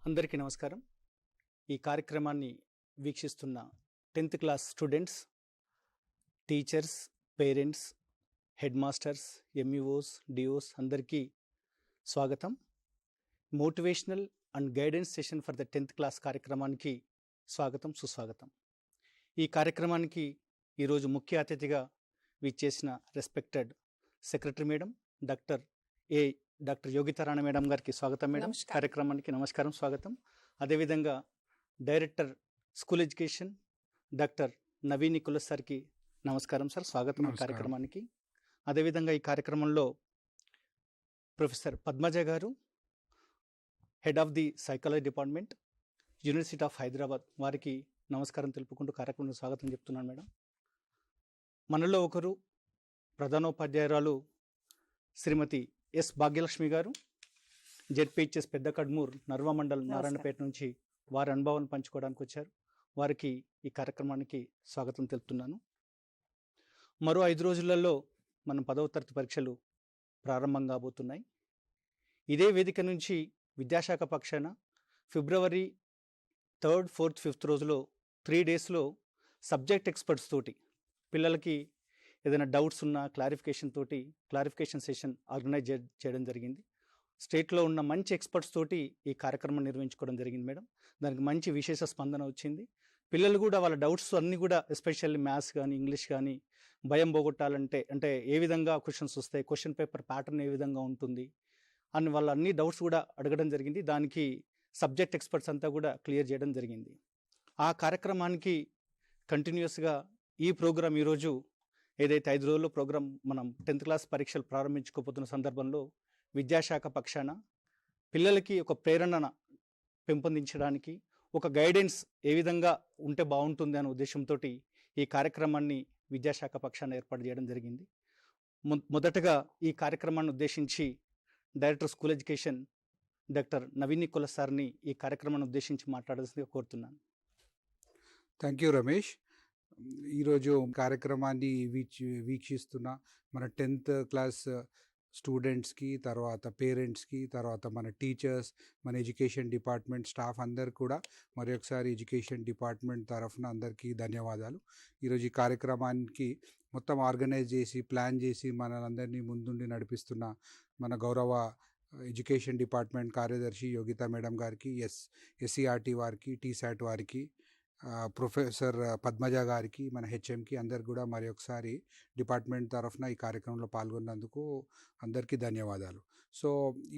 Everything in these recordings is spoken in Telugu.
అందరికీ నమస్కారం. ఈ కార్యక్రమాన్ని వీక్షిస్తున్న 10th class students, teachers, parents, head masters, MEOs, DOs అందరికీ స్వాగతం. Motivational and guidance session for the 10th class కార్యక్రమానికి స్వాగతం, సుస్వాగతం. ఈ కార్యక్రమానికి ఈరోజు ముఖ్య అతిథిగా విచ్చేసిన respected secretary madam doctor Yogitarani madam గారికి స్వాగతం మేడం. కార్యక్రమానికి నమస్కారం, స్వాగతం. అదేవిధంగా director school education doctor Naveen Nicholas సార్కి నమస్కారం సార్, స్వాగతం ఈ కార్యక్రమానికి. అదేవిధంగా ఈ కార్యక్రమంలో ప్రొఫెసర్ పద్మజ గారు, head of the psychology department, university of Hyderabad, వారికి నమస్కారం తెలుపుకుంటూ కార్యక్రమంలో స్వాగతం చెప్తున్నాను మేడం. మనలో ఒకరు ప్రధానోపాధ్యాయురాలు శ్రీమతి ఎస్ భాగ్యలక్ష్మి గారు, జెడ్పీహెచ్ఎస్ పెద్ద కడ్మూర్, నర్వా మండల్, నారాయణపేట నుంచి వారి అనుభవాలను పంచుకోవడానికి వచ్చారు. వారికి ఈ కార్యక్రమానికి స్వాగతం తెలుపుతున్నాను. మరో 5 రోజులలో మనం 10వ తరగతి పరీక్షలు ప్రారంభం కాబోతున్నాయి. ఇదే వేదిక నుంచి విద్యాశాఖ పక్షాన ఫిబ్రవరి 3rd, 4th, 5th రోజులో 3 డేస్లో సబ్జెక్ట్ ఎక్స్పర్ట్స్ తోటి పిల్లలకి ఏదైనా డౌట్స్ ఉన్నా క్లారిఫికేషన్ సెషన్ ఆర్గనైజ్ చేయడం జరిగింది. స్టేట్లో ఉన్న మంచి ఎక్స్పర్ట్స్ తోటి ఈ కార్యక్రమం నిర్వహించుకోవడం జరిగింది మేడం. దానికి మంచి విశేష స్పందన వచ్చింది. పిల్లలు కూడా వాళ్ళ డౌట్స్ అన్నీ కూడా, ఎస్పెషల్లీ మ్యాథ్స్ కానీ ఇంగ్లీష్ కానీ, భయం పోగొట్టాలంటే అంటే ఏ విధంగా క్వశ్చన్స్ వస్తాయి, క్వశ్చన్ పేపర్ ప్యాటర్న్ ఏ విధంగా ఉంటుంది అని వాళ్ళ అన్ని డౌట్స్ కూడా అడగడం జరిగింది. దానికి సబ్జెక్ట్ ఎక్స్పర్ట్స్ అంతా కూడా క్లియర్ చేయడం జరిగింది. ఆ కార్యక్రమానికి కంటిన్యూస్గా ఈ ప్రోగ్రాం ఈరోజు ఏదైతే 5 రోజుల్లో ప్రోగ్రాం మనం 10th క్లాస్ పరీక్షలు ప్రారంభించుకోబోతున్న సందర్భంలో విద్యాశాఖ పక్షాన పిల్లలకి ఒక ప్రేరణ పెంపొందించడానికి, ఒక గైడెన్స్ ఏ విధంగా ఉంటే బాగుంటుంది అనే ఉద్దేశంతో ఈ కార్యక్రమాన్ని విద్యాశాఖ పక్షాన ఏర్పాటు చేయడం జరిగింది. మొదటగా ఈ కార్యక్రమాన్ని ఉద్దేశించి director school education doctor Naveen Nicholas సార్ని ఈ కార్యక్రమాన్ని ఉద్దేశించి మాట్లాడాల్సిందిగా కోరుతున్నాను. Thank you Ramesh. ఈరోజు కార్యక్రమాన్ని వీక్షిస్తున్న మన 10th క్లాస్ స్టూడెంట్స్కి, తర్వాత పేరెంట్స్కి, తర్వాత మన టీచర్స్, మన ఎడ్యుకేషన్ డిపార్ట్మెంట్ స్టాఫ్ అందరు కూడా మరొకసారి ఎడ్యుకేషన్ డిపార్ట్మెంట్ తరఫున అందరికీ ధన్యవాదాలు. ఈరోజు ఈ కార్యక్రమానికి మొత్తం ఆర్గనైజ్ చేసి, ప్లాన్ చేసి మనలందరినీ ముందుండి నడిపిస్తున్న మన గౌరవ ఎడ్యుకేషన్ డిపార్ట్మెంట్ కార్యదర్శి యోగిత మేడం గారికి, ఎస్సీఆర్టీ వారికి, టీశాట్ వారికి, ప్రొఫెసర్ పద్మజ గారికి, మన హెచ్ఎంకి అందరు కూడా మరి ఒకసారి డిపార్ట్మెంట్ తరఫున ఈ కార్యక్రమంలో పాల్గొన్నందుకు అందరికీ ధన్యవాదాలు. సో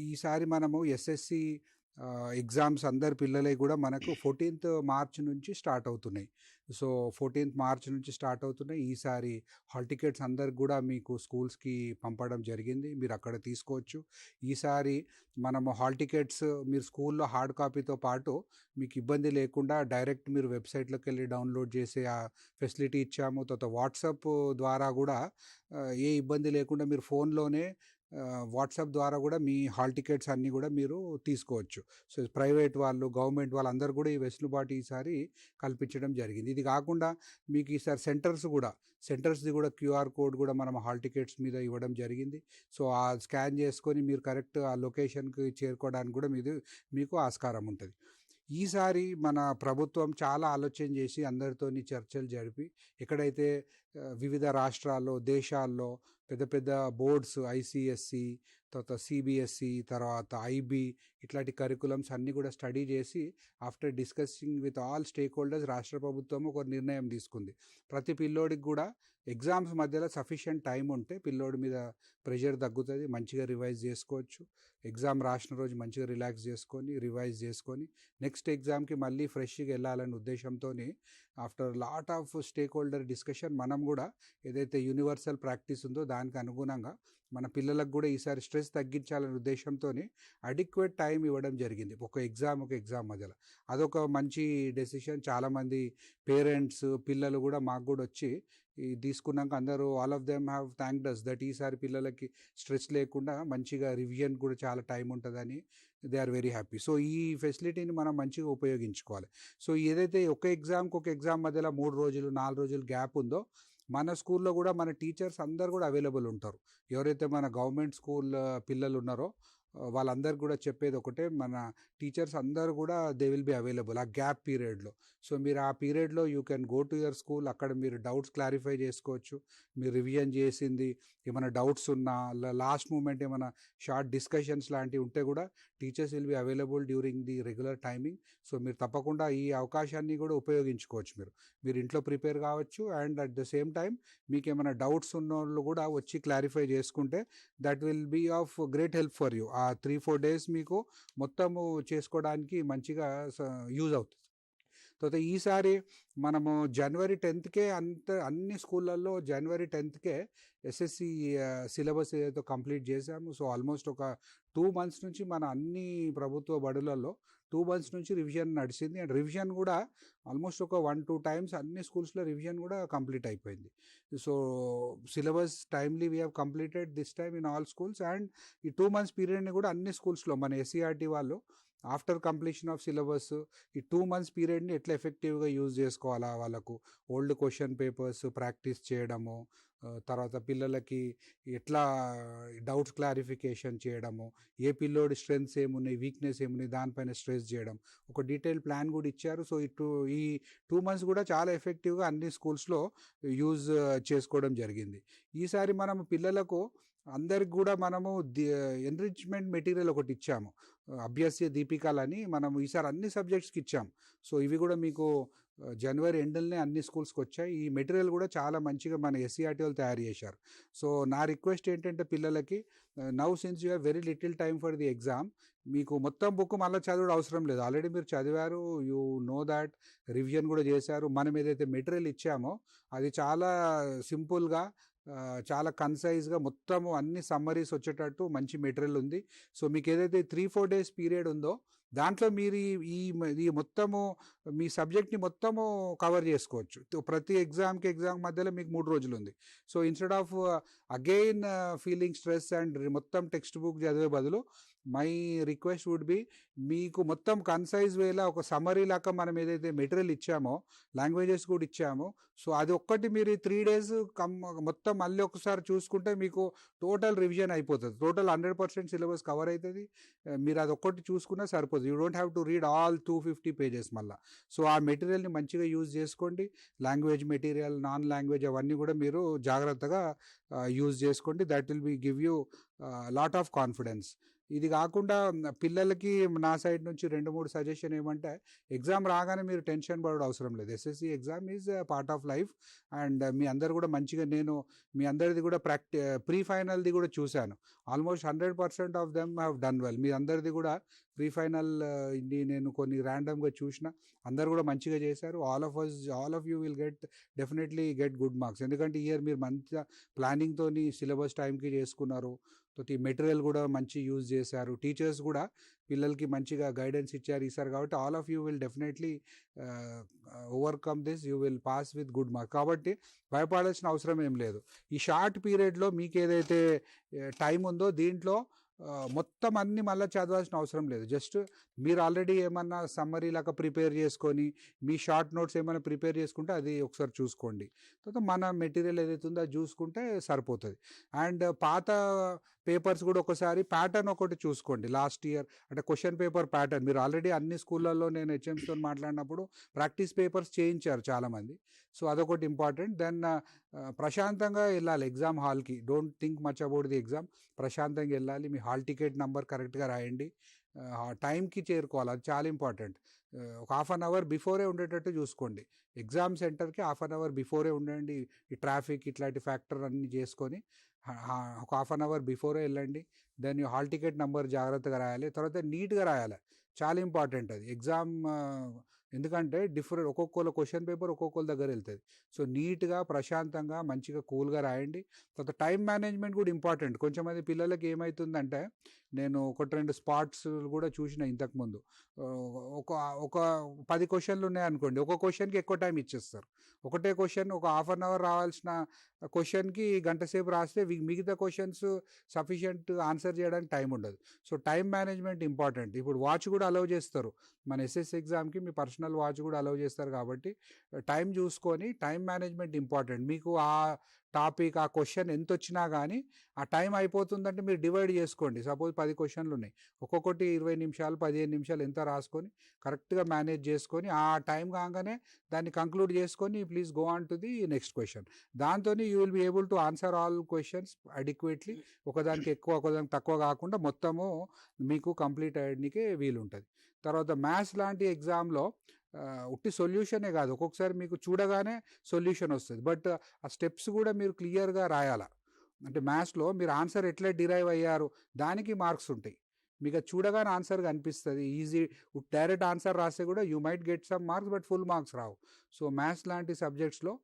ఈసారి మనము ఎస్ఎస్సి ఎగ్జామ్స్ అందరి పిల్లలే కూడా మనకు 14th మార్చ్ నుంచి స్టార్ట్ అవుతున్నాయి. సో 14th మార్చ్ నుంచి స్టార్ట్ అవుతున్నాయి. ఈసారి హాల్ టికెట్స్ అందరికి కూడా మీకు స్కూల్స్కి పంపడం జరిగింది, మీరు అక్కడ తీసుకోవచ్చు. ఈసారి మనము హాల్ టికెట్స్ మీరు స్కూల్లో హార్డ్ కాపీతో పాటు మీకు ఇబ్బంది లేకుండా డైరెక్ట్ మీరు వెబ్సైట్లోకి వెళ్ళి డౌన్లోడ్ చేసే ఆ ఫెసిలిటీ ఇచ్చాము. తర్వాత వాట్సాప్ ద్వారా కూడా ఏ ఇబ్బంది లేకుండా మీరు ఫోన్లోనే వాట్సాప్ ద్వారా కూడా మీ హాల్ టికెట్స్ అన్నీ కూడా మీరు తీసుకోవచ్చు. సో ప్రైవేట్ వాళ్ళు, గవర్నమెంట్ వాళ్ళు అందరూ కూడా ఈ వెసులుబాటు ఈసారి కల్పించడం జరిగింది. ఇది కాకుండా మీకు ఈసారి సెంటర్స్ది కూడా క్యూఆర్ కోడ్ కూడా మనం హాల్ టికెట్స్ మీద ఇవ్వడం జరిగింది. సో ఆ స్కాన్ చేసుకొని మీరు కరెక్ట్ ఆ లొకేషన్కి చేరుకోవడానికి కూడా మీకు ఆస్కారం ఉంటుంది. ఈసారి మన ప్రభుత్వం చాలా ఆలోచన చేసి అందరితోని చర్చలు జరిపి, ఎక్కడైతే వివిధ రాష్ట్రాల్లో, దేశాల్లో పెద్ద పెద్ద బోర్డ్స్, ఐసిఎస్సి, తర్వాత సిబిఎస్సి, తర్వాత ఐబీ, ఇట్లాంటి కరికులమ్స్ అన్నీ కూడా స్టడీ చేసి after discussing with all stake holders రాష్ట్ర ప్రభుత్వం ఒక నిర్ణయం తీసుకుంది. ప్రతి పిల్లోడికి కూడా ఎగ్జామ్స్ మధ్యలో సఫిషియంట్ టైం ఉంటే పిల్లోడి మీద ప్రెషర్ తగ్గుతుంది, మంచిగా రివైజ్ చేసుకోవచ్చు. ఎగ్జామ్ రాసిన రోజు మంచిగా రిలాక్స్ చేసుకొని రివైజ్ చేసుకొని నెక్స్ట్ ఎగ్జామ్కి మళ్ళీ ఫ్రెష్గా వెళ్ళాలనే ఉద్దేశంతో after lot of stake holder discussion మనం కూడా ఏదైతే యూనివర్సల్ ప్రాక్టీస్ ఉందో దానికి అనుగుణంగా మన పిల్లలకు కూడా ఈసారి స్ట్రెస్ తగ్గించాలనే ఉద్దేశంతో అడిక్వేట్ టైం ఇవ్వడం జరిగింది ఒక ఎగ్జామ్ మధ్యలో. అదొక మంచి డెసిషన్. చాలామంది పేరెంట్స్, పిల్లలు కూడా మాకు కూడా వచ్చి తీసుకున్నాక అందరూ all of them have thanked us that ఈసారి పిల్లలకి స్ట్రెస్ లేకుండా మంచిగా రివిజన్ కూడా చాలా టైం ఉంటుందని they are very happy. So ఈ ఫెసిలిటీని మనం మంచిగా ఉపయోగించుకోవాలి. సో ఏదైతే ఒక ఎగ్జామ్ మధ్యలో 3 రోజులు 4 రోజులు గ్యాప్ ఉందో మన స్కూల్లో కూడా మన టీచర్స్ అందరు కూడా అవైలబుల్ ఉంటారు. ఎవరైతే మన గవర్నమెంట్ స్కూల్ పిల్లలు ఉన్నారో వాళ్ళందరూ కూడా చెప్పేది ఒకటే, మన టీచర్స్ అందరూ కూడా దే విల్ బి అవైలబుల్ ఆ గ్యాప్ పీరియడ్లో. సో మీరు ఆ పీరియడ్లో you can go to your school, అక్కడ మీరు డౌట్స్ క్లారిఫై చేసుకోవచ్చు. మీరు రివిజన్ చేసింది ఏమైనా డౌట్స్ ఉన్నా, లాస్ట్ మూమెంట్ ఏమైనా షార్ట్ డిస్కషన్స్ లాంటివి ఉంటే కూడా teachers will be available during the regular timing. So మీరు తప్పకుండా ఈ అవకాశాన్ని కూడా ఉపయోగించుకోవచ్చు. మీరు ఇంట్లో ప్రిపేర్ కావచ్చు, and at the same time మీకు ఏమైనా డౌట్స్ ఉన్న వాళ్ళు కూడా వచ్చి క్లారిఫై చేసుకుంటే that will be of great help for you. ఆ 3-4 days మీకు మొత్తము చేసుకోవడానికి మంచిగా యూజ్ అవుతుంది. తర్వాత ఈసారి మనము జనవరి 10కే అన్ని స్కూళ్ళల్లో జనవరి 10కే ఎస్ఎస్సి సిలబస్ ఏదైతే కంప్లీట్ చేశాము. సో ఆల్మోస్ట్ ఒక 2 months నుంచి మన అన్ని ప్రభుత్వ బడులలో 2 months నుంచి రివిజన్ నడిచింది. అండ్ రివిజన్ కూడా ఆల్మోస్ట్ ఒక 1-2 times అన్ని స్కూల్స్లో రివిజన్ కూడా కంప్లీట్ అయిపోయింది. So syllabus timely we have completed this time in all schools. And ఈ 2 months పీరియడ్ని కూడా అన్ని స్కూల్స్లో మన ఎస్సీఆర్టీ వాళ్ళు ఆఫ్టర్ కంప్లీషన్ ఆఫ్ సిలబస్ ఈ 2 months పీరియడ్ని ఎట్లా ఎఫెక్టివ్గా యూజ్ చేసుకోవాలా, వాళ్ళకు ఓల్డ్ క్వశ్చన్ పేపర్స్ ప్రాక్టీస్ చేయడము, తర్వాత పిల్లలకి ఎట్లా డౌట్స్ క్లారిఫికేషన్ చేయడము, ఏ పిల్లోడి స్ట్రెంగ్స్ ఏమున్నాయి, వీక్నెస్ ఏమున్నాయి, దానిపైన స్ట్రెస్ చేయడం, ఒక డీటెయిల్ ప్లాన్ కూడా ఇచ్చారు. సో ఈ 2 months కూడా చాలా ఎఫెక్టివ్గా అన్ని స్కూల్స్లో యూజ్ చేసుకోవడం జరిగింది. ఈసారి మనం పిల్లలకు అందరికి కూడా మనము ఎన్రిచ్మెంట్ మెటీరియల్ ఒకటి ఇచ్చాము, అభ్యాస్య దీపికలని మనం ఈసారి అన్ని సబ్జెక్ట్స్కి ఇచ్చాము. సో ఇవి కూడా మీకు జనవరి ఎండ్లనే అన్ని స్కూల్స్కి వచ్చాయి. ఈ మెటీరియల్ కూడా చాలా మంచిగా మన ఎస్సీఆర్టీ వాళ్ళు తయారు చేశారు. సో నా రిక్వెస్ట్ ఏంటంటే పిల్లలకి, now since you have very little time for the exam, మీకు మొత్తం బుక్ మళ్ళీ చదవడం అవసరం లేదు. ఆల్రెడీ మీరు చదివారు, యూ నో దాట్, రివిజన్ కూడా చేశారు. మనం ఏదైతే మెటీరియల్ ఇచ్చామో అది చాలా సింపుల్గా, చాలా కన్సైజ్గా మొత్తము అన్ని సమ్మరీస్ వచ్చేటట్టు మంచి మెటీరియల్ ఉంది. సో మీకు ఏదైతే 3-4 days పీరియడ్ ఉందో దాంట్లో మీరు ఈ మొత్తము మీ సబ్జెక్ట్ని మొత్తము కవర్ చేసుకోవచ్చు. ప్రతి ఎగ్జామ్ మధ్యలో మీకు 3 రోజులు ఉంది. So instead of again feeling stress and మొత్తం టెక్స్ట్ బుక్ చదివే బదులు మై రిక్వెస్ట్ వుడ్ బి, మీకు మొత్తం కన్సైజ్ వేలా ఒక సమరీ లాగా మనం ఏదైతే మెటీరియల్ ఇచ్చామో, లాంగ్వేజెస్ కూడా ఇచ్చామో, సో అది ఒక్కటి మీరు 3 days మొత్తం మళ్ళీ ఒకసారి చూసుకుంటే మీకు టోటల్ రివిజన్ అయిపోతుంది. టోటల్ 100% సిలబస్ కవర్ అవుతుంది. మీరు అది ఒక్కటి చూసుకున్నా సరిపోతుంది. You don't have to read all 250 pages మళ్ళీ. సో ఆ మెటీరియల్ని మంచిగా యూజ్ చేసుకోండి. లాంగ్వేజ్ మెటీరియల్, నాన్ లాంగ్వేజ్ అవన్నీ కూడా మీరు జాగ్రత్తగా యూజ్ చేసుకోండి. That will be give you lot of confidence. ఇది కాకుండా పిల్లలకి నా సైడ్ నుంచి 2-3 సజెషన్ ఏమంటే, ఎగ్జామ్ రాగానే మీరు టెన్షన్ పడడం అవసరం లేదు. SSC exam is part of life. And మీ అందరు కూడా మంచిగా, నేను మీ అందరిది కూడా ప్రీ ఫైనల్ది కూడా చూశాను. Almost 100% of them have done well. మీ అందరిది కూడా ప్రీ ఫైనల్ నేను కొన్ని ర్యాండమ్గా చూసిన, అందరు కూడా మంచిగా చేశారు. All of you will definitely get good marks. ఎందుకంటే ఇయర్ మీరు మంచిగా ప్లానింగ్తో సిలబస్ టైంకి చేసుకున్నారు. ఈ మెటీరియల్ కూడా మంచి యూజ్ చేశారు. టీచర్స్ కూడా పిల్లలకి మంచిగా గైడెన్స్ ఇచ్చారు ఈసారి. కాబట్టి all of you will definitely overcome this, you will pass with good mark. కాబట్టి భయపడాల్సిన అవసరం ఏం లేదు. ఈ షార్ట్ పీరియడ్లో మీకు ఏదైతే టైం ఉందో దీంట్లో మొత్తం అన్నీ మళ్ళీ చదవాల్సిన అవసరం లేదు. జస్ట్ మీరు ఆల్రెడీ ఏమన్నా సమ్మరీ లాగా ప్రిపేర్ చేసుకొని మీ షార్ట్ నోట్స్ ఏమైనా ప్రిపేర్ చేసుకుంటే అది ఒకసారి చూసుకోండి. తర్వాత మన మెటీరియల్ ఏదైతే ఉందో అది చూసుకుంటే సరిపోతుంది. అండ్ పాత పేపర్స్ కూడా ఒకసారి ప్యాటర్న్ ఒకటి చూసుకోండి. లాస్ట్ ఇయర్ అంటే క్వశ్చన్ పేపర్ ప్యాటర్న్ మీరు ఆల్రెడీ అన్ని స్కూళ్ళల్లో నేను హెచ్ఎంస్తో మాట్లాడినప్పుడు ప్రాక్టీస్ పేపర్స్ చేయించారు చాలామంది. సో అదొకటి ఇంపార్టెంట్. దెన్ ప్రశాంతంగా వెళ్ళాలి ఎగ్జామ్ హాల్కి. Don't think much about the exam. ప్రశాంతంగా వెళ్ళాలి. మీ హాల్ టికెట్ నెంబర్ కరెక్ట్గా రాయండి. టైంకి చేరుకోవాలి, అది చాలా ఇంపార్టెంట్. ఒక 1/2 hour బిఫోరే ఉండేటట్టు చూసుకోండి. ఎగ్జామ్ సెంటర్కి 1/2 hour బిఫోరే ఉండండి. ఈ ట్రాఫిక్ ఇట్లాంటి ఫ్యాక్టర్ అన్నీ చేసుకొని ఒక 1/2 hour బిఫోరే వెళ్ళండి. దెన్ హాల్ టికెట్ నెంబర్ జాగ్రత్తగా రాయాలి. తర్వాత నీట్గా రాయాలి, చాలా ఇంపార్టెంట్ అది ఎగ్జామ్. ఎందుకంటే ఒక్కొక్కళ్ళ క్వశ్చన్ పేపర్ ఒక్కొక్కళ్ళ దగ్గర వెళ్తుంది. సో నీట్గా, ప్రశాంతంగా, మంచిగా, కూల్గా రాయండి. తర్వాత టైం మేనేజ్మెంట్ కూడా ఇంపార్టెంట్. కొంచెంమంది పిల్లలకి ఏమవుతుందంటే, నేను 1-2 స్పాట్స్ కూడా చూసిన ఇంతకుముందు. ఒక 10 questions ఉన్నాయనుకోండి, ఒక క్వశ్చన్కి ఎక్కువ టైం ఇచ్చేస్తారు. ఒకటే క్వశ్చన్ ఒక 1/2 hour రావాల్సిన క్వశ్చన్కి గంట సేపు రాస్తే మిగతా క్వశ్చన్స్ సఫిషియెంట్ ఆన్సర్ చేయడానికి టైం ఉండదు. So time management important. ఇప్పుడు వాచ్ కూడా అలౌ చేస్తారు మన ఎస్ఎస్సి ఎగ్జామ్కి, మీ పర్సనల్ వాచ్ కూడా అలౌ చేస్తారు. కాబట్టి టైం చూసుకొని, టైం మేనేజ్మెంట్ ఇంపార్టెంట్. మీకు ఆ టాపిక్ ఆ క్వశ్చన్ ఎంత వచ్చినా కానీ ఆ టైం అయిపోతుందంటే మీరు డివైడ్ చేసుకోండి. సపోజ్ 10 క్వశ్చన్లు ఉన్నాయి, ఒక్కొక్కటి 20 నిమిషాలు 15 నిమిషాలు ఎంత రాసుకొని కరెక్ట్గా మేనేజ్ చేసుకొని ఆ టైం కాగానే దాన్ని కంక్లూడ్ చేసుకొని please go on to the next question. దాంతో you will be able to answer all questions adequately. ఒకదానికి ఎక్కువ ఒకదానికి తక్కువ కాకుండా మొత్తము మీకు కంప్లీట్ అయ్యడానికే వీలుంటుంది. తర్వాత మ్యాథ్స్ లాంటి ఎగ్జామ్లో ఉట్టి సొల్యూషనే కాదు, ఒక్కొక్కసారి మీకు చూడగానే సొల్యూషన్ వస్తుంది, బట్ ఆ స్టెప్స్ కూడా మీరు క్లియర్గా రాయాల. అంటే మ్యాథ్స్లో మీరు ఆన్సర్ ఎట్లా డిరైవ్ అయ్యారు దానికి మార్క్స్ ఉంటాయి. మీకు అది చూడగానే ఆన్సర్ కనిపిస్తుంది, ఈజీ డైరెక్ట్ ఆన్సర్ రాస్తే కూడా you might get some marks but full marks Rao. So maths లాంటి సబ్జెక్ట్స్లో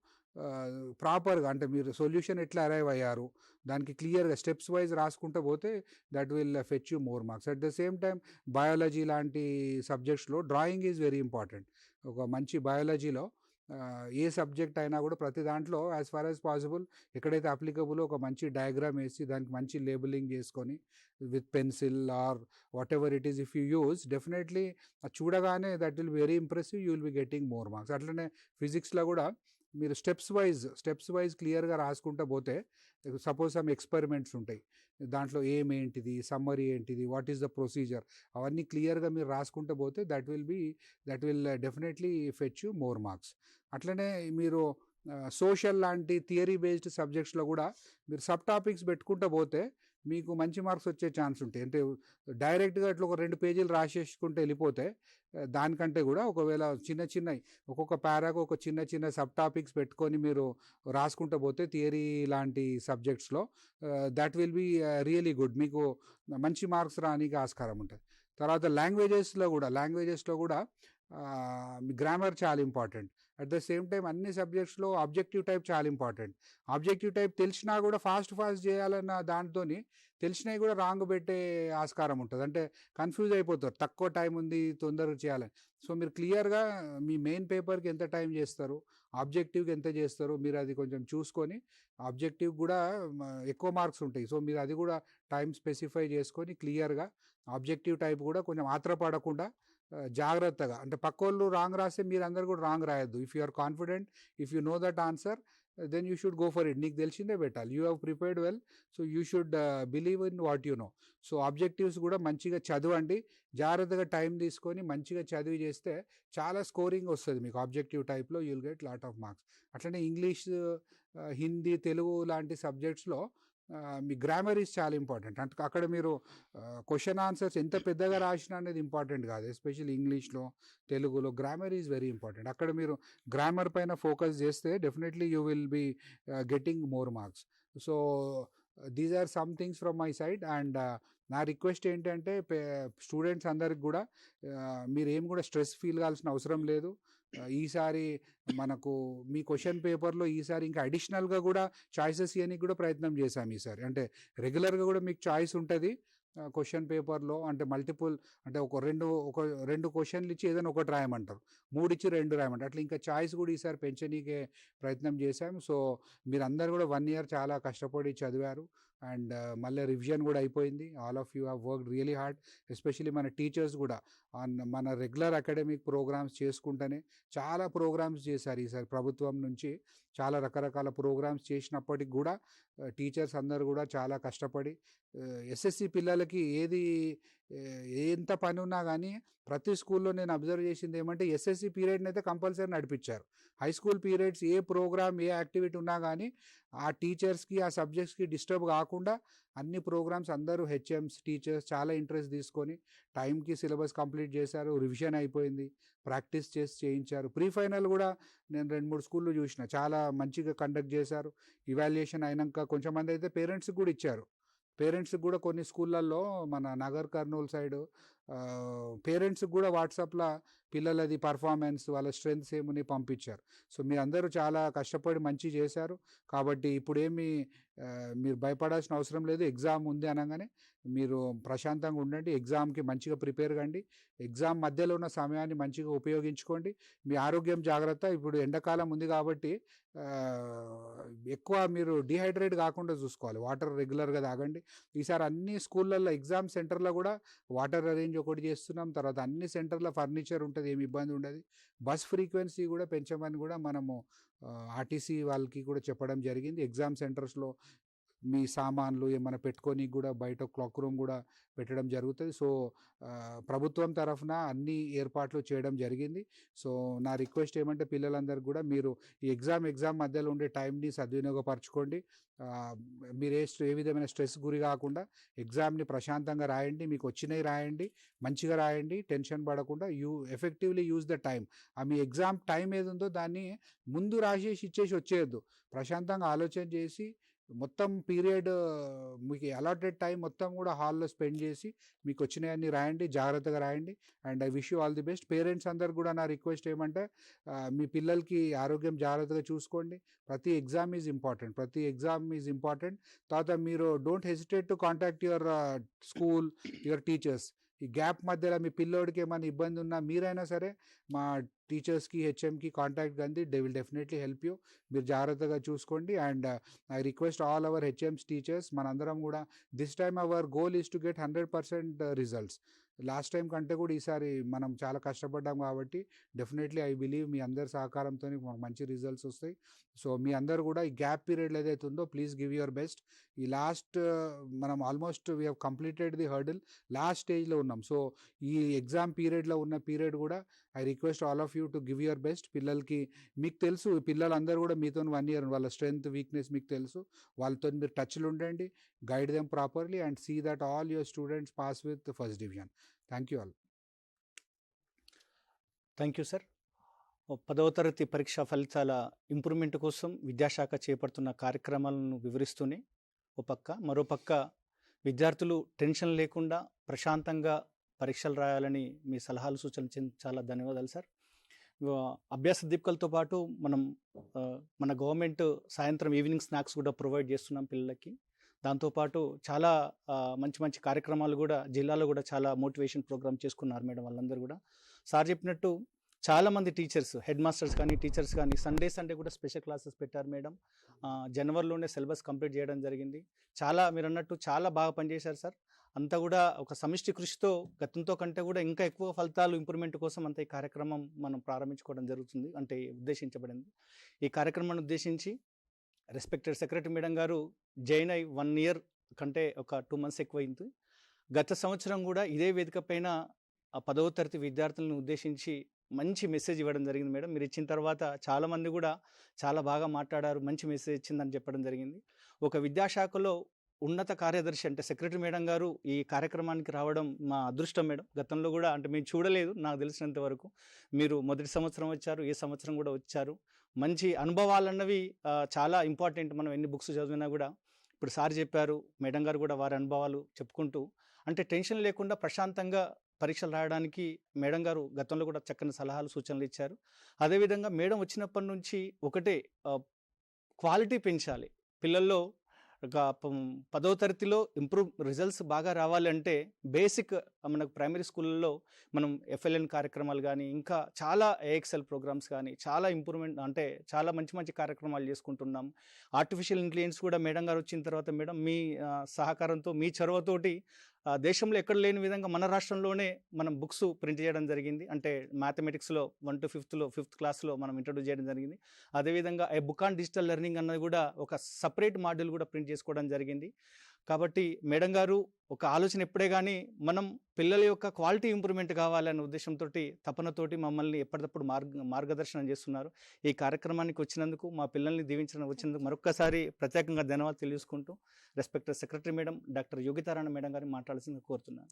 ప్రాపర్గా అంటే మీరు సొల్యూషన్ ఎట్లా అరైవ్ అయ్యారు దానికి క్లియర్గా స్టెప్స్ వైజ్ రాసుకుంటూ పోతే that will fetch you more marks. At the same time biology లాంటి సబ్జెక్ట్స్లో డ్రాయింగ్ ఈజ్ వెరీ ఇంపార్టెంట్. ఒక మంచి బయాలజీలో ఏ సబ్జెక్ట్ అయినా కూడా ప్రతి దాంట్లో యాజ్ ఫార్ యాజ్ పాసిబుల్ ఎక్కడైతే అప్లికబుల్ ఒక మంచి డయాగ్రామ్ వేసి దానికి మంచి లేబులింగ్ చేసుకొని with pencil or whatever it is if you use definitely చూడగానే that will very impressive, you will be getting more marks. అట్లనే ఫిజిక్స్లో కూడా మీరు స్టెప్స్ వైజ్ క్లియర్గా రాసుకుంటూ పోతే సపోజ్ సమ్ ఎక్స్పెరిమెంట్స్ ఉంటాయి, దాంట్లో ఏంటిది, సమ్మరీ ఏంటిది, వాట్ ఈస్ ద ప్రొసీజర్, అవన్నీ క్లియర్గా మీరు రాసుకుంటూ పోతే that will definitely fetch you more marks. అట్లనే మీరు సోషల్ లాంటి థియరీ బేస్డ్ సబ్జెక్ట్స్లో కూడా మీరు సబ్ టాపిక్స్ పెట్టుకుంటూ పోతే మీకు మంచి మార్క్స్ వచ్చే ఛాన్స్ ఉంటాయి. అంటే డైరెక్ట్గా అట్లా ఒక 2 పేజీలు రాసేసుకుంటూ వెళ్ళిపోతే దానికంటే కూడా ఒకవేళ చిన్నవి ఒక్కొక్క పారాకు ఒక చిన్న సబ్ టాపిక్స్ పెట్టుకొని మీరు రాసుకుంటూ పోతే థియరీ లాంటి సబ్జెక్ట్స్లో that will be really good, మీకు మంచి మార్క్స్ రానికి ఆస్కారం ఉంటుంది. తర్వాత లాంగ్వేజెస్లో కూడా గ్రామర్ చాలా important. At the same time అన్ని సబ్జెక్ట్స్లో ఆబ్జెక్టివ్ టైప్ చాలా ఇంపార్టెంట్. ఆబ్జెక్టివ్ టైప్ తెలిసినా కూడా ఫాస్ట్ చేయాలన్న దాంతో తెలిసినవి కూడా రాంగ్ పెట్టే ఆస్కారం ఉంటుంది. అంటే కన్ఫ్యూజ్ అయిపోతారు, తక్కువ టైం ఉంది తొందరగా చేయాలని. సో మీరు క్లియర్గా మీ మెయిన్ పేపర్కి ఎంత టైం చేస్తారు, ఆబ్జెక్టివ్కి ఎంత చేస్తారు, మీరు అది కొంచెం చూసుకొని ఆబ్జెక్టివ్ కూడా ఎక్కువ మార్క్స్ ఉంటాయి. సో మీరు అది కూడా టైం స్పెసిఫై చేసుకొని క్లియర్గా ఆబ్జెక్టివ్ టైప్ కూడా కొంచెం ఆత్రపడకుండా జాగ్రత్తగా, అంటే పక్కోళ్ళు రాంగ్ రాస్తే మీరు అందరు కూడా రాంగ్ రాయొద్దు. If you are confident, if you know that answer then you should go for it. నీకు తెలిసిందే పెట్టాలి, you have prepared well, so you should believe in what you know. So objectives కూడా మంచిగా చదవండి, జాగ్రత్తగా టైం తీసుకొని మంచిగా చదివి చేస్తే చాలా స్కోరింగ్ వస్తుంది మీకు ఆబ్జెక్టివ్ టైప్లో, you will get lot of marks. అట్లనే ఇంగ్లీష్, హిందీ, తెలుగు లాంటి సబ్జెక్ట్స్లో మీ గ్రామర్ ఈజ్ చాలా ఇంపార్టెంట్. అంటే అక్కడ మీరు క్వశ్చన్ ఆన్సర్స్ ఎంత పెద్దగా రాసినా అనేది ఇంపార్టెంట్ కాదు. ఎస్పెషల్లీ ఇంగ్లీష్లో, తెలుగులో గ్రామర్ ఈజ్ వెరీ ఇంపార్టెంట్. అక్కడ మీరు గ్రామర్ పైన ఫోకస్ చేస్తే definitely you will be getting more marks. So these are some things from my side. And నా రిక్వెస్ట్ ఏంటంటే స్టూడెంట్స్ అందరికి కూడా మీరు ఏం కూడా స్ట్రెస్ ఫీల్ కావాల్సిన అవసరం లేదు. ఈసారి మనకు మీ క్వశ్చన్ పేపర్లో ఈసారి ఇంకా అడిషనల్గా కూడా చాయిసెస్ ఇవ్వడానికి కూడా ప్రయత్నం చేశాము ఈసారి. అంటే రెగ్యులర్గా కూడా మీకు చాయిస్ ఉంటుంది క్వశ్చన్ పేపర్లో, అంటే మల్టిపుల్, అంటే ఒక రెండు క్వశ్చన్లు ఇచ్చి ఏదైనా ఒకటి రాయమంటారు, 3 ఇచ్చి 2 రాయమంటారు. అట్లా ఇంకా చాయిస్ కూడా ఈసారి పెంచనీకే ప్రయత్నం చేశాము. సో మీరందరూ కూడా 1 year చాలా కష్టపడి చదివారు, అండ్ మళ్ళీ రివిజన్ కూడా అయిపోయింది. All of you have worked really hard. Especially మన టీచర్స్ కూడా మన రెగ్యులర్ అకాడమిక్ ప్రోగ్రామ్స్ చేసుకుంటూనే చాలా ప్రోగ్రామ్స్ చేశారు ఈసారి ప్రభుత్వం నుంచి. చాలా రకరకాల ప్రోగ్రామ్స్ చేసినప్పటికి కూడా టీచర్స్ అందరూ కూడా చాలా కష్టపడి ఎస్ఎస్సి పిల్లలకి ఎంత పని ఉన్నా కానీ ప్రతి స్కూల్లో నేను అబ్జర్వ్ చేసింది ఏమంటే ఎస్ఎస్సి పీరియడ్ని అయితే కంపల్సరీ నడిపించారు. హై స్కూల్ పీరియడ్స్ ఏ ప్రోగ్రామ్ ఏ యాక్టివిటీ ఉన్నా కానీ ఆ టీచర్స్కి ఆ సబ్జెక్ట్స్కి డిస్టర్బ్ కాకుండా అన్ని ప్రోగ్రామ్స్ అందరూ హెచ్ఎంస్ టీచర్స్ చాలా ఇంట్రెస్ట్ తీసుకొని టైంకి సిలబస్ కంప్లీట్ చేశారు, రివిజన్ అయిపోయింది, ప్రాక్టీస్ చేయించారు. ప్రీ ఫైనల్ కూడా నేను 2-3 స్కూళ్ళు చూసిన చాలా మంచిగా కండక్ట్ చేశారు. ఇవాల్యుయేషన్ అయినాక కొంచెం మంది అయితే పేరెంట్స్కి కూడా ఇచ్చారు. పేరెంట్స్కి కూడా కొన్ని స్కూళ్ళల్లో మన నగర్ కర్నూలు సైడు పేరెంట్స్కి కూడా వాట్సాప్లో పిల్లలది పర్ఫార్మెన్స్ వాళ్ళ స్ట్రెంగ్స్ ఏమని పంపించారు. సో మీరందరూ చాలా కష్టపడి మంచి చేశారు. కాబట్టి ఇప్పుడేమి మీరు భయపడాల్సిన అవసరం లేదు. ఎగ్జామ్ ఉంది అనగానే మీరు ప్రశాంతంగా ఉండండి, ఎగ్జామ్కి మంచిగా ప్రిపేర్ కండి, ఎగ్జామ్ మధ్యలో ఉన్న సమయాన్ని మంచిగా ఉపయోగించుకోండి. మీ ఆరోగ్యం జాగ్రత్త. ఇప్పుడు ఎండాకాలం ఉంది కాబట్టి ఎక్కువ మీరు డిహైడ్రేట్ కాకుండా చూసుకోవాలి, వాటర్ రెగ్యులర్గా తాగండి. ఈసారి అన్ని స్కూళ్ళల్లో ఎగ్జామ్ సెంటర్లో కూడా వాటర్ అరేంజ్ చేంజ్ ఒకటి చేస్తున్నాం, తర్వాత అన్ని సెంటర్ల ఫర్నిచర్ ఉంటుంది, ఏమి ఇబ్బంది ఉండదు. బస్ ఫ్రీక్వెన్సీ కూడా పెంచమని కూడా మనము ఆర్టీసీ వాళ్ళకి కూడా చెప్పడం జరిగింది. ఎగ్జామ్ సెంటర్స్లో మీ సామాన్లు ఏమైనా పెట్టుకొని కూడా బయట క్లాక్ రూమ్ కూడా పెట్టడం జరుగుతుంది. సో ప్రభుత్వం తరఫున అన్ని ఏర్పాట్లు చేయడం జరిగింది. సో నా రిక్వెస్ట్ ఏమంటే పిల్లలందరూ కూడా మీరు ఈ ఎగ్జామ్ మధ్యలో ఉండే టైంని సద్వినియోగపరచుకోండి. మీరు ఏ విధమైన స్ట్రెస్ గురి కాకుండా ఎగ్జామ్ని ప్రశాంతంగా రాయండి, మీకు వచ్చినవి రాయండి, మంచిగా రాయండి, టెన్షన్ పడకుండా effectively use the time. Me exam time ఏది ఉందో దాన్ని ముందు రాసేసి ఇచ్చేసి వచ్చేయద్దు. ప్రశాంతంగా ఆలోచన చేసి మొత్తం పీరియడ్ మీకు అలాటెడ్ టైం మొత్తం కూడా హాల్లో స్పెండ్ చేసి మీకు వచ్చినవన్నీ రాయండి, జాగ్రత్తగా రాయండి. And I wish you all the best. Parents అందరు కూడా నా రిక్వెస్ట్ ఏమంటే మీ పిల్లలకి ఆరోగ్యం జాగ్రత్తగా చూసుకోండి. ప్రతి ఎగ్జామ్ ఈజ్ ఇంపార్టెంట్. తర్వాత మీరు don't hesitate to contact your school, your teachers. ఈ గ్యాప్ మధ్యలో మీ పిల్లోడికి ఏమైనా ఇబ్బంది ఉన్నా మీరైనా సరే మా టీచర్స్కి, హెచ్ఎంకి కాంటాక్ట్ కంది. They will definitely help you. మీరు జాగ్రత్తగా చూసుకోండి. And I request all our HMs, teachers, మనందరం కూడా this time hour goal is to get 100% results. Last time కంటే కూడా ఈసారి మనం చాలా కష్టపడ్డాం కాబట్టి డెఫినెట్లీ ఐ బిలీవ్ మీ అందరి సహకారంతో మనకు మంచి రిజల్ట్స్ వస్తాయి. సో మీ అందరు కూడా ఈ గ్యాప్ పీరియడ్లో ఏదైతే ఉందో ప్లీజ్ గివ్ యువర్ బెస్ట్. ఈ లాస్ట్ మనం almost we have completed the hurdle, last స్టేజ్లో ఉన్నాం. సో ఈ ఎగ్జామ్ పీరియడ్లో ఉన్న పీరియడ్ కూడా I request all of you to give your best. పిల్లలకి మీకు తెలుసు, పిల్లలందరూ కూడా మీతో 1 year వాళ్ళ స్ట్రెంగ్త్, వీక్నెస్ మీకు తెలుసు. వాళ్ళతో మీరు టచ్లో ఉండండి, guide them properly and see that all your students pass with first division. Thank you all. Thank you sir. 10వ తరగతి పరీక్షా ఫలితాల ఇంప్రూవ్మెంట్ కోసం విద్యాశాఖ చేపడుతున్న కార్యక్రమాలను వివరిస్తూనే మరోపక్క విద్యార్థులు టెన్షన్ లేకుండా ప్రశాంతంగా పరీక్షలు రాయాలని మీ సలహాలు సూచనలు చాలా ధన్యవాదాలు సార్. అభ్యాస దీపికలతో పాటు మన గవర్నమెంట్ సాయంత్రం ఈవినింగ్ స్నాక్స్ కూడా ప్రొవైడ్ చేస్తున్నాం పిల్లలకి. దాంతోపాటు చాలా మంచి కార్యక్రమాలు కూడా జిల్లాలో కూడా చాలా మోటివేషన్ ప్రోగ్రామ్ చేసుకున్నారు మేడం వాళ్ళందరూ కూడా. సార్ చెప్పినట్టు చాలామంది టీచర్స్, హెడ్ మాస్టర్స్ కానీ టీచర్స్ కానీ సండే కూడా స్పెషల్ క్లాసెస్ పెట్టారు మేడం. జనవరిలోనే సిలబస్ కంప్లీట్ చేయడం జరిగింది. మీరు అన్నట్టు చాలా బాగా పనిచేశారు సార్. అంతా కూడా ఒక సమిష్టి కృషితో గతంతో కంటే కూడా ఇంకా ఎక్కువ ఫలితాలు ఇంప్రూవ్మెంట్ కోసం అంత ఈ కార్యక్రమం మనం ప్రారంభించుకోవడం జరుగుతుంది, అంటే ఉద్దేశించబడింది. ఈ కార్యక్రమాన్ని ఉద్దేశించి రెస్పెక్టెడ్ సెక్రటరీ మేడం గారు జాయిన్ అయి 1 year కంటే ఒక 2 months ఎక్కువైంది. గత సంవత్సరం కూడా ఇదే వేదిక పైన 10వ తరగతి విద్యార్థులను ఉద్దేశించి మంచి మెసేజ్ ఇవ్వడం జరిగింది మేడం. మీరు ఇచ్చిన తర్వాత చాలామంది కూడా చాలా బాగా మాట్లాడారు, మంచి మెసేజ్ ఇచ్చిందని చెప్పడం జరిగింది. ఒక విద్యాశాఖలో ఉన్నత కార్యదర్శి అంటే సెక్రటరీ మేడం గారు ఈ కార్యక్రమానికి రావడం మా అదృష్టం మేడం. గతంలో కూడా అంటే మేము చూడలేదు, నాకు తెలిసినంత వరకు. మీరు మొదటి సంవత్సరం వచ్చారు, ఈ సంవత్సరం కూడా వచ్చారు. మంచి అనుభవాలు అన్నవి చాలా ఇంపార్టెంట్. మనం ఎన్ని బుక్స్ చదివినా కూడా ఇప్పుడు సార్ చెప్పారు, మేడం గారు కూడా వారి అనుభవాలు చెప్పుకుంటూ అంటే టెన్షన్ లేకుండా ప్రశాంతంగా పరీక్షలు రాయడానికి మేడం గారు గతంలో కూడా చక్కని సలహాలు సూచనలు ఇచ్చారు. అదేవిధంగా మేడం వచ్చినప్పటి నుంచి ఒకటే క్వాలిటీ పెంచాలి పిల్లల్లో. 10వ తరగతిలో రిజల్ట్స్ బాగా రావాలంటే బేసిక్ మనకు ప్రైమరీ స్కూళ్ళలో మనం ఎఫ్ఎల్ఎన్ కార్యక్రమాలు కానీ ఇంకా చాలా ఏఎక్స్ఎల్ ప్రోగ్రామ్స్ కానీ చాలా ఇంప్రూవ్మెంట్ అంటే చాలా మంచి కార్యక్రమాలు చేసుకుంటున్నాం. ఆర్టిఫిషియల్ ఇంటెలిజెన్స్ కూడా మేడం గారు వచ్చిన తర్వాత మేడం మీ సహకారంతో, మీ చొరవతోటి దేశంలో ఎక్కడ లేని విధంగా మన రాష్ట్రంలోనే మనం బుక్స్ ప్రింట్ చేయడం జరిగింది. అంటే మ్యాథమెటిక్స్లో 1 to 5th క్లాస్లో మనం ఇంట్రొడ్యూస్ చేయడం జరిగింది. అదేవిధంగా బుక్ ఆన్ డిజిటల్ లెర్నింగ్ అన్నది కూడా ఒక సపరేట్ మాడ్యూల్ కూడా ప్రింట్ చేసుకోవడం జరిగింది. కాబట్టి మేడం గారు ఒక ఆలోచన ఎప్పుడే కానీ మనం పిల్లల యొక్క క్వాలిటీ ఇంప్రూవ్మెంట్ కావాలనే ఉద్దేశంతో తపనతోటి మమ్మల్ని ఎప్పటికప్పుడు మార్గదర్శనం చేస్తున్నారు. ఈ కార్యక్రమానికి వచ్చినందుకు, మా పిల్లల్ని దీవించడానికి వచ్చినందుకు మరొక్కసారి ప్రత్యేకంగా ధన్యవాదాలు తెలియజేసుకుంటూ respected secretary madam doctor Yogitarani madam గారిని మాట్లాడాల్సింది కోరుతున్నాను.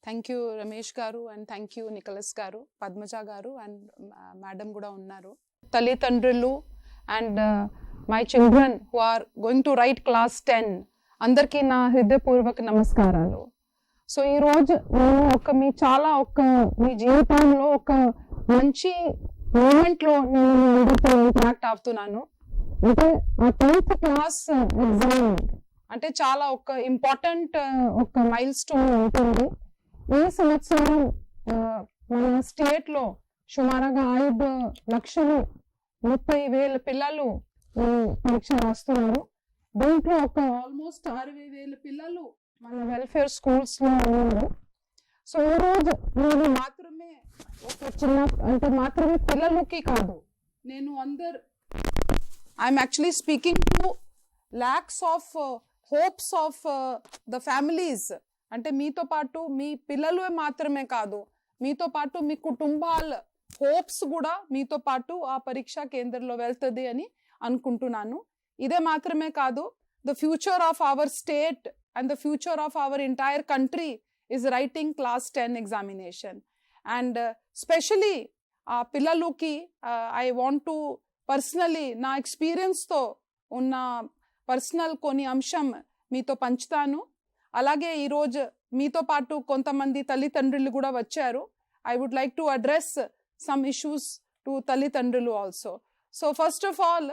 థ్యాంక్ యూ రమేష్ గారు అండ్ థ్యాంక్ యూ నికలస్ గారు, పద్మజ గారు అండ్ మేడం కూడా ఉన్నారు. తల్లిదండ్రులు and my children who are going to write class 10 అందరికీ నా హృదయపూర్వక నమస్కారాలు. సో ఈరోజు నేను మీ జీవితంలో ఒక మంచి మూమెంట్లో నేను అందరితో ఇంటరాక్ట్ అవుతున్నాను. అంటే ఆ 10th క్లాస్ ఎగ్జామ్ అంటే చాలా ఒక ఇంపార్టెంట్ ఒక మైల్ స్టోన్ ఉంటుంది. ఈ సంవత్సరం మన స్టేట్లో సుమారుగా 5,30,000 పిల్లలు పరీక్ష రాస్తున్నారు. దీంట్లో ఒక ఆల్మోస్ట్ 60,000 పిల్లలు మన వెల్ఫేర్ స్కూల్స్లో ఉన్నారు. సో ఈరోజు నేను మాత్రమే ఒక చిన్న అంటే మాత్రమే పిల్లలకి కాదు, నేను I'm actually speaking to lakhs of hopes of the families. అంటే మీతో పాటు మీ పిల్లలు మాత్రమే కాదు, మీతో పాటు మీ కుటుంబాల హోప్స్ కూడా మీతో పాటు ఆ పరీక్షా కేంద్రంలో వెళ్తుంది అని అనుకుంటున్నాను. ఇదే మాత్రమే కాదు, the future of our state and the future of our entire country is writing class 10 examination. And especially పిల్లలకి I want to personally నా ఎక్స్పీరియన్స్తో ఉన్న పర్సనల్ కొన్ని అంశం మీతో పంచుతాను. అలాగే ఈరోజు మీతో పాటు కొంతమంది తల్లిదండ్రులు కూడా వచ్చారు. I would like to address some issues to తల్లిదండ్రులు also. So first of all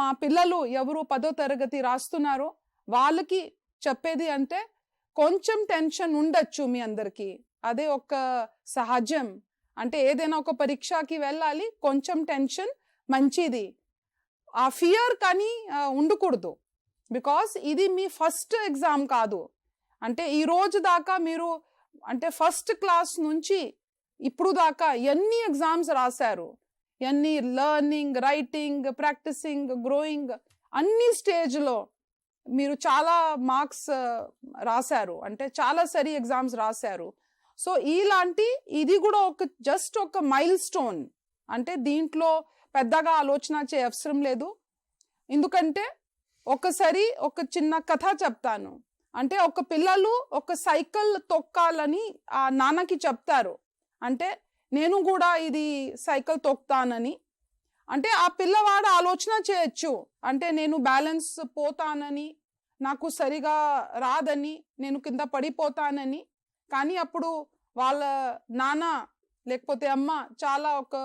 మా పిల్లలు ఎవరు 10వ తరగతి రాస్తున్నారో వాళ్ళకి చెప్పేది అంటే కొంచెం టెన్షన్ ఉండొచ్చు మీ అందరికీ, అదే ఒక సహజం. అంటే ఏదైనా ఒక పరీక్షకి వెళ్ళాలి, కొంచెం టెన్షన్ మంచిది, ఆ ఫియర్ కానీ ఉండకూడదు. బికాస్ ఇది మీ ఫస్ట్ ఎగ్జామ్ కాదు. అంటే ఈ రోజు దాకా మీరు అంటే ఫస్ట్ క్లాస్ నుంచి ఇప్పుడు దాకా ఎన్ని ఎగ్జామ్స్ రాశారు, ఎన్ని లర్నింగ్, రైటింగ్, ప్రాక్టీసింగ్, గ్రోయింగ్ అన్ని స్టేజ్లో మీరు చాలా మార్క్స్ రాశారు, అంటే చాలా సరి ఎగ్జామ్స్ రాశారు. సో ఇది కూడా జస్ట్ ఒక మైల్ స్టోన్. అంటే దీంట్లో పెద్దగా ఆలోచన చేయ అవసరం లేదు. ఎందుకంటే ఒకసారి ఒక చిన్న కథ చెప్తాను. అంటే ఒక పిల్లలు ఒక సైకిల్ తొక్కాలని ఆ నాన్నకి చెప్తారు. అంటే నేను కూడా ఇది సైకిల్ తొక్కుతానని. అంటే ఆ పిల్లవాడు ఆలోచన చేయొచ్చు, అంటే నేను బ్యాలెన్స్ పోతానని, నాకు సరిగా రాదని, నేను కింద పడిపోతానని. కానీ అప్పుడు వాళ్ళ నాన్న లేకపోతే అమ్మ చాలా ఒక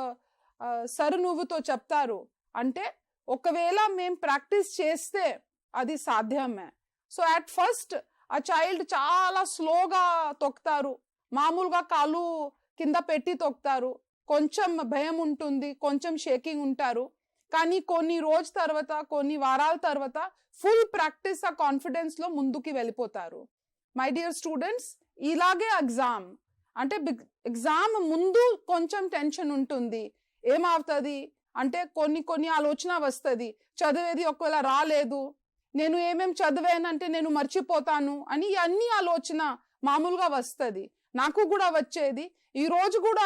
సరునువ్వుతో చెప్తారు, అంటే ఒకవేళ మేము ప్రాక్టీస్ చేస్తే అది సాధ్యమే. సో అట్ ఫస్ట్ ఆ చైల్డ్ చాలా స్లోగా తొక్కుతారు, మామూలుగా కాలు కింద పెట్టి తొక్కుతారు, కొంచెం భయం ఉంటుంది, కొంచెం షేకింగ్ ఉంటారు. కానీ కొన్ని రోజు తర్వాత, కొన్ని వారాల తర్వాత ఫుల్ ప్రాక్టీస్ ఆ కాన్ఫిడెన్స్లో ముందుకి వెళ్ళిపోతారు. మై డియర్ స్టూడెంట్స్, ఇలాగే ఎగ్జామ్ అంటే ఎగ్జామ్ ముందు కొంచెం టెన్షన్ ఉంటుంది. ఏమవుతుంది అంటే కొన్ని ఆలోచన వస్తుంది, చదివేది ఒకవేళ రాలేదు, నేను ఏమేం చదివానంటే నేను మర్చిపోతాను అని అన్ని ఆలోచన మామూలుగా వస్తుంది. నాకు కూడా వచ్చేది. ఈ రోజు కూడా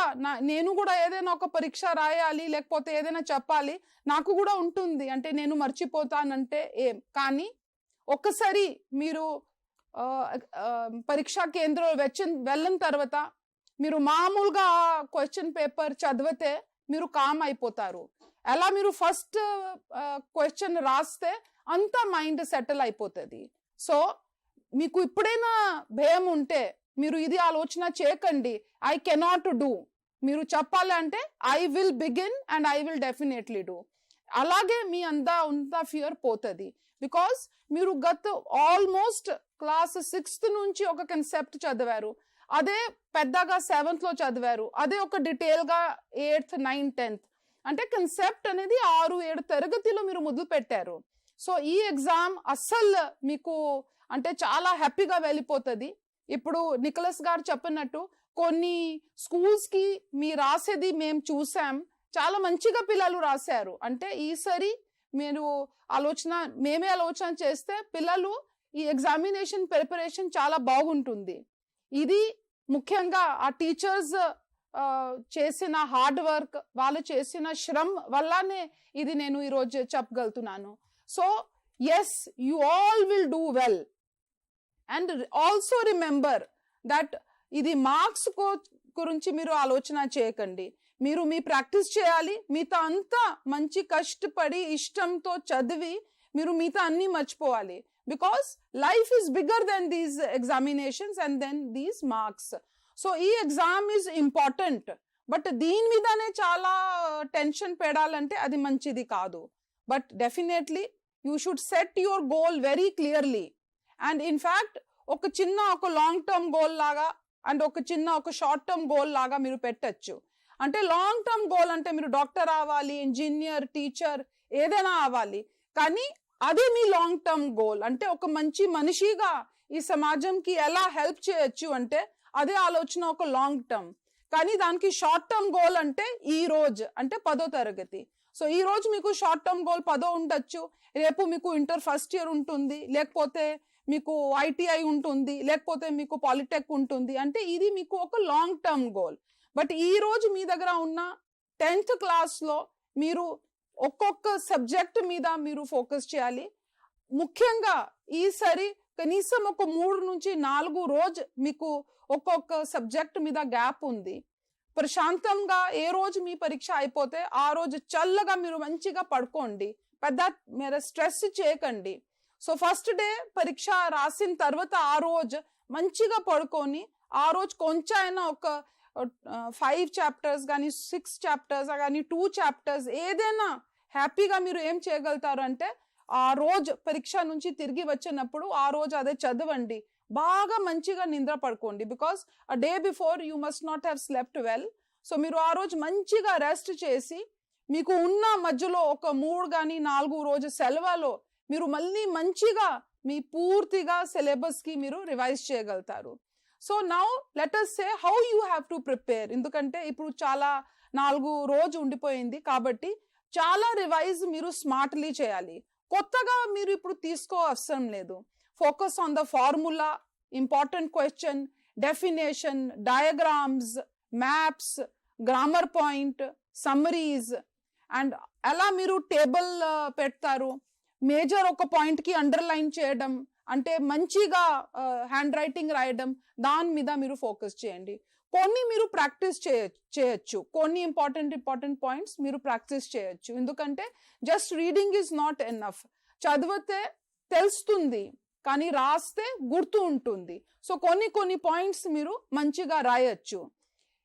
నేను కూడా ఏదైనా ఒక పరీక్ష రాయాలి లేకపోతే ఏదైనా చెప్పాలి, నాకు కూడా ఉంటుంది, అంటే నేను మర్చిపోతానంటే ఏం. కానీ ఒక్కసారి మీరు పరీక్షా కేంద్రం వెళ్ళిన తర్వాత మీరు మామూలుగా క్వశ్చన్ పేపర్ చదివితే మీరు కామ్ అయిపోతారు. ఎలా మీరు ఫస్ట్ క్వశ్చన్ రాస్తే అంత మైండ్ సెటిల్ అయిపోతుంది. సో మీకు ఇప్పుడైనా భయం ఉంటే మీరు ఇది ఆలోచన చేయకండి, ఐ కెనాట్ డూ. మీరు చెప్పాలంటే I will begin and I will definitely do. అలాగే మీ అంత ఫియర్ పోతుంది. బికాస్ మీరు ఆల్మోస్ట్ క్లాస్ 6th నుంచి ఒక కన్సెప్ట్ చదివారు, అదే పెద్దగా 7th లో చదివారు, అదే ఒక డీటెయిల్గా 8th, 9th, 10th. అంటే కన్సెప్ట్ అనేది 6-7 తరగతిలో మీరు మొదలు పెట్టారు. సో ఈ ఎగ్జామ్ అస్సలు మీకు అంటే చాలా హ్యాపీగా వెళ్ళిపోతుంది. ఇప్పుడు నికలస్ గారు చెప్పినట్టు కొన్ని స్కూల్స్కి మీ రాసేది మేము చూసాం, చాలా మంచిగా పిల్లలు రాశారు. అంటే ఈసారి మీరు మేమే ఆలోచన చేస్తే పిల్లలు ఈ ఎగ్జామినేషన్ ప్రిపరేషన్ చాలా బాగుంటుంది. ఇది ముఖ్యంగా ఆ టీచర్స్ చేసిన హార్డ్ వర్క్, వాళ్ళు చేసిన శ్రమ వల్లనే ఇది నేను ఈరోజు చెప్పగలుగుతున్నాను. So yes, you all will do well. And also remember that ఇది మార్క్స్ గురించి మీరు ఆలోచన చేయకండి. మీరు మీ ప్రాక్టీస్ చేయాలి, మిగతా అంతా మంచి కష్టపడి ఇష్టంతో చదివి మీరు మిగతా అన్ని మర్చిపోవాలి. Because life is bigger than these examinations and then these marks. So ఈ ఎగ్జామ్ ఈజ్ ఇంపార్టెంట్, బట్ దీని మీదనే చాలా టెన్షన్ పెడాలంటే అది మంచిది కాదు. But definitely you should set your goal very clearly. And in fact ఒక లాంగ్ టర్మ్ గోల్ లాగా అండ్ ఒక షార్ట్ టర్మ్ గోల్ లాగా మీరు పెట్టచ్చు. అంటే లాంగ్ టర్మ్ గోల్ అంటే మీరు డాక్టర్ అవ్వాలి, ఇంజనీర్, టీచర్ ఏదైనా అవ్వాలి. కానీ అదే మీ లాంగ్ టర్మ్ గోల్. అంటే ఒక మంచి మనిషిగా ఈ సమాజంకి ఎలా హెల్ప్ చేయొచ్చు అంటే అదే ఆలోచన ఒక లాంగ్ టర్మ్. కానీ దానికి షార్ట్ టర్మ్ గోల్ అంటే ఈ రోజు అంటే 10వ తరగతి. సో ఈ రోజు మీకు షార్ట్ టర్మ్ గోల్ 10 ఉండొచ్చు, రేపు మీకు ఇంటర్ ఫస్ట్ ఇయర్ ఉంటుంది, లేకపోతే మీకు ఐటీఐ ఉంటుంది, లేకపోతే మీకు పాలిటెక్ ఉంటుంది. అంటే ఇది మీకు ఒక లాంగ్ టర్మ్ గోల్. బట్ ఈ రోజు మీ దగ్గర ఉన్న 10th క్లాస్లో మీరు ఒక్కొక్క సబ్జెక్ట్ మీద మీరు ఫోకస్ చేయాలి. ముఖ్యంగా ఈసారి కనీసం ఒక 3 నుంచి 4 రోజు మీకు ఒక్కొక్క సబ్జెక్ట్ మీద గ్యాప్ ఉంది. ప్రశాంతంగా ఏ రోజు మీ పరీక్ష అయిపోతే ఆ రోజు చల్లగా మీరు మంచిగా పడుకోండి, పెద్ద మీరు స్ట్రెస్ చేయకండి. సో ఫస్ట్ డే పరీక్ష రాసిన తర్వాత ఆ రోజు మంచిగా పడుకొని ఆ రోజు కొంచెం అయినా ఒక 5 చాప్టర్స్ కానీ 6 చాప్టర్స్ కానీ 2 చాప్టర్స్ ఏదైనా హ్యాపీగా మీరు ఏం చేయగలుగుతారు అంటే ఆ రోజు పరీక్ష నుంచి తిరిగి వచ్చినప్పుడు ఆ రోజు అదే చదవండి, బాగా మంచిగా నిద్ర పడుకోండి. Because a day before you must not have slept well. So మీరు ఆ రోజు మంచిగా రెస్ట్ చేసి మీకు ఉన్న మధ్యలో ఒక 3 కానీ 4 రోజు సెలవులో మీరు మళ్ళీ మంచిగా మీ పూర్తిగా సిలబస్కి మీరు రివైజ్ చేయగలుగుతారు. So now let us say how you have to prepare. ఎందుకంటే ఇప్పుడు చాలా 4 రోజు ఉండిపోయింది కాబట్టి చాలా రివైజ్ మీరు స్మార్ట్లీ చేయాలి. కొత్తగా మీరు ఇప్పుడు తీసుకో అవసరం లేదు. Focus on the formula, important question, definition, diagrams, maps, grammar point, summaries and అలా మీరు టేబుల్ పెడతారు. మేజర్ ఒక పాయింట్కి అండర్లైన్ చేయడం అంటే మంచిగా హ్యాండ్ రైటింగ్ రాయడం, దాని మీద మీరు ఫోకస్ చేయండి. కొన్ని మీరు ప్రాక్టీస్ చేయొచ్చు, కొన్ని ఇంపార్టెంట్ పాయింట్స్ మీరు ప్రాక్టీస్ చేయొచ్చు. ఎందుకంటే just reading is not enough. చదివితే తెలుస్తుంది కానీ రాస్తే గుర్తు ఉంటుంది. సో కొన్ని పాయింట్స్ మీరు మంచిగా రాయొచ్చు.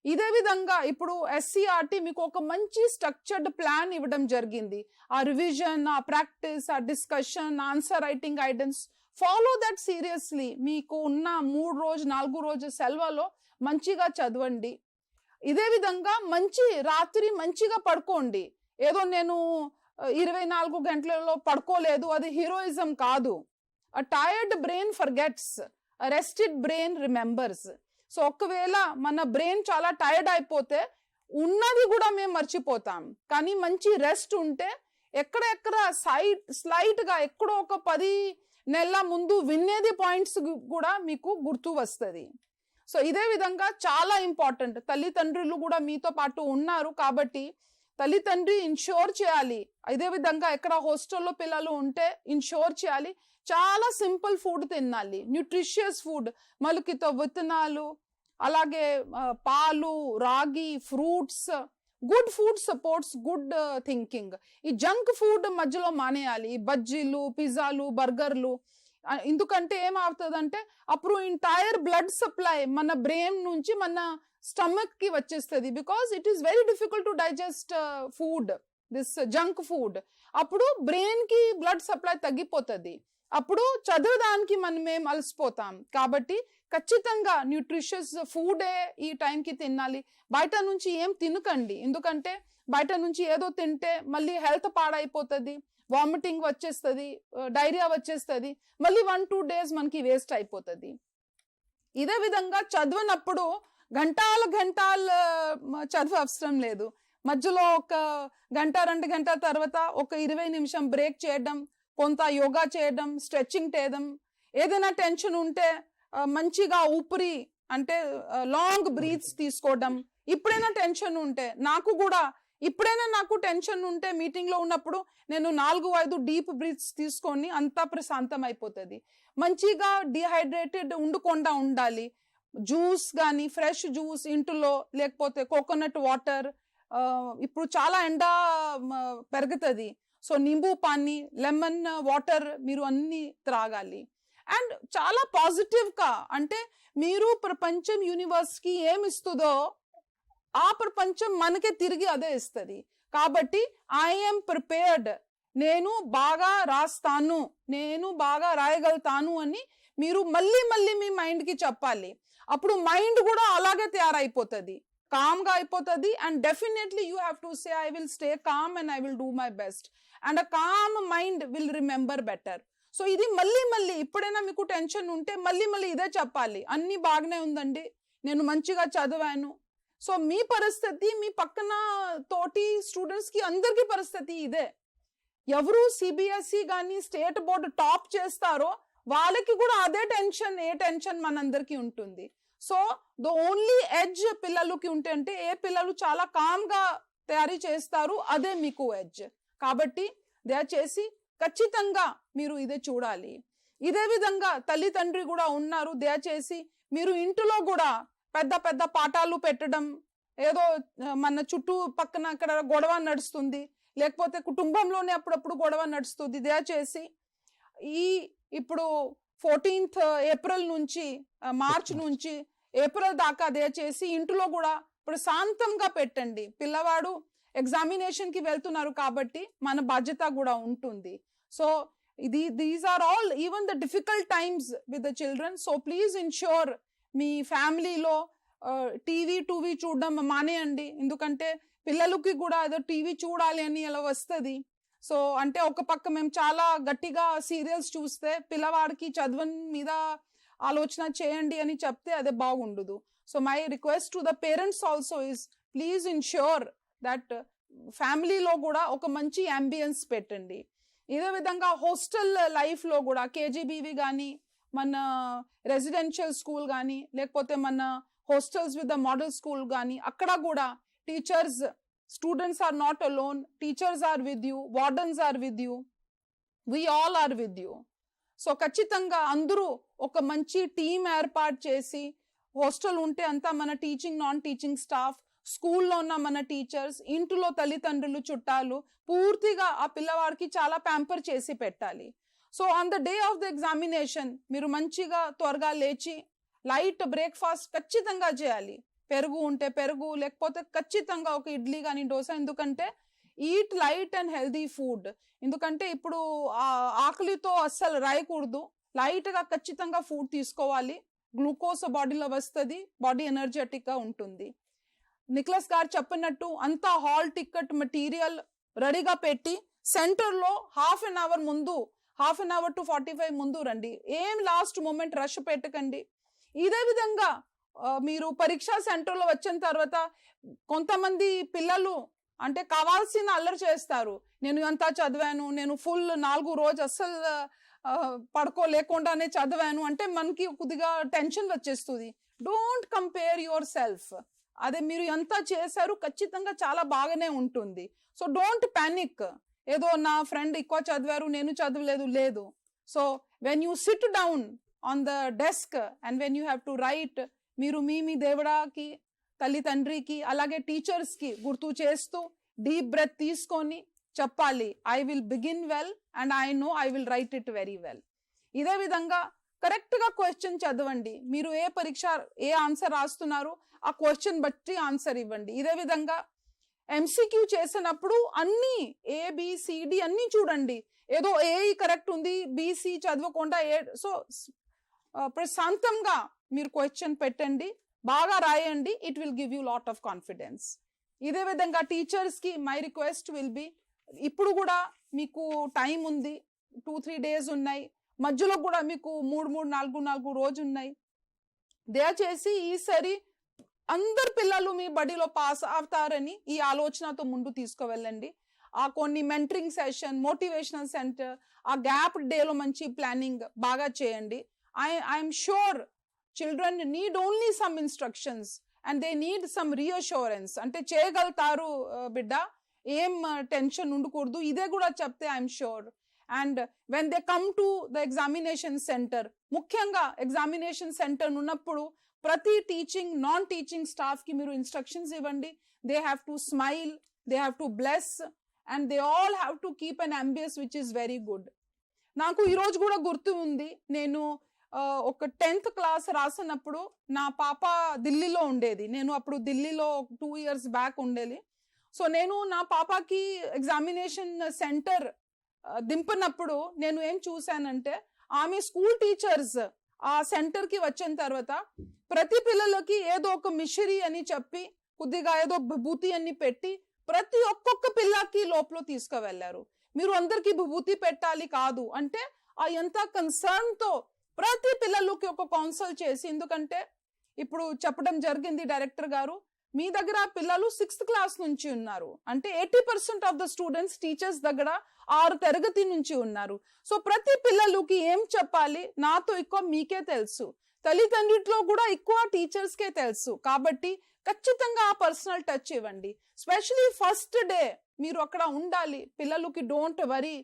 ఇదే విధంగా ఇప్పుడు ఎస్సీఆర్టీ మీకు ఒక మంచి స్ట్రక్చర్డ్ ప్లాన్ ఇవ్వడం జరిగింది. ఆ రివిజన్, ఆ ప్రాక్టీస్, ఆ discussion, answer writing guidance, follow that seriously. మీకు ఉన్న 3 రోజు 4 రోజు సెలవులో మంచిగా చదవండి. ఇదే విధంగా రాత్రి మంచిగా పడుకోండి. ఏదో నేను 24 గంటలలో పడుకోలేదు, అది హీరోయిజం కాదు. అ టైర్డ్ బ్రెయిన్ ఫర్గెట్స్, అ రెస్టెడ్ బ్రెయిన్ రిమెంబర్స్. సో ఒకవేళ మన బ్రెయిన్ చాలా టైర్డ్ అయిపోతే ఉన్నది కూడా మేము మర్చిపోతాం. కానీ మంచి రెస్ట్ ఉంటే ఎక్కడెక్కడ స్లైట్గా ఎక్కడో ఒక 10 నెలల ముందు వినేది పాయింట్స్ కూడా మీకు గుర్తు వస్తుంది. సో ఇదే విధంగా చాలా ఇంపార్టెంట్. తల్లిదండ్రులు కూడా మీతో పాటు ఉన్నారు కాబట్టి తల్లిదండ్రి ఇన్షూర్ చేయాలి. ఇదే విధంగా ఎక్కడ హాస్టల్లో పిల్లలు ఉంటే ఇన్షూర్ చేయాలి. చాలా సింపుల్ ఫుడ్ తినాలి, న్యూట్రిషియస్ ఫుడ్, మొలకతో విత్తనాలు, అలాగే పాలు, రాగి, fruits. Good food supports good thinking. ఈ జంక్ ఫుడ్ మధ్యలో మానేయాలి, బజ్జీలు, పిజ్జాలు, బర్గర్లు. ఎందుకంటే ఏమవుతుందంటే అప్పుడు ఎంటైర్ బ్లడ్ సప్లై మన బ్రెయిన్ నుంచి మన స్టమక్ కి వచ్చేస్తుంది. Because it is very difficult to digest food, this junk food. అప్పుడు బ్రెయిన్ కి బ్లడ్ సప్లై తగ్గిపోతుంది, అప్పుడు చదవడానికి మనం అలసిపోతాం. కాబట్టి ఖచ్చితంగా న్యూట్రిషియస్ ఫుడే ఈ టైంకి తినాలి. బయట నుంచి ఏం తినకండి, ఎందుకంటే బయట నుంచి ఏదో తింటే మళ్ళీ హెల్త్ పాడైపోతుంది, వామిటింగ్ వచ్చేస్తుంది, డైరియా వచ్చేస్తుంది, మళ్ళీ 1-2 days మనకి వేస్ట్ అయిపోతుంది. ఇదే విధంగా చదివినప్పుడు గంటలు చదువు అవసరం లేదు. మధ్యలో ఒక 1-2 గంటల తర్వాత ఒక 20 నిమిషం బ్రేక్ చేయడం, కొంత యోగా చేయడం, స్ట్రెచ్చింగ్ చేయడం. ఏదైనా టెన్షన్ ఉంటే మంచిగా ఊపిరి అంటే లాంగ్ బ్రీత్స్ తీసుకోవడం. ఇప్పుడైనా టెన్షన్ ఉంటే నాకు టెన్షన్ ఉంటే మీటింగ్ లో ఉన్నప్పుడు నేను 4-5 డీప్ బ్రీత్స్ తీసుకొని అంతా ప్రశాంతం అయిపోతుంది. మంచిగా డిహైడ్రేటెడ్ ఉండకుండా ఉండాలి. జ్యూస్ కానీ ఫ్రెష్ జ్యూస్ ఇంట్లో, లేకపోతే కోకోనట్ వాటర్. ఇప్పుడు చాలా ఎండ పెరుగుతుంది, సో నింబు పానీ, లెమన్ వాటర్ మీరు అన్ని త్రాగాలి. అండ్ చాలా పాజిటివ్గా అంటే మీరు ప్రపంచం యూనివర్స్కి ఏమి ఇస్తుందో ఆ ప్రపంచం మనకే తిరిగి అదే ఇస్తుంది. కాబట్టి ఐఎమ్ ప్రిపేర్డ్, నేను బాగా రాస్తాను, నేను బాగా రాయగలుగుతాను అని మీరు మళ్ళీ మీ మైండ్కి చెప్పాలి. అప్పుడు మైండ్ కూడా అలాగే తయారైపోతుంది. కామ్గా అయిపోతుంది. And definitely you have to say I will stay calm and I will do my best and a calm mind will remember better. So ఇది మళ్ళీ ఎప్పుడైనా మీకు టెన్షన్ ఉంటే మళ్ళీ ఇదే చెప్పాలి, అన్నీ బాగానే ఉందండి, నేను మంచిగా చదివాను. సో మీ పరిస్థితి, మీ పక్కన తోటి స్టూడెంట్స్కి అందరికీ పరిస్థితి ఇదే. ఎవరు సిబిఎస్ఈ కానీ స్టేట్ బోర్డు టాప్ చేస్తారో వాళ్ళకి కూడా అదే టెన్షన్, ఏ టెన్షన్ మనందరికీ ఉంటుంది. సో ద ఓన్లీ ఎడ్జ్ పిల్లలకి ఉంటే ఏ పిల్లలు చాలా కామ్గా తయారీ చేస్తారు, అదే మీకు ఎడ్జ్. కాబట్టి దయచేసి ఖచ్చితంగా మీరు ఇదే చూడాలి. ఇదే విధంగా తల్లిదండ్రి కూడా ఉన్నారు, దయచేసి మీరు ఇంట్లో కూడా పెద్ద పాఠాలు పెట్టడం, ఏదో మన చుట్టూ పక్కన అక్కడ గొడవ నడుస్తుంది, లేకపోతే కుటుంబంలోనే అప్పుడప్పుడు గొడవ నడుస్తుంది, దయచేసి ఇప్పుడు 14th ఏప్రిల్ నుంచి మార్చ్ నుంచి ఏప్రిల్ దాకా దయచేసి ఇంట్లో కూడా ఇప్పుడు శాంతంగా పెట్టండి. పిల్లవాడు ఎగ్జామినేషన్కి వెళ్తున్నారు కాబట్టి మన బాధ్యత కూడా ఉంటుంది. So these are all even the difficult times with the children. So please ensure మీ ఫ్యామిలీలో టీవీ చూడడం మానేయండి, ఎందుకంటే పిల్లలకి కూడా ఏదో టీవీ చూడాలి అని అలా వస్తుంది. సో అంటే ఒక పక్క మేము చాలా గట్టిగా సీరియల్స్ చూస్తే పిల్లవాడికి చదువు మీద ఆలోచన చేయండి అని చెప్తే అదే బాగుండదు. So my request to the parents also is please ensure that ఫ్యామిలీలో కూడా ఒక మంచి అంబియన్స్ పెట్టండి. ఇదే విధంగా హాస్టల్ లైఫ్లో కూడా కేజీబీవి కానీ మన రెసిడెన్షియల్ స్కూల్ కానీ లేకపోతే మన hostels with the model school కానీ అక్కడ కూడా teachers, students are not alone, teachers are with you, wardens are with you, we all are with you. So ఖచ్చితంగా అందరూ ఒక మంచి టీం ఏర్పాటు చేసి, హాస్టల్ ఉంటే అంతా మన టీచింగ్ నాన్ టీచింగ్ స్టాఫ్, స్కూల్లో ఉన్న మన టీచర్స్, ఇంట్లో తల్లిదండ్రులు, చుట్టాలు పూర్తిగా ఆ పిల్లవాడికి చాలా ప్యాంపర్ చేసి పెట్టాలి. So on the day of the examination మీరు మంచిగా త్వరగా లేచి లైట్ బ్రేక్ఫాస్ట్ ఖచ్చితంగా చేయాలి. పెరుగు ఉంటే పెరుగు, లేకపోతే ఖచ్చితంగా ఒక ఇడ్లీ కానీ దోశ, ఎందుకంటే eat light and healthy food. ఎందుకంటే ఇప్పుడు ఆకలితో అస్సలు రాయకూడదు, లైట్గా ఖచ్చితంగా ఫుడ్ తీసుకోవాలి. గ్లూకోజ్ బాడీలో వస్తుంది, బాడీ ఎనర్జెటిక్గా ఉంటుంది. నిక్లస్ గారు చెప్పినట్టు అంతా హాల్ టికెట్ మెటీరియల్ రెడీగా పెట్టి సెంటర్లో హాఫ్ అన్ అవర్ టు 45 ముందు రండి. ఏం లాస్ట్ మూమెంట్ రష్ పెట్టకండి. ఇదే విధంగా మీరు పరీక్షా సెంటర్లో వచ్చిన తర్వాత కొంతమంది పిల్లలు అంటే కావాల్సిన అల్లరి చేస్తారు. నేను అంతా చదివాను, నేను ఫుల్ 4 రోజు అస్సలు పడుకోలేకుండానే చదివాను అంటే మనకి కొద్దిగా టెన్షన్ వచ్చేస్తుంది. Don't compare your self. అదే మీరు ఎంత చేశారు ఖచ్చితంగా చాలా బాగానే ఉంటుంది. సో డోంట్ పానిక్, ఏదో నా ఫ్రెండ్ ఎక్కువ చదివారు నేను చదవలేదు, లేదు. So when you SIT down on the desk and when you have to right, మీరు మీ దేవుడాకి, తల్లిదండ్రికి, అలాగే టీచర్స్కి గుర్తు చేస్తూ డీప్ బ్రెత్ తీసుకొని చెప్పాలి, I will begin well and I know I will write it very well. ఇదే విధంగా కరెక్ట్గా క్వశ్చన్ చదవండి. మీరు ఏ పరీక్ష ఏ ఆన్సర్ రాస్తున్నారు ఆ క్వశ్చన్ బట్టి ఆన్సర్ ఇవ్వండి. ఇదే విధంగా ఎంసీక్యూ చేసినప్పుడు అన్ని ఏబిసిడి అన్నీ చూడండి. ఏదో ఏ కరెక్ట్ ఉంది బీసీ చదవకుండా సో ప్రశాంతంగా మీరు క్వశ్చన్ పెట్టండి, బాగా రాయండి. It will give you lot of confidence. ఇదే విధంగా టీచర్స్కి మై రిక్వెస్ట్ విల్ బి, ఇప్పుడు కూడా మీకు టైం ఉంది, 2-3 days ఉన్నాయి, మధ్యలో కూడా మీకు 3-4 రోజు ఉన్నాయి. దయచేసి ఈసారి అందరు పిల్లలు మీ బడిలో పాస్ అవుతారని ఈ ఆలోచనతో ముందు తీసుకువెళ్ళండి. ఆ కొన్ని మెంటరింగ్ సెషన్, మోటివేషనల్ సెంటర్, ఆ గ్యాప్ డేలో మంచి ప్లానింగ్ బాగా చేయండి. I'm sure children need only some instructions and they need some reassurance. అంటే చేయగలుగుతారు బిడ్డ, ఏం టెన్షన్ ఉండకూడదు, ఇదే కూడా చెప్తే I'm sure. And when they come to the examination centre, ముఖ్యంగా ఎగ్జామినేషన్ సెంటర్ ఉన్నప్పుడు ప్రతి టీచింగ్ నాన్ టీచింగ్ స్టాఫ్కి మీరు ఇన్స్ట్రక్షన్స్ ఇవ్వండి. They have to smile, they have to bless and they all have to keep an ambience which is very good. నాకు ఈరోజు కూడా గుర్తు ఉంది, నేను ఒక 10th క్లాస్ రాసినప్పుడు నా పాప ఢిల్లీలో ఉండేది. నేను అప్పుడు ఢిల్లీలో 2 years బ్యాక్ ఉండేది. సో నేను నా పాపకి ఎగ్జామినేషన్ సెంటర్ దింపినప్పుడు నేను ఏం చూశానంటే, ఆమె స్కూల్ టీచర్స్ ఆ సెంటర్కి వచ్చిన తర్వాత ప్రతి పిల్లలకి ఏదో ఒక మిషరీ అని చెప్పి కొద్దిగా ఏదో విభూతి అన్ని పెట్టి ప్రతి ఒక్కొక్క పిల్లకి లోపల తీసుకువెళ్ళారు. మీరు అందరికి విభూతి పెట్టాలి కాదు అంటే ఆ ఎంత కన్సర్న్ తో ప్రతి పిల్లలకి ఒక కౌన్సిల్ చేసి, ఎందుకంటే ఇప్పుడు చెప్పడం జరిగింది డైరెక్టర్ గారు, మీ దగ్గర పిల్లలు 6th క్లాస్ నుంచి ఉన్నారు అంటే 80% ఆఫ్ ద స్టూడెంట్స్ టీచర్స్ దగ్గర 6 తరగతి నుంచి ఉన్నారు. సో ప్రతి పిల్లలకి ఏం చెప్పాలి నాతో ఎక్కువ మీకే తెలుసు, తల్లిదండ్రులతో కూడా ఎక్కువ టీచర్స్ కే తెలుసు. కాబట్టి ఖచ్చితంగా ఆ పర్సనల్ టచ్ ఇవ్వండి. స్పెషలీ ఫస్ట్ డే మీరు అక్కడ ఉండాలి. పిల్లలకి డోంట్ వరీ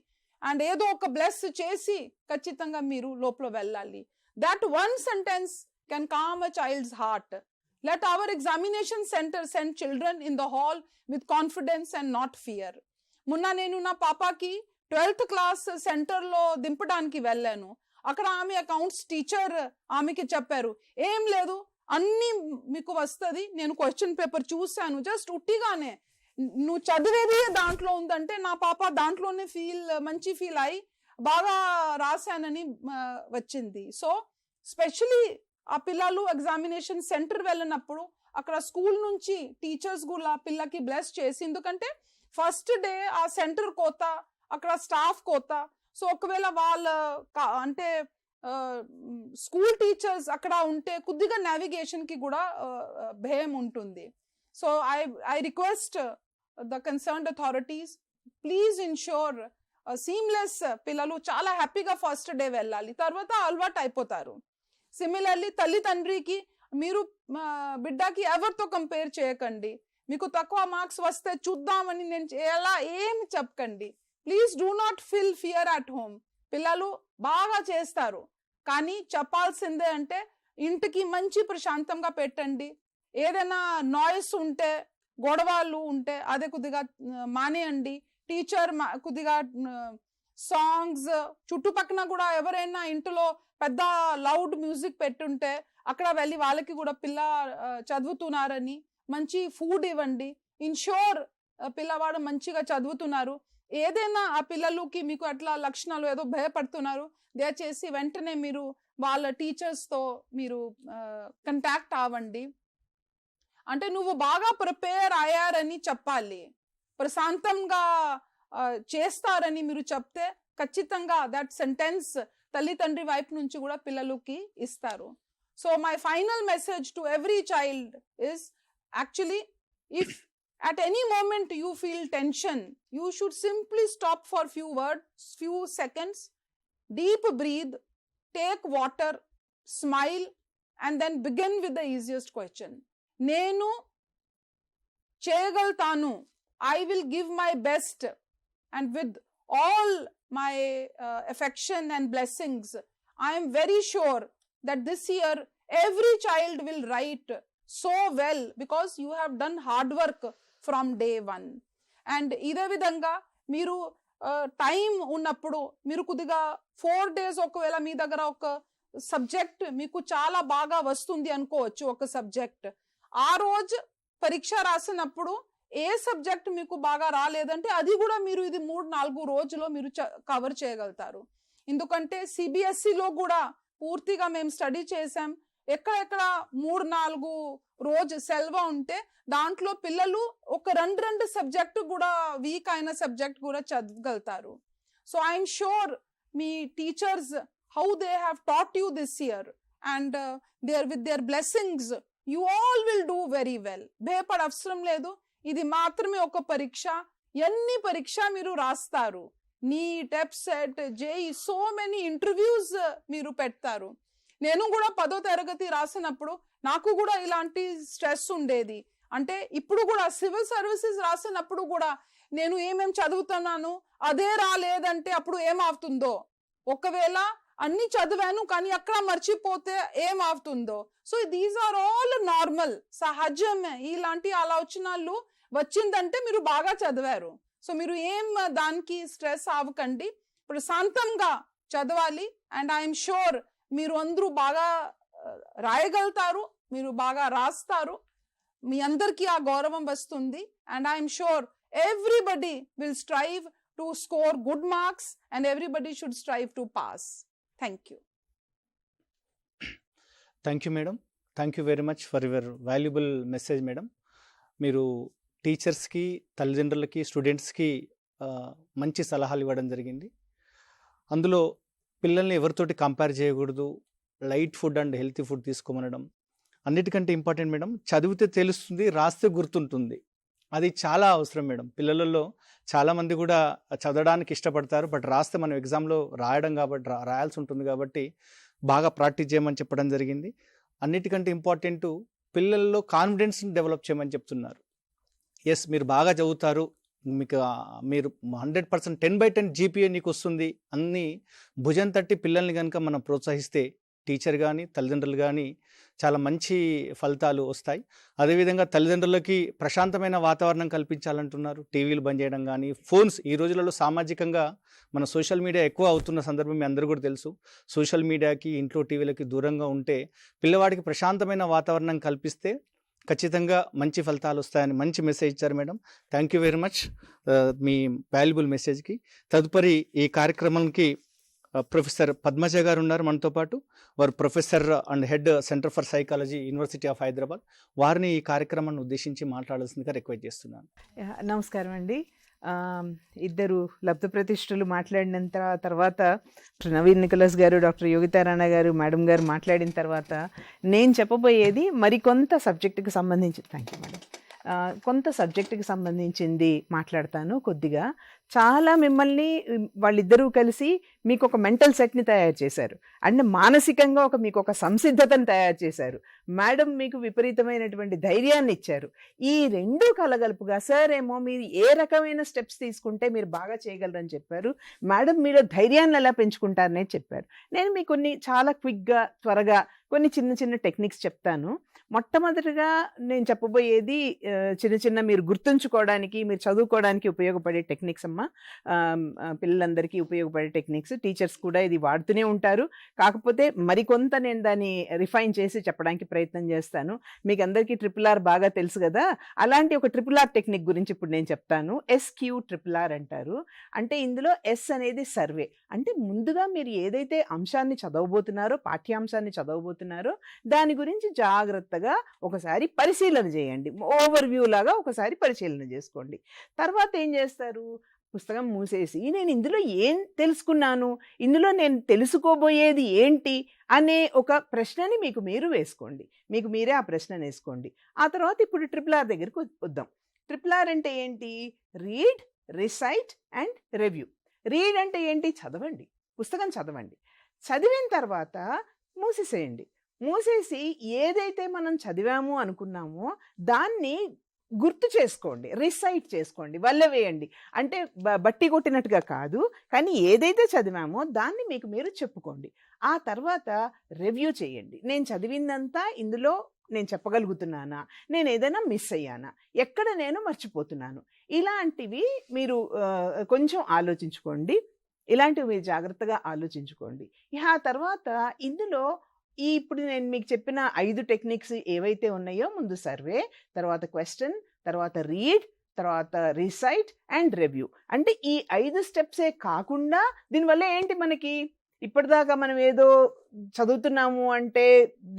అండ్ ఏదో ఒక బ్లెస్ చేసి ఖచ్చితంగా మీరు లోపల వెళ్ళాలి. That one sentence can calm a child's heart. Let our examination center send children in the hall with confidence and not fear. మొన్న నేను నా పాపకి 12th క్లాస్ సెంటర్లో దింపడానికి వెళ్ళాను. అక్కడ ఆమె అకౌంట్స్ టీచర్ ఆమెకి చెప్పారు, ఏం లేదు అన్నీ మీకు వస్తుంది, నేను క్వశ్చన్ పేపర్ చూశాను, జస్ట్ ఉట్టిగానే నువ్వు చదివేది దాంట్లో ఉందంటే నా పాప దాంట్లోనే మంచి ఫీల్ అయి బాగా రాశానని వచ్చింది. సో స్పెషలీ ఆ పిల్లలు ఎగ్జామినేషన్ సెంటర్ వెళ్ళినప్పుడు అక్కడ స్కూల్ నుంచి టీచర్స్ కూడా పిల్లకి బ్లెస్ చేసి, ఎందుకంటే ఫస్ట్ డే ఆ సెంటర్ కోత, అక్కడ స్టాఫ్ కోత. సో ఒకవేళ వాళ్ళ అంటే స్కూల్ టీచర్స్ అక్కడ ఉంటే కొద్దిగా నావిగేషన్ కి కూడా భయం ఉంటుంది. So I request the concerned authorities, please ensure seamless. పిల్లలు చాలా హ్యాపీగా ఫస్ట్ డే వెళ్ళాలి, తర్వాత అలవాటు అయిపోతారు. సిమిలర్లీ తల్లిదండ్రికి మీరు బిడ్డకి ఎవరితో కంపేర్ చేయకండి. మీకు తక్కువ మార్క్స్ వస్తే చూద్దామని నేను ఎలా ఏమి చెప్పకండి. Please do not feel fear at home. పిల్లలు బాగా చేస్తారు, కానీ చెప్పాల్సిందే అంటే ఇంటికి మంచి ప్రశాంతంగా పెట్టండి. ఏదైనా నాయిస్ ఉంటే, గొడవలు ఉంటే అదే కొద్దిగా మానేయండి. టీచర్ కొద్దిగా సాంగ్స్ చుట్టుపక్కన కూడా ఎవరైనా ఇంట్లో పెద్ద లౌడ్ మ్యూజిక్ పెట్టుంటే అక్కడ వెళ్ళి వాళ్ళకి కూడా పిల్ల చదువుతున్నారని మంచి ఫుడ్ ఇవ్వండి. ఇన్షూర్ పిల్లవాడు మంచిగా చదువుతున్నారు. ఏదైనా ఆ పిల్లలకి మీకు అట్లా లక్షణాలు ఏదో భయపడుతున్నారు, దయచేసి వెంటనే మీరు వాళ్ళ టీచర్స్తో మీరు కంటాక్ట్ అవ్వండి. అంటే నువ్వు బాగా ప్రిపేర్ అయ్యారని చెప్పాలి, ప్రశాంతంగా చేస్తారని మీరు చెప్తే ఖచ్చితంగా దట్ సెంటెన్స్ తల్లిదండ్రి వైపు నుంచి కూడా పిల్లలకి ఇస్తారు. So my final message to every child is actually if at any moment you feel tension, you should simply stop for few seconds, deep breathe, take water, smile, and then begin with the easiest question. Nenu cheyagaltanu, I will give my best, and with all my affection and blessings, I am very sure that this year every child will write so well because you have done hard work from day one. And ఇదే విధంగా మీరు టైం ఉన్నప్పుడు మీరు కొద్దిగా 4 days ఒకవేళ మీ దగ్గర ఒక సబ్జెక్ట్ మీకు చాలా బాగా వస్తుంది అనుకోవచ్చు, ఒక సబ్జెక్ట్ ఆ రోజు పరీక్ష రాసినప్పుడు ఏ సబ్జెక్ట్ మీకు బాగా రాలేదంటే అది కూడా మీరు ఇది 3-4 రోజుల్లో మీరు కవర్ చేయగలుగుతారు. ఎందుకంటే సిబిఎస్ఈలో కూడా పూర్తిగా మేము స్టడీ చేసాం, ఎక్కడెక్కడ 3-4 రోజు సెలవు ఉంటే దాంట్లో పిల్లలు ఒక 2 సబ్జెక్టు కూడా వీక్ అయిన సబ్జెక్ట్ కూడా చదవగలుగుతారు. సో ఐఎమ్ షూర్ మీ teachers how they have taught you this year and with their blessings you all will do very well. భయపడ అవసరం లేదు, ఇది మాత్రమే ఒక పరీక్ష. ఎన్ని పరీక్ష మీరు రాస్తారు, NEET, EAPCET, JEE, so many interviews మీరు పెడతారు. నేను కూడా 10వ తరగతి రాసినప్పుడు నాకు కూడా ఇలాంటి స్ట్రెస్ ఉండేది. అంటే ఇప్పుడు కూడా సివిల్ సర్వీసెస్ రాసినప్పుడు కూడా నేను ఏమేం చదువుతున్నాను అదే రాలేదంటే అప్పుడు ఏమవుతుందో, ఒకవేళ అన్ని చదివాను కానీ అక్కడ మర్చిపోతే ఏమవుతుందో. So these are all normal, సహజమే. ఇలాంటి ఆలోచనలు వచ్చిందంటే మీరు బాగా చదివారు. సో మీరు ఏం దానికి స్ట్రెస్ అవ్వకండి, ప్రశాంతంగా చదవాలి. అండ్ ఐఎమ్ షూర్ మీరు అందరూ బాగా రాయగలుగుతారు, మీరు బాగా రాస్తారు, మీ అందరికీ ఆ గౌరవం వస్తుంది. And I'm sure everybody will strive to score good marks and everybody should strive to pass. Thank you. Thank you madam. Thank you very much for your valuable message madam. మీరు టీచర్స్కి, తల్లిదండ్రులకి, స్టూడెంట్స్కి మంచి సలహాలు ఇవ్వడం జరిగింది. అందులో పిల్లల్ని ఎవరితోటి కంపేర్ చేయకూడదు, light food and healthy food తీసుకోమనడం. అన్నిటికంటే ఇంపార్టెంట్ మేడం, చదివితే తెలుస్తుంది, రాస్తే గుర్తుంటుంది. అది చాలా అవసరం మేడం. పిల్లలలో చాలామంది కూడా చదవడానికి ఇష్టపడతారు, బట్ రాస్తే మనం ఎగ్జామ్లో రాయడం కాబట్టి రాయాల్సి ఉంటుంది కాబట్టి బాగా ప్రాక్టీస్ చేయమని చెప్పడం జరిగింది. అన్నిటికంటే ఇంపార్టెంట్ పిల్లల్లో కాన్ఫిడెన్స్ని డెవలప్ చేయమని చెప్తున్నారు. ఎస్, మీరు బాగా చదువుతారు, మీరు 100% 10/10 జీపీఏ నీకు వస్తుంది అన్ని భుజం తట్టి పిల్లల్ని కనుక మనం ప్రోత్సహిస్తే టీచర్ కానీ తల్లిదండ్రులు కానీ చాలా మంచి ఫలితాలు వస్తాయి. అదేవిధంగా తల్లిదండ్రులకి ప్రశాంతమైన వాతావరణం కల్పించాలంటున్నారు. టీవీలు బంద్ చేయడం కానీ, ఫోన్స్ ఈ రోజులలో సామాజికంగా మన సోషల్ మీడియా ఎక్కువ అవుతున్న సందర్భం మీ అందరూ కూడా తెలుసు. సోషల్ మీడియాకి, ఇంట్లో టీవీలకి దూరంగా ఉంటే పిల్లవాడికి ప్రశాంతమైన వాతావరణం కల్పిస్తే ఖచ్చితంగా మంచి ఫలితాలు వస్తాయని మంచి మెసేజ్ ఇచ్చారు madam. Thank you very much మీ వాల్యుబుల్ మెసేజ్కి. తదుపరి ఈ కార్యక్రమానికి ప్రొఫెసర్ పద్మజ గారు ఉన్నారు మనతో పాటు. వారు professor and head center for psychology, university of Hyderabad. వారిని ఈ కార్యక్రమాన్ని ఉద్దేశించి మాట్లాడాల్సిందిగా రిక్వెస్ట్ చేస్తున్నాను. నమస్కారం అండి. ఇద్దరు లబ్ధ ప్రతిష్ఠులు మాట్లాడిన తర్వాత నవీన్ నికోలస్ గారు, డాక్టర్ యోగితా రాణా గారు, మేడం గారు మాట్లాడిన తర్వాత నేను చెప్పబోయేది మరికొంత సబ్జెక్టుకి సంబంధించి, థ్యాంక్ యూ మేడం, కొంత సబ్జెక్టుకి సంబంధించింది మాట్లాడతాను కొద్దిగా. చాలా మిమ్మల్ని వాళ్ళిద్దరూ కలిసి మీకు ఒక మెంటల్ సెట్ని తయారు చేశారు, అండ్ మానసికంగా మీకు ఒక సంసిద్ధతను తయారు చేశారు. మేడం మీకు విపరీతమైనటువంటి ధైర్యాన్ని ఇచ్చారు. ఈ రెండు కలగలుపుగా సార్ ఏమో మీరు ఏ రకమైన స్టెప్స్ తీసుకుంటే మీరు బాగా చేయగలరని చెప్పారు. మేడం మీరు ధైర్యాన్ని ఎలా పెంచుకుంటారనే చెప్పారు. నేను మీకు కొన్ని చాలా క్విక్గా, త్వరగా కొన్ని చిన్న చిన్న టెక్నిక్స్ చెప్తాను. మొట్టమొదటిగా నేను చెప్పబోయేది చిన్న చిన్న మీరు గుర్తుంచుకోవడానికి, మీరు చదువుకోవడానికి ఉపయోగపడే టెక్నిక్స్ అమ్మ. పిల్లలందరికీ ఉపయోగపడే టెక్నిక్స్. టీచర్స్ కూడా ఇది వాడుతూనే ఉంటారు. కాకపోతే మరికొంత నేను దాన్ని రిఫైన్ చేసి చెప్పడానికి ప్రయత్నం చేస్తాను. మీకు అందరికీ RRR బాగా తెలుసు కదా, అలాంటి ఒక RRR టెక్నిక్ గురించి ఇప్పుడు నేను చెప్తాను. SQRRR అంటారు. అంటే ఇందులో S అనేది సర్వే. అంటే ముందుగా మీరు ఏదైతే అంశాన్ని చదవబోతున్నారో, పాఠ్యాంశాన్ని చదవబోతున్నారో దాని గురించి జాగ్రత్తగా ఒకసారి పరిశీలన చేయండి. ఓవర్వ్యూ లాగా ఒకసారి పరిశీలన చేసుకోండి. తర్వాత ఏం చేస్తారు, పుస్తకం మూసేసి నేను ఇందులో ఏం తెలుసుకున్నాను, ఇందులో నేను తెలుసుకోబోయేది ఏంటి అనే ఒక ప్రశ్నని మీకు మీరు వేసుకోండి. మీకు మీరే ఆ ప్రశ్నను వేసుకోండి. ఆ తర్వాత ఇప్పుడు RRR దగ్గరికి వద్దాం. RRR అంటే ఏంటి? Read, recite and review. Read అంటే ఏంటి? చదవండి, పుస్తకం చదవండి. చదివిన తర్వాత మూసేసేయండి. మూసేసి ఏదైతే మనం చదివాము అనుకున్నామో దాన్ని గుర్తు చేసుకోండి, రిసైట్ చేసుకోండి, వల్లవేయండి. అంటే బట్టి కొట్టినట్టుగా కాదు, కానీ ఏదైతే చదివామో దాన్ని మీకు మీరు చెప్పుకోండి. ఆ తర్వాత రివ్యూ చేయండి. నేను చదివిందంతా ఇందులో నేను చెప్పగలుగుతున్నానా, నేను ఏదైనా మిస్ అయ్యానా, ఎక్కడ నేను మర్చిపోతున్నాను, ఇలాంటివి మీరు కొంచెం ఆలోచించుకోండి. ఇలాంటివి మీరు జాగ్రత్తగా ఆలోచించుకోండి. ఆ తర్వాత ఇందులో ఇప్పుడు నేను మీకు చెప్పిన 5 టెక్నిక్స్ ఏవైతే ఉన్నాయో, ముందు సర్వే, తర్వాత క్వశ్చన్, తర్వాత రీడ్, తర్వాత రిసైట్ అండ్ రివ్యూ. అంటే ఈ 5 స్టెప్సే కాకుండా దీనివల్ల ఏంటి, మనకి ఇప్పటిదాకా మనం ఏదో చదువుతున్నాము అంటే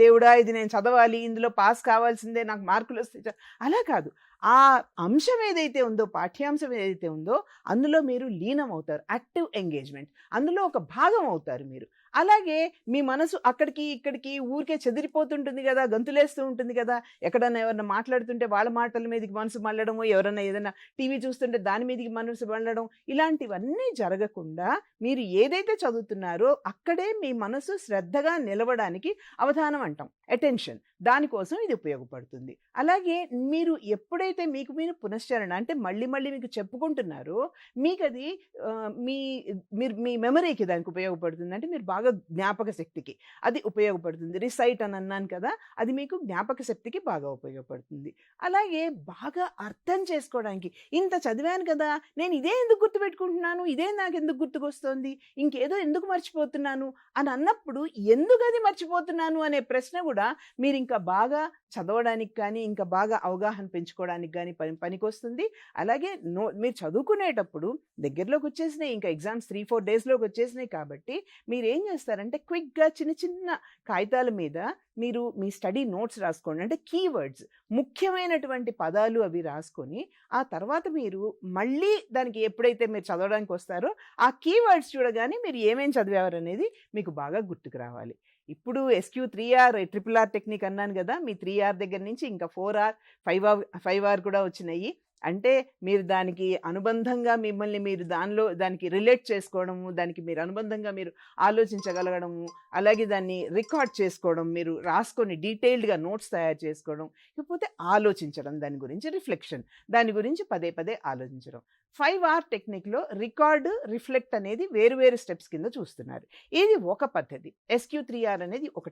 దేవుడా ఇది నేను చదవాలి, ఇందులో పాస్ కావాల్సిందే, నాకు మార్కులు వస్తాయి, అలా కాదు. ఆ అంశం ఏదైతే ఉందో, పాఠ్యాంశం ఏదైతే ఉందో అందులో మీరు లీనం అవుతారు. యాక్టివ్ ఎంగేజ్మెంట్, అందులో ఒక భాగం అవుతారు మీరు. అలాగే మీ మనసు అక్కడికి ఇక్కడికి ఊరికే చెదిరిపోతుంటుంది కదా, గంతులేస్తూ ఉంటుంది కదా. ఎక్కడన్నా ఎవరన్నా మాట్లాడుతుంటే వాళ్ళ మాటల మీదకి మనసు మళ్ళడము, ఎవరన్నా ఏదైనా టీవీ చూస్తుంటే దాని మీదకి మనసు మళ్ళడం, ఇలాంటివన్నీ జరగకుండా మీరు ఏదైతే చదువుతున్నారో అక్కడే మీ మనసు శ్రద్ధగా నిలవడానికి అవధానం అంటాం, అటెన్షన్, దానికోసం ఇది ఉపయోగపడుతుంది. అలాగే మీరు ఎప్పుడైతే మీకు మీరు పునశ్చరణ అంటే మళ్ళీ మళ్ళీ మీకు చెప్పుకుంటున్నారో మీకు అది మీ మెమరీకి దానికి ఉపయోగపడుతుంది. అంటే మీరు బాగా జ్ఞాపక శక్తికి అది ఉపయోగపడుతుంది. రిసైట్ అని అన్నాను కదా, అది మీకు జ్ఞాపక శక్తికి బాగా ఉపయోగపడుతుంది. అలాగే బాగా అర్థం చేసుకోవడానికి, ఇంత చదివాను కదా నేను ఇదే ఎందుకు గుర్తుపెట్టుకుంటున్నాను, ఇదే నాకు ఎందుకు గుర్తుకొస్తుంది, ఇంకేదో ఎందుకు మర్చిపోతున్నాను అని అన్నప్పుడు ఎందుకు అది మర్చిపోతున్నాను అనే ప్రశ్న కూడా మీరు ఇంకా బాగా చదవడానికి కానీ ఇంకా బాగా అవగాహన పెంచుకోవడానికి కానీ పనికొస్తుంది. అలాగే మీరు చదువుకునేటప్పుడు దగ్గరలోకి వచ్చేసినాయి, ఇంకా ఎగ్జామ్స్ 3-4 డేస్లోకి వచ్చేసినాయి కాబట్టి మీరు ఏం చేస్తారంటే క్విక్గా చిన్న చిన్న కాగితాల మీద మీరు మీ స్టడీ నోట్స్ రాసుకోండి. అంటే కీవర్డ్స్, ముఖ్యమైనటువంటి పదాలు అవి రాసుకొని ఆ తర్వాత మీరు మళ్ళీ దానికి ఎప్పుడైతే మీరు చదవడానికి వస్తారో ఆ కీవర్డ్స్ చూడగానే మీరు ఏమేమి చదివారు అనేది మీకు బాగా గుర్తుకు రావాలి. ఇప్పుడు SQ 3R RRR టెక్నిక్ అన్నాను కదా, మీ 3R దగ్గర నుంచి ఇంకా 4R 5R కూడా వచ్చినాయి. అంటే మీరు దానికి అనుబంధంగా మిమ్మల్ని మీరు దానికి రిలేట్ చేసుకోవడము, దానికి మీరు అనుబంధంగా మీరు ఆలోచించగలగడము, అలాగే దాన్ని రికార్డ్ చేసుకోవడం, మీరు రాసుకొని డీటెయిల్డ్గా నోట్స్ తయారు చేసుకోవడం, ఇకపోతే ఆలోచించడం, దాని గురించి రిఫ్లెక్షన్, దాని గురించి పదే పదే ఆలోచించడం. 5R టెక్నిక్లో రికార్డ్, రిఫ్లెక్ట్ అనేది వేరు వేరు స్టెప్స్ కింద చూస్తున్నారు. ఇది ఒక పద్ధతి. SQ 3R అనేది ఒక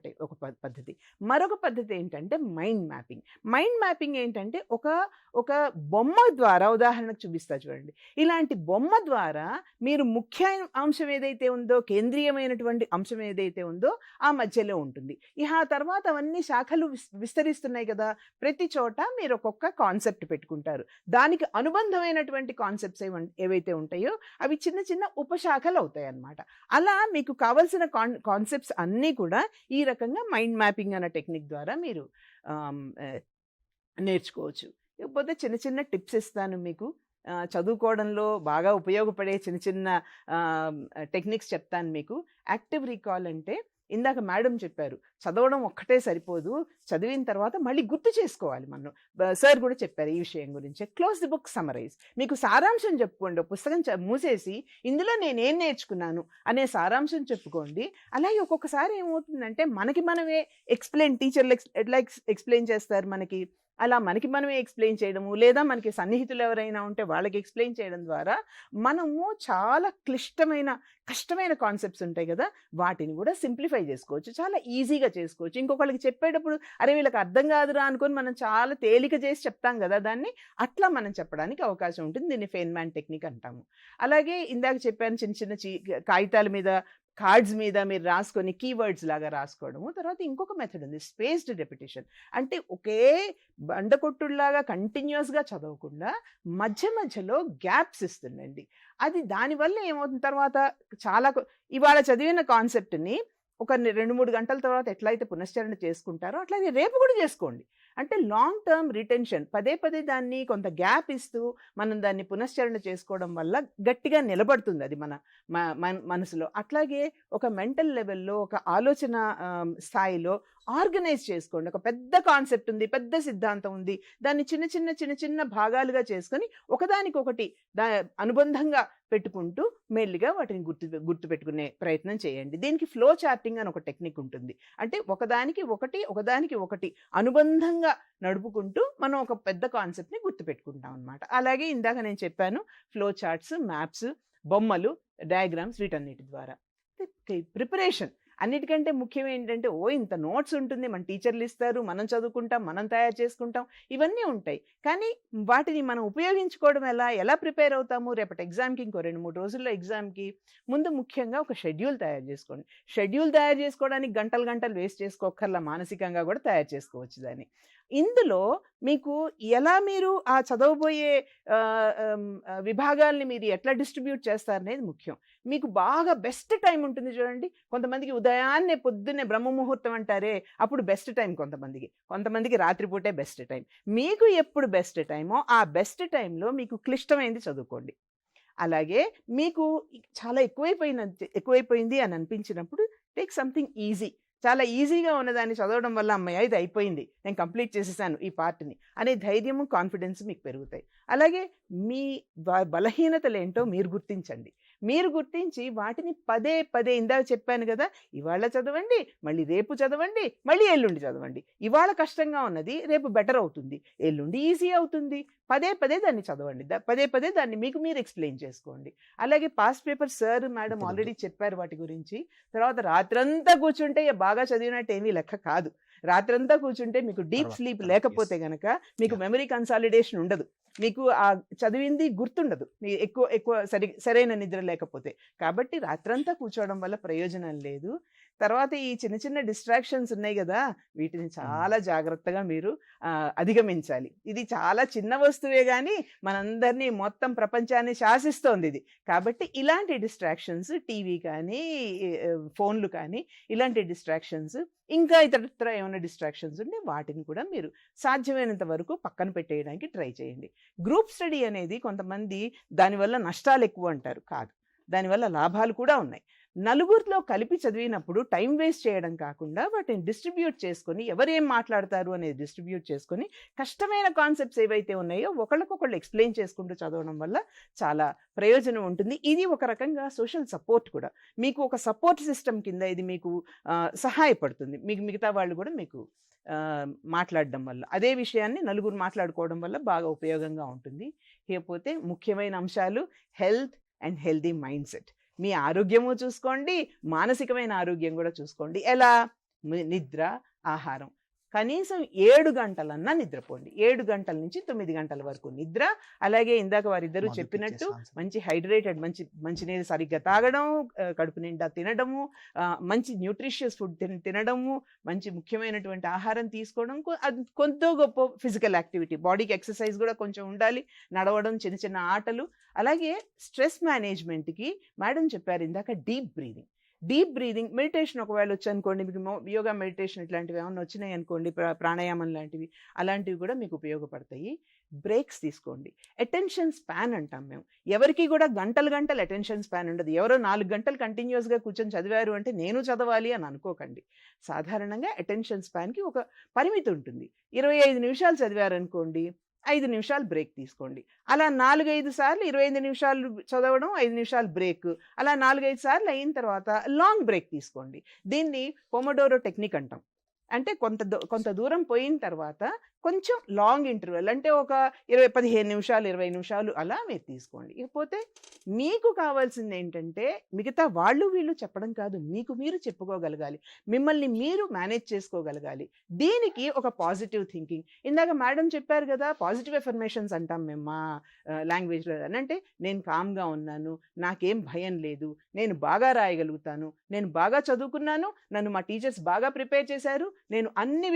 పద్ధతి. మరొక పద్ధతి ఏంటంటే మైండ్ మ్యాపింగ్. మైండ్ మ్యాపింగ్ ఏంటంటే ఒక బొమ్మ ద్వారా, ఉదాహరణకు చూపిస్తా చూడండి, ఇలాంటి బొమ్మ ద్వారా మీరు ముఖ్య అంశం ఏదైతే ఉందో, కేంద్రీయమైనటువంటి అంశం ఏదైతే ఉందో ఆ మధ్యలో ఉంటుంది. ఆ తర్వాత అవన్నీ శాఖలు విస్తరిస్తున్నాయి కదా, ప్రతి చోట మీరు ఒక్కొక్క కాన్సెప్ట్ పెట్టుకుంటారు. దానికి అనుబంధమైనటువంటి కాన్సెప్ట్స్ ఏవైతే ఉంటాయో అవి చిన్న చిన్న ఉపశాఖలు అవుతాయి అన్నమాట. అలా మీకు కావలసిన కాన్సెప్ట్స్ అన్నీ కూడా ఈ రకంగా మైండ్ మ్యాపింగ్ అనే టెక్నిక్ ద్వారా మీరు నేర్చుకోవచ్చు. ఇకపోతే చిన్న చిన్న టిప్స్ ఇస్తాను మీకు. చదువుకోవడంలో బాగా ఉపయోగపడే చిన్న చిన్న టెక్నిక్స్ చెప్తాను మీకు. యాక్టివ్ రీకాల్ అంటే ఇందాక మేడం చెప్పారు, చదవడం ఒక్కటే సరిపోదు, చదివిన తర్వాత మళ్ళీ గుర్తు చేసుకోవాలి. మనం సార్ కూడా చెప్పారు ఈ విషయం గురించి. Close the book, summarise. మీకు సారాంశం చెప్పుకోండి. పుస్తకం మూసేసి ఇందులో నేనేం నేర్చుకున్నాను అనే సారాంశం చెప్పుకోండి. అలాగే ఒక్కొక్కసారి ఏమవుతుందంటే మనకి మనమే టీచర్లు ఎట్లా ఎక్స్ప్లెయిన్ చేస్తారు మనకి, అలా మనకి మనమే ఎక్స్ప్లెయిన్ చేయడము, లేదా మనకి సన్నిహితులు ఎవరైనా ఉంటే వాళ్ళకి ఎక్స్ప్లెయిన్ చేయడం ద్వారా మనము చాలా కష్టమైన కాన్సెప్ట్స్ ఉంటాయి కదా, వాటిని కూడా సింప్లిఫై చేసుకోవచ్చు, చాలా ఈజీగా చేసుకోవచ్చు. ఇంకొకళ్ళకి చెప్పేటప్పుడు అరే వీళ్ళకి అర్థం కాదురా అనుకొని మనం చాలా తేలిక చేసి చెప్తాం కదా, దాన్ని అట్లా మనం చెప్పడానికి అవకాశం ఉంటుంది. దీన్ని ఫెయిన్మ్యాన్ టెక్నిక్ అంటాము. అలాగే ఇందాక చెప్పాను, చిన్న చిన్న కాగితాల మీద, కార్డ్స్ మీద మీరు రాసుకొని కీవర్డ్స్ లాగా రాసుకోవడము. తర్వాత ఇంకొక మెథడ్ ఉంది, స్పేస్డ్ రెపిటేషన్. అంటే ఒకే బండకొట్టులాగా కంటిన్యూస్గా చదవకుండా మధ్య మధ్యలో గ్యాప్స్ ఇస్తుండండి. అది దానివల్ల ఏమవుతుంది, తర్వాత ఇవాళ చదివిన కాన్సెప్ట్ని ఒక 2-3 గంటల తర్వాత ఎట్లయితే పునశ్చరణ చేసుకుంటారో అట్లాగే రేపు కూడా చేసుకోండి. అంటే లాంగ్ టర్మ్ రిటెన్షన్, పదే పదే దాన్ని కొంత గ్యాప్ ఇస్తూ మనం దాన్ని పునశ్చరణ చేసుకోవడం వల్ల గట్టిగా నిలబడుతుంది అది మన మనసులో. అట్లాగే ఒక మెంటల్ లెవెల్లో, ఒక ఆలోచన స్థాయిలో ఆర్గనైజ్ చేసుకోండి. ఒక పెద్ద కాన్సెప్ట్ ఉంది, పెద్ద సిద్ధాంతం ఉంది, దాన్ని చిన్న చిన్న భాగాలుగా చేసుకొని ఒకదానికొకటి అనుబంధంగా పెట్టుకుంటూ మెల్లిగా వాటిని గుర్తుపెట్టుకునే ప్రయత్నం చేయండి. దీనికి ఫ్లో చార్టింగ్ అని ఒక టెక్నిక్ ఉంటుంది. అంటే ఒకదానికి ఒకటి అనుబంధంగా నడుపుకుంటూ మనం ఒక పెద్ద కాన్సెప్ట్ని గుర్తుపెట్టుకుంటాం అనమాట. అలాగే ఇందాక నేను చెప్పాను, ఫ్లో చార్ట్స్, మ్యాప్స్, బొమ్మలు, డయాగ్రామ్స్, వీటన్నిటి ద్వారా. ప్రిపరేషన్ అన్నిటికంటే ముఖ్యం ఏంటంటే, ఇంత నోట్స్ ఉంటుంది, మన టీచర్లు ఇస్తారు, మనం చదువుకుంటాం, మనం తయారు చేసుకుంటాం, ఇవన్నీ ఉంటాయి. కానీ వాటిని మనం ఉపయోగించుకోవడం ఎలా ప్రిపేర్ అవుతాము, రేపటి ఎగ్జామ్కి ఇంకో 2-3 రోజుల్లో ఎగ్జామ్కి ముందు ముఖ్యంగా ఒక షెడ్యూల్ తయారు చేసుకోండి. షెడ్యూల్ తయారు చేసుకోవడానికి గంటలు వేస్ట్ చేసుకోకర్లా, మానసికంగా కూడా తయారు చేసుకోవచ్చు దాన్ని. ఇందులో మీకు మీరు ఆ చదవబోయే విభాగాల్ని మీరు ఎట్లా డిస్ట్రిబ్యూట్ చేస్తారనేది ముఖ్యం. మీకు బాగా బెస్ట్ టైం ఉంటుంది చూడండి. కొంతమందికి పొద్దున్నే బ్రహ్మముహూర్తం అంటారే, అప్పుడు బెస్ట్ టైం కొంతమందికి రాత్రిపూటే బెస్ట్ టైం. మీకు ఎప్పుడు బెస్ట్ టైమో ఆ బెస్ట్ టైంలో మీకు క్లిష్టమైంది చదువుకోండి. అలాగే మీకు చాలా ఎక్కువైపోయింది అని అనిపించినప్పుడు టేక్ సంథింగ్ ఈజీ. చాలా ఈజీగా ఉన్నదాన్ని చదవడం వల్ల అమ్మయ్య ఇది అయిపోయింది, నేను కంప్లీట్ చేసేసాను ఈ పార్ట్ని అనే ధైర్యము, కాన్ఫిడెన్స్ మీకు పెరుగుతాయి. అలాగే మీ బలహీనతలు ఏంటో మీరు గుర్తించి వాటిని పదే ఇందాక చెప్పాను కదా, ఇవాళ చదవండి, మళ్ళీ రేపు చదవండి, మళ్ళీ ఎల్లుండి చదవండి. ఇవాళ కష్టంగా ఉన్నది రేపు బెటర్ అవుతుంది, ఎల్లుండి ఈజీ అవుతుంది. పదే దాన్ని చదవండి, పదే దాన్ని మీకు మీరు ఎక్స్ప్లెయిన్ చేసుకోండి. అలాగే past paper sir madam already చెప్పారు వాటి గురించి. తర్వాత రాత్రంతా కూర్చుంటే బాగా చదివినట్టు ఏమీ లెక్క కాదు. రాత్రంతా కూర్చుంటే మీకు డీప్ స్లీప్ లేకపోతే గనక మీకు మెమరీ కన్సాలిడేషన్ ఉండదు, మీకు ఆ చదివింది గుర్తుండదు, ఎక్కువ సరైన నిద్ర లేకపోతే. కాబట్టి రాత్రంతా కూర్చోవడం వల్ల ప్రయోజనం లేదు. తర్వాత ఈ చిన్న చిన్న డిస్ట్రాక్షన్స్ ఉన్నాయి కదా, వీటిని చాలా జాగ్రత్తగా మీరు అధిగమించాలి. ఇది చాలా చిన్న వస్తువే కానీ మనందరినీ మొత్తం ప్రపంచాన్ని శాసిస్తోంది ఇది. కాబట్టి ఇలాంటి డిస్ట్రాక్షన్స్, టీవీ కానీ ఫోన్లు కానీ ఇలాంటి డిస్ట్రాక్షన్స్, ఇంకా ఇతరత్ర ఏమైనా డిస్ట్రాక్షన్స్ ఉంటే వాటిని కూడా మీరు సాధ్యమైనంత వరకు పక్కన పెట్టేయడానికి ట్రై చేయండి. గ్రూప్ స్టడీ అనేది కొంతమంది దానివల్ల నష్టాలు ఎక్కువ అంటారు. కాదు, దానివల్ల లాభాలు కూడా ఉన్నాయి. నలుగురిలో కలిపి చదివినప్పుడు టైం వేస్ట్ చేయడం కాకుండా వాటిని డిస్ట్రిబ్యూట్ చేసుకొని, ఎవరేం మాట్లాడతారు అనేది డిస్ట్రిబ్యూట్ చేసుకొని, కష్టమైన కాన్సెప్ట్స్ ఏవైతే ఉన్నాయో ఒకళ్ళకొకళ్ళు ఎక్స్ప్లెయిన్ చేసుకుంటూ చదవడం వల్ల చాలా ప్రయోజనం ఉంటుంది. ఇది ఒక రకంగా సోషల్ సపోర్ట్ కూడా, మీకు ఒక సపోర్ట్ సిస్టమ్ కింద ఇది మీకు సహాయపడుతుంది. మీకు మిగతా వాళ్ళు కూడా మీకు మాట్లాడడం వల్ల, అదే విషయాన్ని నలుగురు మాట్లాడుకోవడం వల్ల బాగా ఉపయోగంగా ఉంటుంది. ఇకపోతే ముఖ్యమైన అంశాలు health and healthy mindset. మీ ఆరోగ్యము చూసుకోండి, మానసికమైన ఆరోగ్యం కూడా చూసుకోండి. ఎలా? నిద్ర, ఆహారం. కనీసం 7 గంటలన్నా నిద్రపోండి. 7 గంటల నుంచి 9 గంటల వరకు నిద్ర. అలాగే ఇందాక వారిద్దరూ చెప్పినట్టు మంచి హైడ్రేటెడ్, మంచినీరు సరిగ్గా తాగడం, కడుపు నిండా తినడము, మంచి న్యూట్రిషియస్ ఫుడ్ తినడము, మంచి ముఖ్యమైనటువంటి ఆహారం తీసుకోవడం, కొంత గొప్ప ఫిజికల్ యాక్టివిటీ, బాడీకి ఎక్సర్సైజ్ కూడా కొంచెం ఉండాలి, నడవడం, చిన్న చిన్న ఆటలు. అలాగే స్ట్రెస్ మేనేజ్మెంట్కి మేడం చెప్పారు ఇందాక deep breathing. Deep breathing, meditation ఒకవేళ వచ్చనుకోండి, మీకు యోగా మెడిటేషన్ ఇట్లాంటివి ఏమైనా వచ్చినాయి అనుకోండి, ప్రాణాయామం లాంటివి, అలాంటివి కూడా మీకు ఉపయోగపడతాయి. బ్రేక్స్ తీసుకోండి. అటెన్షన్ స్పాన్ అంటాం మేము. ఎవరికి కూడా గంటలు గంటలు అటెన్షన్ స్పాన్ ఉండదు. ఎవరో 4 గంటలు కంటిన్యూస్గా కూర్చొని చదివారు అంటే నేను చదవాలి అని అనుకోకండి. సాధారణంగా అటెన్షన్ స్పాన్కి ఒక పరిమితి ఉంటుంది. 25 నిమిషాలు చదివారనుకోండి, 5 నిమిషాలు బ్రేక్ తీసుకోండి. అలా 4-5 సార్లు 25 నిమిషాలు చదవడం, 5 నిమిషాలు బ్రేక్, అలా 4-5 సార్లు అయిన తర్వాత లాంగ్ బ్రేక్ తీసుకోండి. దీన్ని పొమోడోరో టెక్నిక్ అంటాం. అంటే కొంత దూరం పోయిన తర్వాత కొంచెం లాంగ్ ఇంటర్వెల్, అంటే ఒక 15 నిమిషాలు 20 నిమిషాలు అలా మీరు తీసుకోండి. ఇకపోతే మీకు కావాల్సింది ఏంటంటే మిగతా వాళ్ళు వీళ్ళు చెప్పడం కాదు, మీకు మీరు చెప్పుకోగలగాలి, మిమ్మల్ని మీరు మేనేజ్ చేసుకోగలగాలి. దీనికి ఒక పాజిటివ్ థింకింగ్. ఇందాక మేడం చెప్పారు కదా, పాజిటివ్ ఎఫర్మేషన్స్ అంటాం మేము మా లాంగ్వేజ్లో. అంటే నేను కామ్గా ఉన్నాను, నాకేం భయం లేదు, నేను బాగా రాయగలుగుతాను, నేను బాగా చదువుకున్నాను, నన్ను మా టీచర్స్ బాగా ప్రిపేర్ చేశారు, నేను అన్ని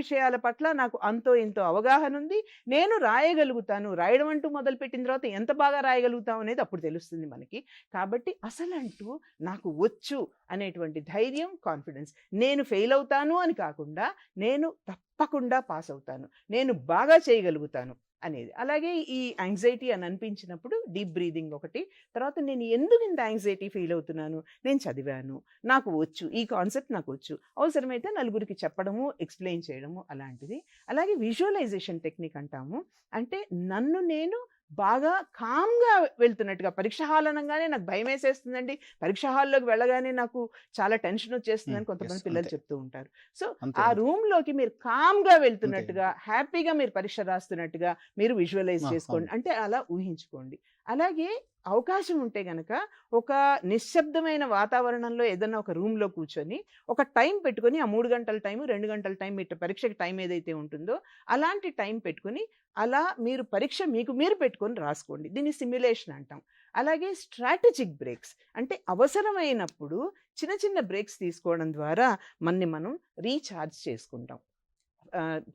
విషయాల పట్ల నాకు అంతో ఎంతో అవగాహన ఉంది, నేను రాయగలుగుతాను. రాయడం అంటూ మొదలుపెట్టిన తర్వాత ఎంత బాగా రాయగలుగుతాం అనేది అప్పుడు తెలుస్తుంది మనకి. కాబట్టి అసలంటూ నాకు వచ్చు అనేటువంటి ధైర్యం, కాన్ఫిడెన్స్, నేను ఫెయిల్ అవుతాను అని కాకుండా నేను తప్పకుండా పాస్ అవుతాను, నేను బాగా చేయగలుగుతాను అనేది. అలాగే ఈ యాంగ్జైటీ అని అనిపించినప్పుడు డీప్ బ్రీదింగ్ ఒకటి. తర్వాత నేను ఎందుకు ఇంత యాంగ్జైటీ ఫీల్ అవుతున్నాను, నేను చదివాను, నాకు వచ్చు, ఈ కాన్సెప్ట్ నాకు వచ్చు, అవసరమైతే నలుగురికి చెప్పడము, ఎక్స్ప్లెయిన్ చేయడము అలాంటిది. అలాగే విజువలైజేషన్ టెక్నిక్ అంటాము. అంటే నన్ను నేను బాగా కామ్గా వెళ్తున్నట్టుగా, పరీక్ష హాల్ అనగానే నాకు భయం వేసేస్తుందండి, పరీక్ష హాల్లోకి వెళ్ళగానే నాకు చాలా టెన్షన్ వచ్చేస్తుందని కొంతమంది పిల్లలు చెప్తూ ఉంటారు. సో ఆ రూమ్లోకి మీరు కామ్గా వెళ్తున్నట్టుగా, హ్యాపీగా మీరు పరీక్ష రాస్తున్నట్టుగా మీరు విజువలైజ్ చేసుకోండి, అంటే అలా ఊహించుకోండి. అలాగే అవకాశం ఉంటే గనక ఒక నిశ్శబ్దమైన వాతావరణంలో ఏదన్నా ఒక రూమ్లో కూర్చొని ఒక టైం పెట్టుకొని, ఆ 3 గంటల టైం 2 గంటల టైం పరీక్షకి టైం ఏదైతే ఉంటుందో అలాంటి టైం పెట్టుకుని అలా మీరు పరీక్ష మీకు మీరు పెట్టుకొని రాసుకోండి. దీన్ని సిమ్యులేషన్ అంటాం. అలాగే స్ట్రాటజిక్ బ్రేక్స్, అంటే అవసరమైనప్పుడు చిన్న చిన్న బ్రేక్స్ తీసుకోవడం ద్వారా మనం రీఛార్జ్ చేసుకుంటాం.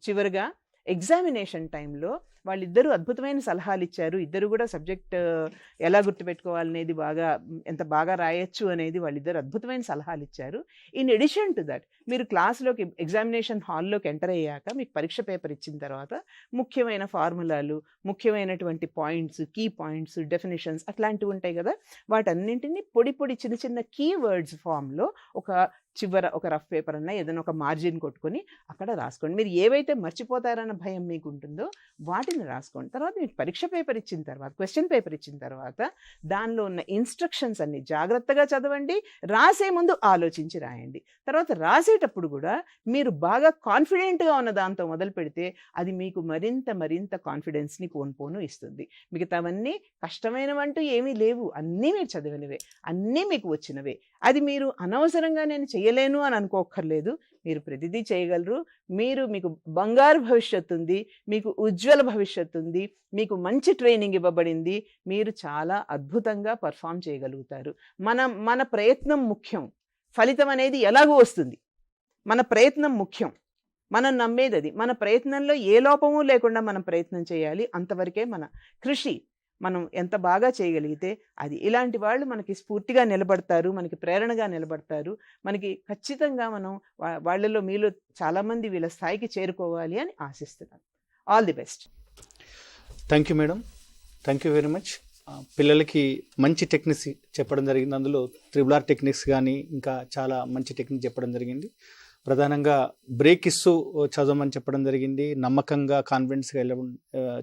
చివరిగా ఎగ్జామినేషన్ టైంలో వాళ్ళిద్దరూ అద్భుతమైన సలహాలు ఇచ్చారు. ఇద్దరు కూడా సబ్జెక్ట్ ఎలా గుర్తుపెట్టుకోవాలనేది, ఎంత బాగా రాయొచ్చు అనేది వాళ్ళిద్దరు అద్భుతమైన సలహాలు ఇచ్చారు. ఇన్ ఎడిషన్ టు దట్, మీరు క్లాస్లోకి ఎగ్జామినేషన్ హాల్లోకి ఎంటర్ అయ్యాక మీకు పరీక్ష పేపర్ ఇచ్చిన తర్వాత ముఖ్యమైన ఫార్ములాలు, ముఖ్యమైనటువంటి పాయింట్స్, కీ పాయింట్స్, డెఫినేషన్స్ అట్లాంటివి ఉంటాయి కదా, వాటన్నింటినీ పొడి చిన్న చిన్న కీవర్డ్స్ ఫామ్లో ఒక రఫ్ పేపర్ అన్నా ఏదైనా ఒక మార్జిన్ కొట్టుకొని అక్కడ రాసుకోండి. మీరు ఏవైతే మర్చిపోతారన్న భయం మీకు ఉంటుందో వాటిని రాసుకోండి. తర్వాత మీకు పరీక్ష పేపర్ ఇచ్చిన తర్వాత, క్వశ్చన్ పేపర్ ఇచ్చిన తర్వాత దానిలో ఉన్న ఇన్స్ట్రక్షన్స్ అన్ని జాగ్రత్తగా చదవండి. రాసే ముందు ఆలోచించి రాయండి. తర్వాత రాసేటప్పుడు కూడా మీరు బాగా కాన్ఫిడెంట్గా ఉన్న దాంతో మొదలు పెడితే అది మీకు మరింత కాన్ఫిడెన్స్ని పోను ఇస్తుంది. మిగతావన్నీ కష్టమైనవంటూ ఏమీ లేవు, అన్నీ మీరు చదివినవే, అన్నీ మీకు వచ్చినవే. అది మీరు అనవసరంగా నేను చేయలేను అని అనుకోక్కర్లేదు, మీరు ప్రతిదీ చేయగలరు. మీకు బంగారు భవిష్యత్తు ఉంది, మీకు ఉజ్వల భవిష్యత్తు ఉంది, మీకు మంచి ట్రైనింగ్ ఇవ్వబడింది, మీరు చాలా అద్భుతంగా పర్ఫామ్ చేయగలుగుతారు. మన ప్రయత్నం ముఖ్యం, ఫలితం అనేది ఎలాగూ వస్తుంది. మన ప్రయత్నం ముఖ్యం. మనం నమ్మేది అది. మన ప్రయత్నంలో ఏ లోపము లేకుండా మనం ప్రయత్నం చేయాలి. అంతవరకే మన కృషి. మనం ఎంత బాగా చేయగలిగితే అది. ఇలాంటి వాళ్ళు మనకి స్ఫూర్తిగా నిలబడతారు, మనకి ప్రేరణగా నిలబడతారు. మనకి ఖచ్చితంగా మనం వాళ్ళలో మీలో చాలామంది వీళ్ళ స్థాయికి చేరుకోవాలి అని ఆశిస్తున్నాను. All the best. Thank you madam, thank you very much. పిల్లలకి మంచి టెక్నిక్స్ చెప్పడం జరిగింది. అందులో RRR టెక్నిక్స్ కానీ ఇంకా చాలా మంచి టెక్నిక్ చెప్పడం జరిగింది. ప్రధానంగా బ్రేక్ ఇస్తూ చదవమని చెప్పడం జరిగింది. నమ్మకంగా కాన్ఫిడెన్స్గా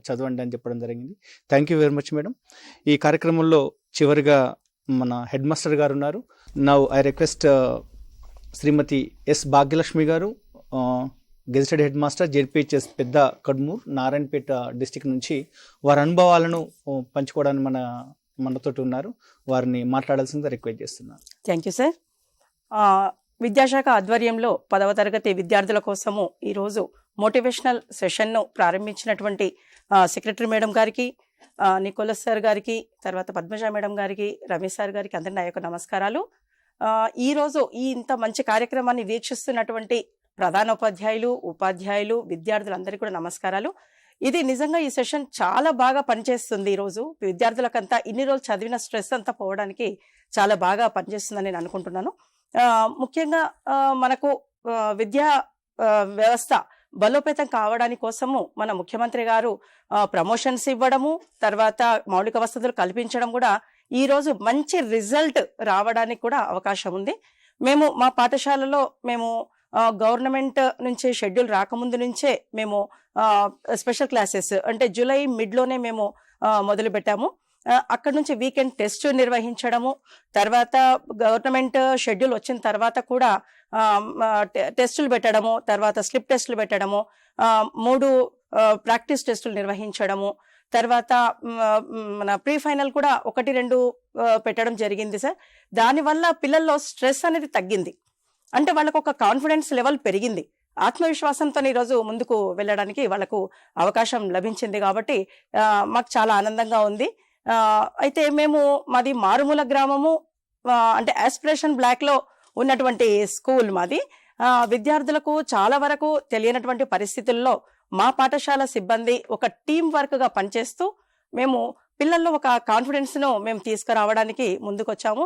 చదవండి అని చెప్పడం జరిగింది. Thank you very much madam. ఈ కార్యక్రమంలో చివరిగా మన హెడ్ మాస్టర్ గారు ఉన్నారు. Now I request Shrimati S Bhagyalakshmi గారు, గెజిటెడ్ హెడ్ మాస్టర్ JPHS పెద్ద కడ్మూర్, నారాయణపేట డిస్టిక్ నుంచి వారి అనుభవాలను పంచుకోవడానికి మనతోటి ఉన్నారు. వారిని మాట్లాడాల్సిందిగా రిక్వెస్ట్ చేస్తున్నాను. Thank you sir. విద్యాశాఖ ఆధ్వర్యంలో 10వ తరగతి విద్యార్థుల కోసము ఈరోజు మోటివేషనల్ సెషన్ను ప్రారంభించినటువంటి సెక్రటరీ మేడం గారికి, నికోలస్ సార్ గారికి, తర్వాత పద్మజ మేడం గారికి, రమేష్ సార్ గారికి అందరి నా యొక్క నమస్కారాలు. ఈరోజు ఈ ఇంత మంచి కార్యక్రమాన్ని వీక్షిస్తున్నటువంటి ప్రధానోపాధ్యాయులు, ఉపాధ్యాయులు, విద్యార్థులందరికీ కూడా నమస్కారాలు. ఇది నిజంగా ఈ సెషన్ చాలా బాగా పనిచేస్తుంది. ఈరోజు విద్యార్థులకంతా ఇన్ని రోజులు చదివిన స్ట్రెస్ అంతా పోవడానికి చాలా బాగా పనిచేస్తుందని నేను అనుకుంటున్నాను. ముఖ్యంగా మనకు విద్యా వ్యవస్థ బలోపేతం కావడానికి కోసము మన ముఖ్యమంత్రి గారు ప్రమోషన్స్ ఇవ్వడము, తర్వాత మౌలిక వసతులు కల్పించడం కూడా ఈరోజు మంచి రిజల్ట్ రావడానికి కూడా అవకాశం ఉంది. మేము మా పాఠశాలలో గవర్నమెంట్ నుంచి షెడ్యూల్ రాకముందు నుంచే మేము స్పెషల్ క్లాసెస్ అంటే జూలై మిడ్లోనే మేము మొదలు పెట్టాము. అక్కడ నుంచి వీకెండ్ టెస్ట్ నిర్వహించడము, తర్వాత గవర్నమెంట్ షెడ్యూల్ వచ్చిన తర్వాత కూడా టెస్టులు పెట్టడము, తర్వాత స్లిప్ టెస్టులు పెట్టడము, 3 ప్రాక్టీస్ టెస్టులు నిర్వహించడము, తర్వాత మన ప్రీ ఫైనల్ కూడా 1-2 పెట్టడం జరిగింది సార్. దానివల్ల పిల్లల్లో స్ట్రెస్ అనేది తగ్గింది. అంటే వాళ్ళకు ఒక కాన్ఫిడెన్స్ లెవెల్ పెరిగింది. ఆత్మవిశ్వాసంతో ఈరోజు ముందుకు వెళ్ళడానికి వాళ్ళకు అవకాశం లభించింది. కాబట్టి మాకు చాలా ఆనందంగా ఉంది. అయితే మాది మారుమూల గ్రామము, అంటే ఆస్పిరేషన్ బ్లాక్లో ఉన్నటువంటి స్కూల్ మాది. విద్యార్థులకు చాలా వరకు తెలియనటువంటి పరిస్థితుల్లో మా పాఠశాల సిబ్బంది ఒక టీం వర్క్గా పనిచేస్తూ మేము పిల్లల్లో ఒక కాన్ఫిడెన్స్ను మేము తీసుకురావడానికి ముందుకొచ్చాము.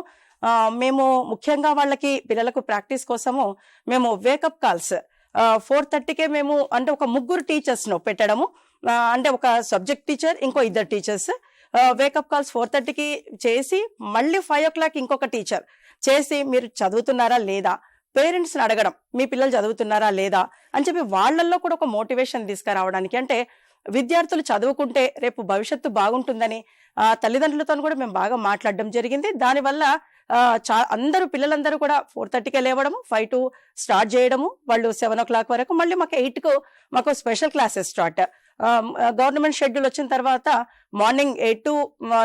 మేము ముఖ్యంగా పిల్లలకు ప్రాక్టీస్ కోసము మేము వేకప్ కాల్స్ 4:30కే అంటే ఒక 3 టీచర్స్ను పెట్టడము, అంటే ఒక సబ్జెక్ట్ టీచర్, ఇంకో 2 టీచర్స్ వేకప్ కాల్స్ 4:30కి చేసి మళ్ళీ 5 o'clock ఇంకొక టీచర్ చేసి మీరు చదువుతున్నారా లేదా, పేరెంట్స్ని అడగడం మీ పిల్లలు చదువుతున్నారా లేదా అని చెప్పి వాళ్ళల్లో కూడా ఒక మోటివేషన్ తీసుకురావడానికి. అంటే విద్యార్థులు చదువుకుంటే రేపు భవిష్యత్తు బాగుంటుందని తల్లిదండ్రులతో కూడా మేము బాగా మాట్లాడడం జరిగింది. దానివల్ల అందరూ పిల్లలందరూ కూడా 4:30కే లేవడము, 5 to స్టార్ట్ చేయడము, వాళ్ళు 7 o'clock వరకు, మళ్ళీ మాకు 8కు మాకు special classes start. Government schedule వచ్చిన తర్వాత మార్నింగ్ 8 to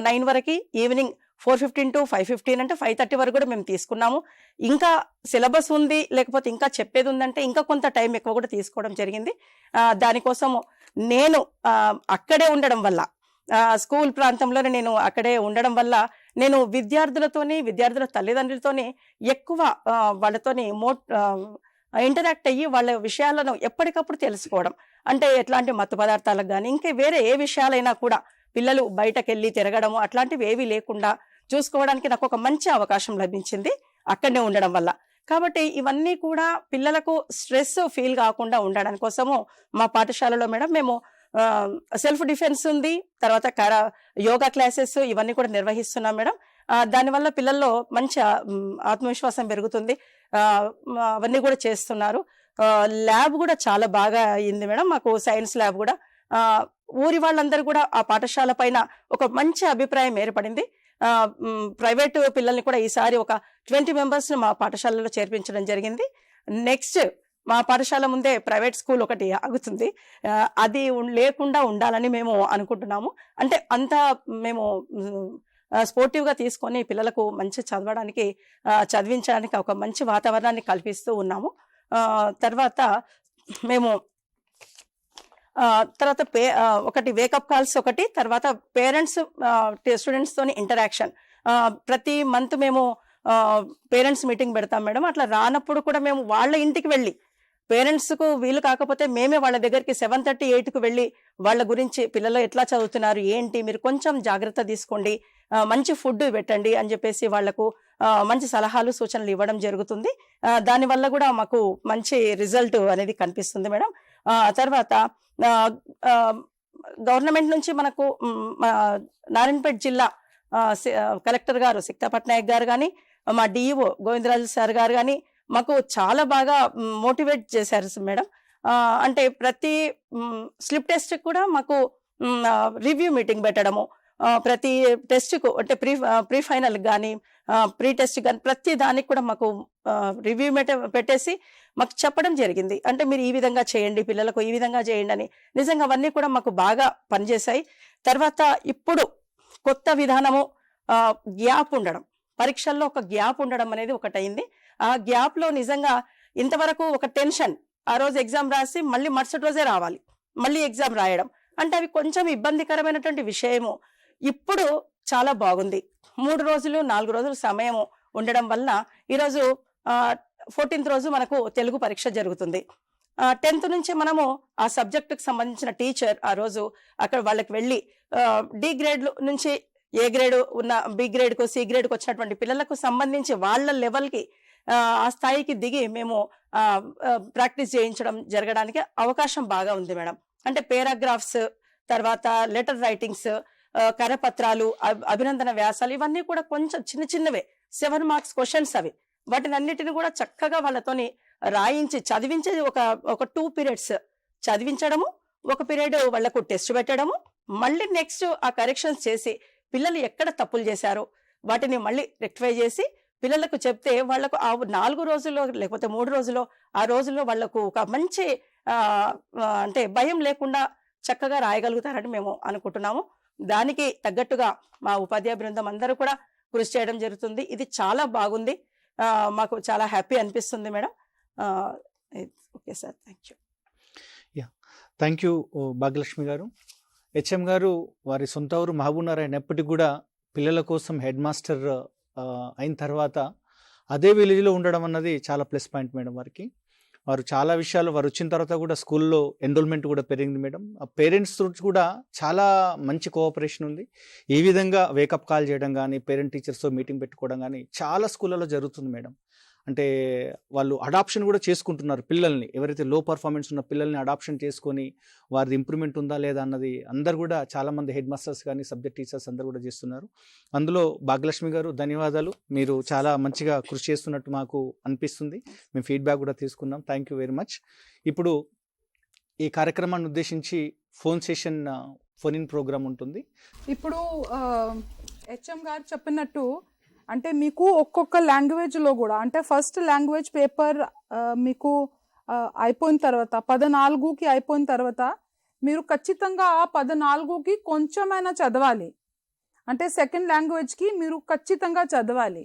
9 వరకు, ఈవినింగ్ 4:15 to 5:15 అంటే 5:30 వరకు కూడా మేము తీసుకున్నాము. ఇంకా సిలబస్ ఉంది, లేకపోతే ఇంకా చెప్పేది ఉందంటే ఇంకా కొంత టైం ఎక్కువ కూడా తీసుకోవడం జరిగింది. దానికోసం నేను అక్కడే ఉండడం వల్ల, స్కూల్ ప్రాంతంలోనే నేను అక్కడే ఉండడం వల్ల నేను విద్యార్థుల తల్లిదండ్రులతోని ఎక్కువ వాళ్ళతోని ఇంటరాక్ట్ అయ్యి వాళ్ళ విషయాలను ఎప్పటికప్పుడు తెలుసుకోవడం. అంటే ఎట్లాంటి మత్తు పదార్థాలకు కానీ ఇంకా వేరే ఏ విషయాలైనా కూడా పిల్లలు బయటకెళ్ళి తిరగడము అట్లాంటివి ఏవి లేకుండా చూసుకోవడానికి నాకు ఒక మంచి అవకాశం లభించింది అక్కడనే ఉండడం వల్ల. కాబట్టి ఇవన్నీ కూడా పిల్లలకు స్ట్రెస్ ఫీల్ కాకుండా ఉండడానికి కోసము మా పాఠశాలలో మేడం మేము సెల్ఫ్ డిఫెన్స్ ఉంది, తర్వాత యోగా క్లాసెస్ ఇవన్నీ కూడా నిర్వహిస్తున్నాం మేడం. దానివల్ల పిల్లల్లో మంచి ఆత్మవిశ్వాసం పెరుగుతుంది. అవన్నీ కూడా చేస్తున్నారు. ల్యాబ్ కూడా చాలా బాగా అయింది మేడం. మాకు సైన్స్ ల్యాబ్ కూడా ఊరి వాళ్ళందరూ కూడా ఆ పాఠశాల పైన ఒక మంచి అభిప్రాయం ఏర్పడింది. ప్రైవేట్ పిల్లల్ని కూడా ఈసారి ఒక 20 మెంబర్స్ని మా పాఠశాలలో చేర్పించడం జరిగింది. నెక్స్ట్ మా పాఠశాల ముందే ప్రైవేట్ స్కూల్ ఒకటి ఆగుతుంది, అది లేకుండా ఉండాలని మేము అనుకుంటున్నాము. అంటే అంత మేము స్పోర్టివ్గా తీసుకొని పిల్లలకు మంచి చదివించడానికి ఒక మంచి వాతావరణాన్ని కల్పిస్తూ ఉన్నాము. తర్వాత మేము ఒకటి వేకప్ కాల్స్, ఒకటి తర్వాత పేరెంట్స్ స్టూడెంట్స్తోని ఇంటరాక్షన్. ప్రతి మంత్ మేము పేరెంట్స్ మీటింగ్ పెడతాం మేడం. అట్లా రానప్పుడు కూడా మేము వాళ్ళ ఇంటికి వెళ్ళి, పేరెంట్స్కు వీలు కాకపోతే మేమే వాళ్ళ దగ్గరికి 7:30, 8కు వెళ్ళి వాళ్ళ గురించి పిల్లలు ఎట్లా చదువుతున్నారు ఏంటి, మీరు కొంచెం జాగ్రత్త తీసుకోండి, మంచి ఫుడ్ పెట్టండి అని చెప్పేసి వాళ్లకు మంచి సలహాలు సూచనలు ఇవ్వడం జరుగుతుంది. దానివల్ల కూడా మాకు మంచి రిజల్ట్ అనేది కనిపిస్తుంది మేడం. తర్వాత గవర్నమెంట్ నుంచి మనకు నారాయణపేట జిల్లా కలెక్టర్ గారు సిక్తా పట్నాయక్ గారు కానీ, మా డిఈఓ గోవిందరాజు సార్ గారు కానీ మాకు చాలా బాగా మోటివేట్ చేశారు మేడం. అంటే ప్రతి స్లిప్ టెస్ట్ కూడా మాకు రివ్యూ మీటింగ్ పెట్టడము, ప్రతి టెస్ట్కు అంటే ప్రీ ఫైనల్ కానీ ప్రీ టెస్ట్ కానీ ప్రతి దానికి కూడా మాకు రివ్యూ పెట్టేసి మాకు చెప్పడం జరిగింది. అంటే మీరు ఈ విధంగా చేయండి, పిల్లలకు ఈ విధంగా చేయండి అని. నిజంగా అవన్నీ కూడా మాకు బాగా పనిచేశాయి. తర్వాత ఇప్పుడు కొత్త విధానము గ్యాప్ ఉండడం, పరీక్షల్లో ఒక గ్యాప్ ఉండడం అనేది ఒకటైంది. ఆ గ్యాప్లో నిజంగా ఇంతవరకు ఒక టెన్షన్, ఆ రోజు ఎగ్జామ్ రాసి మళ్ళీ మరుసటి రోజే రావాలి, మళ్ళీ ఎగ్జామ్ రాయడం అంటే అవి కొంచెం ఇబ్బందికరమైనటువంటి విషయము. ఇప్పుడు చాలా బాగుంది. 3 రోజులు 4 రోజులు సమయము ఉండడం వల్ల ఈరోజు 14th రోజు మనకు తెలుగు పరీక్ష జరుగుతుంది. 10th నుంచి మనము ఆ సబ్జెక్టుకు సంబంధించిన టీచర్ ఆ రోజు అక్కడ వాళ్ళకి వెళ్ళి డి గ్రేడ్ నుంచి ఏ గ్రేడ్ ఉన్న బి గ్రేడ్కు సి గ్రేడ్కు వచ్చినటువంటి పిల్లలకు సంబంధించి వాళ్ళ లెవెల్కి ఆ స్థాయికి దిగి మేము ప్రాక్టీస్ చేయించడం జరగడానికి అవకాశం బాగా ఉంది మేడం. అంటే పేరాగ్రాఫ్స్, తర్వాత లెటర్ రైటింగ్స్, కరపత్రాలు, అభినందన వ్యాసాలు ఇవన్నీ కూడా కొంచెం చిన్న చిన్నవే 7 మార్క్స్ క్వశ్చన్స్ అవి. వాటిని అన్నిటిని కూడా చక్కగా వాళ్ళతోని రాయించి చదివించేది ఒక 2 periods చదివించడము, ఒక పీరియడ్ వాళ్లకు టెస్ట్ పెట్టడము, మళ్ళీ నెక్స్ట్ ఆ కరెక్షన్స్ చేసి పిల్లలు ఎక్కడ తప్పులు చేశారో వాటిని మళ్ళీ రెక్టిఫై చేసి పిల్లలకు చెప్తే వాళ్లకు ఆ 4 రోజుల్లో లేకపోతే 3 రోజుల్లో ఆ రోజుల్లో వాళ్లకు ఒక మంచి అంటే భయం లేకుండా చక్కగా రాయగలుగుతారని మేము అనుకుంటున్నాము. దానికి తగ్గట్టుగా మా ఉపాధ్యాయ బృందం అందరూ కూడా కృషి చేయడం జరుగుతుంది. ఇది చాలా బాగుంది, మాకు చాలా హ్యాపీ అనిపిస్తుంది madam. Okay sir, thank you. Thank you Bhagyalakshmi గారు. హెచ్ఎం గారు వారి సొంత ఊరు మహబూబ్నగర్ అయినప్పటికీ కూడా పిల్లల కోసం హెడ్ మాస్టర్ అయిన తర్వాత అదే విలేజ్లో ఉండడం అన్నది చాలా ప్లస్ పాయింట్ మేడం. వారు చాలా విషయాలు వారు వచ్చిన తర్వాత కూడా స్కూల్లో ఎన్రోల్మెంట్ కూడా పెరిగింది మేడం. ఆ పేరెంట్స్ కూడా చాలా మంచి కోఆపరేషన్ ఉంది. ఈ విధంగా వేకప్ కాల్ చేయడం కానీ, పేరెంట్ టీచర్స్తో మీటింగ్ పెట్టుకోవడం కానీ చాలా స్కూళ్ళలో జరుగుతుంది మేడం. అంటే వాళ్ళు అడాప్షన్ కూడా చేసుకుంటున్నారు పిల్లల్ని, ఎవరైతే లో పర్ఫార్మెన్స్ ఉన్న పిల్లల్ని అడాప్షన్ చేసుకొని వారిది ఇంప్రూవ్మెంట్ ఉందా లేదా అన్నది అందరు కూడా చాలామంది హెడ్ మాస్టర్స్ కానీ సబ్జెక్ట్ టీచర్స్ అందరూ కూడా చేస్తున్నారు. అందులో భాగ్యలక్ష్మి గారు ధన్యవాదాలు. మీరు చాలా మంచిగా కృషి చేస్తున్నట్టు మాకు అనిపిస్తుంది. మేము ఫీడ్బ్యాక్ కూడా తీసుకున్నాం. Thank you very much. ఇప్పుడు ఈ కార్యక్రమాన్ని ఉద్దేశించి ఫోన్ ఇన్ ప్రోగ్రామ్ ఉంటుంది. ఇప్పుడు హెచ్ఎం గారు చెప్పినట్టు అంటే మీకు ఒక్కొక్క లాంగ్వేజ్లో కూడా అంటే ఫస్ట్ లాంగ్వేజ్ పేపర్ మీకు అయిపోయిన తర్వాత 14కి అయిపోయిన తర్వాత మీరు ఖచ్చితంగా ఆ 14కి కొంచెమైనా చదవాలి. అంటే సెకండ్ లాంగ్వేజ్కి మీరు ఖచ్చితంగా చదవాలి.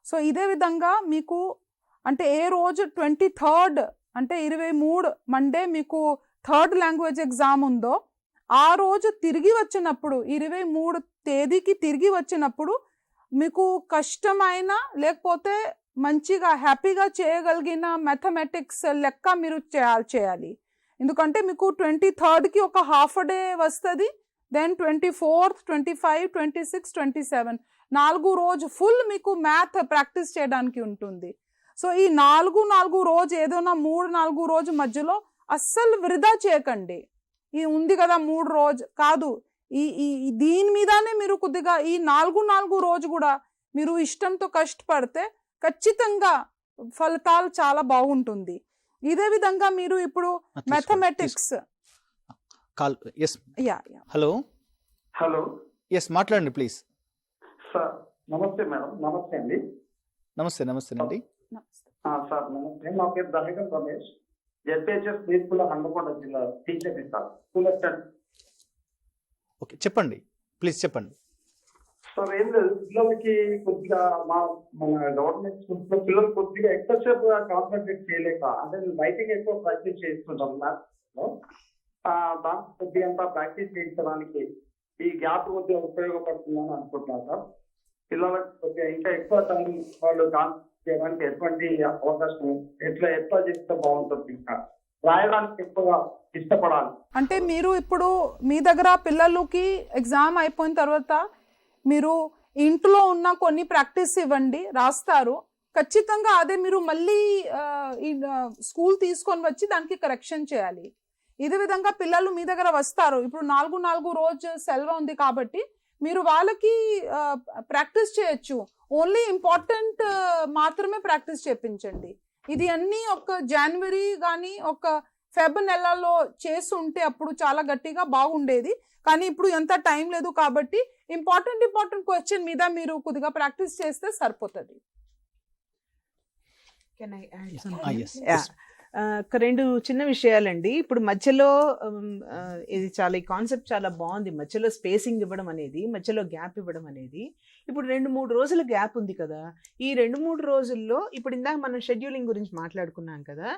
సో ఇదే విధంగా మీకు అంటే ఏ రోజు 23rd అంటే 23 మండే మీకు 3rd లాంగ్వేజ్ ఎగ్జామ్ ఉందో ఆ రోజు తిరిగి వచ్చినప్పుడు 23 తేదీకి తిరిగి వచ్చినప్పుడు మీకు కష్టమైన లేకపోతే మంచిగా హ్యాపీగా చేయగలిగిన మ్యాథమెటిక్స్ లెక్క మీరు చేయాలి. ఎందుకంటే మీకు 23rdకి ఒక హాఫ్ డే వస్తుంది, దెన్ 24th, 25, 26, 27 4 రోజు ఫుల్ మీకు మ్యాథ్ ప్రాక్టీస్ చేయడానికి ఉంటుంది. సో ఈ 4 రోజు ఏదైనా 3-4 రోజు మధ్యలో అస్సలు వృధా చేయకండి. ఈ ఉంది కదా 3 రోజు కాదు, ఈ దీని మీదనే మీరు కొద్దిగా ఈ 4 రోజు కూడా మీరు ఇష్టంతో కష్టపడితే ఖచ్చితంగా ఫలితాలు చాలా బాగుంటుంది. ఇదే విధంగా మీరు ఇప్పుడు మ్యాథమెటిక్స్ హలో హలో ఎస్ మాట్లాడండి ప్లీజ్. సార్ నమస్తే మేడం. నమస్తే అండి. నమస్తే అండి. సార్ నమస్తే. నా పేరు దహగం రమేష్, జెడ్పిహెచ్ఎస్ స్కూల్ హన్మకొండ జిల్లా teacher sir, school assistant. Okay చెప్పండి ప్లీజ్ చెప్పండి. సార్ ఏం లేదు, పిల్లలకి కొద్దిగా మన గవర్నమెంట్ స్కూల్స్ లో పిల్లలు కొద్దిగా ఎక్కువసేపు కాన్సన్ట్రేట్ చేయలేక అంటే రైటింగ్ ఎక్కువ ప్రాక్టీస్ చేస్తుంటాం మ్యాథ్స్ లో, దానికి కొద్దిగా అంతా ప్రాక్టీస్ చేయించడానికి ఈ గ్యాప్ కొద్దిగా ఉపయోగపడుతుందని అనుకుంటున్నాను సార్. పిల్లలకు కొద్దిగా ఇంకా ఎక్కువ టైం వాళ్ళు కాన్సన్ట్రేట్ చేయడానికి ఎటువంటి అవకాశం ఎట్లా చేస్తే బాగుంటుంది, ఇంకా రాయడానికి ఎక్కువగా ఇష్టపడాలి. అంటే మీరు ఇప్పుడు మీ దగ్గర పిల్లలకి ఎగ్జామ్ అయిపోయిన తర్వాత మీరు ఇంట్లో ఉన్న కొన్ని ప్రాక్టీస్ ఇవ్వండి, రాస్తారు. ఖచ్చితంగా అదే మీరు మళ్ళీ స్కూల్ తీసుకొని వచ్చి దానికి కరెక్షన్ చేయాలి. ఇదే విధంగా పిల్లలు మీ దగ్గర వస్తారు. ఇప్పుడు 4 రోజు సెలవు ఉంది కాబట్టి మీరు వాళ్ళకి ప్రాక్టీస్ చేయొచ్చు. ఓన్లీ ఇంపార్టెంట్ మాత్రమే ప్రాక్టీస్ చేయించండి. ఇది అన్నీ ఒక జనవరి కానీ ఒక ఫెబ్ నెలలో చేసి ఉంటే అప్పుడు చాలా గట్టిగా బాగుండేది. కానీ ఇప్పుడు ఎంత టైం లేదు కాబట్టి ఇంపార్టెంట్ క్వశ్చన్ మీద మీరు కొద్దిగా ప్రాక్టీస్ చేస్తే సరిపోతుంది. రెండు చిన్న విషయాలండి. ఇప్పుడు మధ్యలో ఇది చాలా, ఈ కాన్సెప్ట్ చాలా బాగుంది. మధ్యలో స్పేసింగ్ ఇవ్వడం అనేది, మధ్యలో గ్యాప్ ఇవ్వడం అనేది. ఇప్పుడు 2-3 రోజుల గ్యాప్ ఉంది కదా, ఈ 2-3 రోజుల్లో ఇప్పుడు ఇందాక మనం షెడ్యూలింగ్ గురించి మాట్లాడుకున్నాం కదా.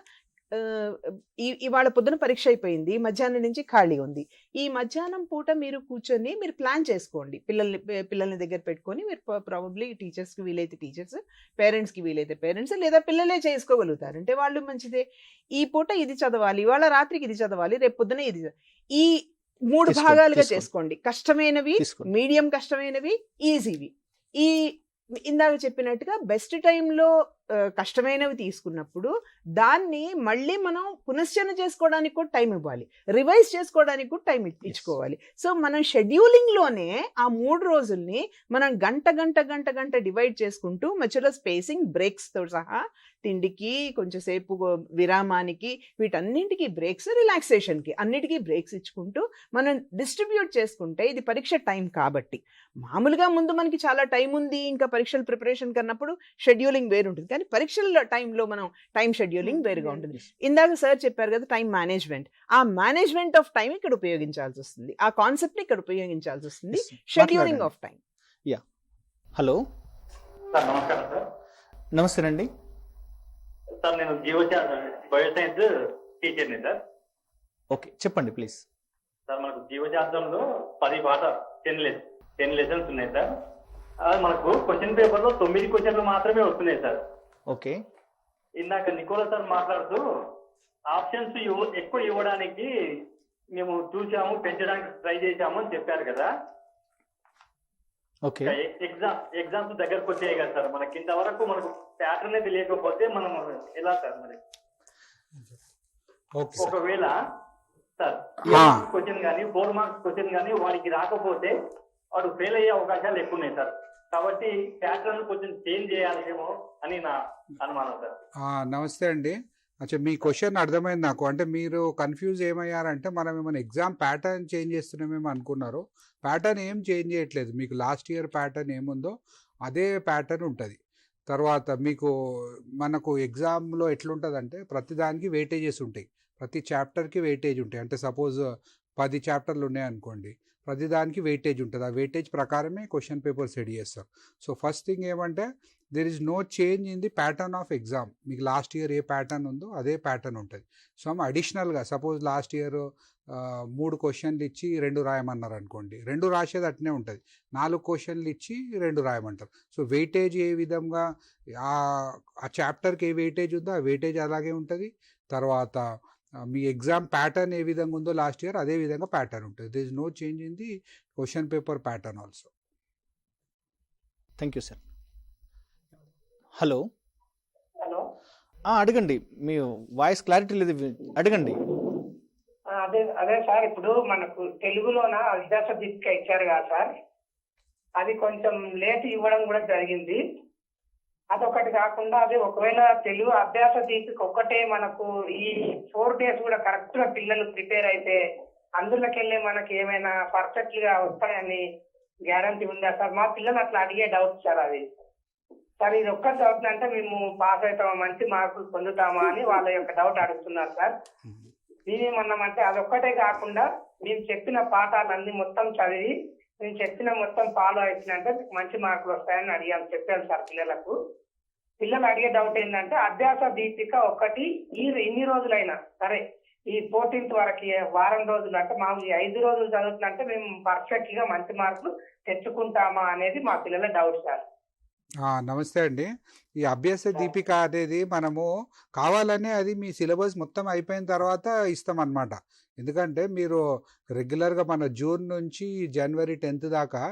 ఇవాళ పొద్దున పరీక్ష అయిపోయింది, మధ్యాహ్నం నుంచి ఖాళీ ఉంది. ఈ మధ్యాహ్నం పూట మీరు కూర్చొని మీరు ప్లాన్ చేసుకోండి. పిల్లల్ని దగ్గర పెట్టుకొని మీరు ప్రాబబ్లీ టీచర్స్కి వీలైతే టీచర్స్, పేరెంట్స్కి వీలైతే పేరెంట్స్, లేదా పిల్లలే చేసుకోగలుగుతారు అంటే వాళ్ళు మంచిదే. ఈ పూట ఇది చదవాలి, ఇవాళ రాత్రికి ఇది చదవాలి, రేపు పొద్దున ఇది. ఈ 3 భాగాలుగా చేసుకోండి. కష్టమైనవి, మీడియం కష్టమైనవి, ఈజీవి. ఈ ఇందాక చెప్పినట్టుగా బెస్ట్ టైంలో కష్టమైనవి తీసుకున్నప్పుడు దాన్ని మళ్ళీ మనం పునశ్చరణ చేసుకోవడానికి కూడా టైం ఇవ్వాలి, రివైజ్ చేసుకోవడానికి కూడా టైం ఇచ్చుకోవాలి. సో మనం షెడ్యూలింగ్లోనే ఆ 3 రోజుల్ని మనం గంట డివైడ్ చేసుకుంటూ మధ్యలో స్పేసింగ్, బ్రేక్స్తో సహా, తిండికి కొంచెంసేపు విరామానికి, వీటన్నింటికి బ్రేక్స్, రిలాక్సేషన్కి అన్నిటికీ బ్రేక్స్ ఇచ్చుకుంటూ మనం డిస్ట్రిబ్యూట్ చేసుకుంటే, ఇది పరీక్ష టైం కాబట్టి. మామూలుగా ముందు మనకి చాలా టైం ఉంది, ఇంకా పరీక్షల ప్రిపరేషన్ కన్నప్పుడు షెడ్యూలింగ్ వేరుంటుంది. కానీ పరీక్షల టైంలో మనం టైం షెడ్యూలింగ్ వేరుగా ఉంటుంది. ఇందాక సార్ చెప్పారు కదా టైం మేనేజ్మెంట్, ఆ మేనేజ్మెంట్ ఆఫ్ టైం ఇక్కడ ఉపయోగించాల్సి వస్తుంది, ఆ కాన్సెప్ట్ ఇక్కడ ఉపయోగించాల్సి వస్తుంది. Scheduling of time. Hello sir, నమస్కారం సార్. నమస్తే అండి సార్, నేను బయోసైన్స్ టీచర్ని సార్. ఓకే, చెప్పండి ప్లీజ్. సార్, మనకు జీవశాస్త్రంలో 10 లెసన్స్ ఉన్నాయి సార్. మనకు క్వశ్చన్ పేపర్ లో 9 క్వశ్చన్లు మాత్రమే వస్తున్నాయి సార్. ఓకే. ఇందాక నికోలా సార్ మాట్లాడుతూ ఆప్షన్స్ ఎక్కువ ఇవ్వడానికి మేము చూసాము, పెంచడానికి ట్రై చేశాము అని చెప్పారు కదా. ఓకే. ఎగ్జామ్స్ దగ్గరకు వచ్చాయి కదా సార్, మనకి ఇంతవరకు మనకు ప్యాటర్న్ తెలియకపోతే మనం ఎలా సార్ మరి? ఒకవేళ సార్ క్వశ్చన్ కానీ 4 మార్క్స్ క్వశ్చన్ కానీ వాడికి రాకపోతే వాడు ఫెయిల్ అయ్యే అవకాశాలు ఎక్కువ ఉన్నాయి సార్. కాబట్టి ప్యాటర్న్ కొంచెం చేంజ్ చేయాలేమో అని నా అనుమానం సార్. నమస్తే అండి. అచ్చా, మీ క్వశ్చన్ అర్థమైంది నాకు. అంటే మీరు కన్ఫ్యూజ్ ఏమయ్యారంటే మనం ఏమైనా ఎగ్జామ్ ప్యాటర్న్ చేంజ్ చేస్తున్నామేమో అనుకున్నారు. ప్యాటర్న్ ఏం చేంజ్ చేయట్లేదు. మీకు లాస్ట్ ఇయర్ ప్యాటర్న్ ఏముందో అదే ప్యాటర్న్ ఉంటుంది. తర్వాత మనకు ఎగ్జామ్లో ఎట్లుంటుందంటే ప్రతిదానికి వెయిటేజెస్ ఉంటాయి, ప్రతి చాప్టర్కి వెయిటేజ్ ఉంటాయి. అంటే సపోజ్ 10 చాప్టర్లు ఉన్నాయనుకోండి, ప్రతిదానికి వెయిటేజ్ ఉంటుంది. ఆ వెయిటేజ్ ప్రకారమే క్వశ్చన్ పేపర్ సెట్ చేస్తారు. సో ఫస్ట్ థింగ్ ఏమంటే there is no change in the pattern of exam. మీకు లాస్ట్ ఇయర్ ఏ ప్యాటర్న్ ఉందో అదే ప్యాటర్న్ ఉంటుంది. సో అడిషనల్గా సపోజ్ లాస్ట్ ఇయర్ 3 క్వశ్చన్లు ఇచ్చి 2 రాయమన్నారు అనుకోండి, 2 రాసేది అట్నే ఉంటుంది. 4 క్వశ్చన్లు ఇచ్చి 2 రాయమంటారు. సో వెయిటేజ్ ఏ విధంగా ఆ చాప్టర్కి ఏ వెయిటేజ్ ఉందో ఆ వెయిటేజ్ అలాగే ఉంటుంది. తర్వాత మీ ఎగ్జామ్ ప్యాటర్న్ ఏ విధంగా ఉందో లాస్ట్ ఇయర్ అదే విధంగా ప్యాటర్న్ ఉంటుంది. There is no change in the question paper pattern also. Thank you sir. Hello. Hello, అడగండి, మీ వాయిస్ క్లారిటీ లేదు, అడగండి. అదే సార్, ఇప్పుడు మనకు తెలుగులోన అభ్యాస దీపిక ఇచ్చారు కదా సార్, అది కొంచెం లేట్ ఇవ్వడం కూడా జరిగింది. అదొకటి కాకుండా అది ఒకవేళ తెలుగు అభ్యాస దీపిక ఒక్కటే మనకు ఈ 4 days కూడా కరెక్ట్ గా పిల్లలు ప్రిపేర్ అయితే అందులోకి వెళ్ళి మనకి ఏమైనా పర్ఫెక్ట్ గా వస్తాయని గ్యారంటీ ఉందా సార్? మా పిల్లలు అట్లా అడిగే డౌట్ సార్. అది సార్, ఇది ఒక్క డౌట్ అంటే మేము పాస్ అవుతామా, మంచి మార్కులు పొందుతామా అని వాళ్ళ యొక్క డౌట్ అడుగుతున్నారు సార్. నేనేమన్నామంటే అదొక్కటే కాకుండా మేము చెప్పిన పాఠాలన్నీ మొత్తం చదివి నేను చెప్పిన మొత్తం ఫాలో అవుతుందంటే మంచి మార్కులు వస్తాయని చెప్పాను సార్ పిల్లలకు. పిల్లలు అడిగే డౌట్ ఏంటంటే అభ్యాస దీపిక ఒకటి ఇన్ని రోజులైనా సరే ఈ 14th వరకు వారం రోజులు అంటే మాకు ఈ 5 రోజులు చదువుతుందంటే మేము పర్ఫెక్ట్ గా మంచి మార్కులు తెచ్చుకుంటామా అనేది మా పిల్లల డౌట్ సార్. నమస్తే అండి. ఈ అభ్యాస దీపిక అనేది మనము కావాలనే అది మీ సిలబస్ మొత్తం అయిపోయిన తర్వాత ఇస్తామన్నమాట. ఎందుకంటే మీరు రెగ్యులర్గా మన జూన్ నుంచి జనవరి 10th దాకా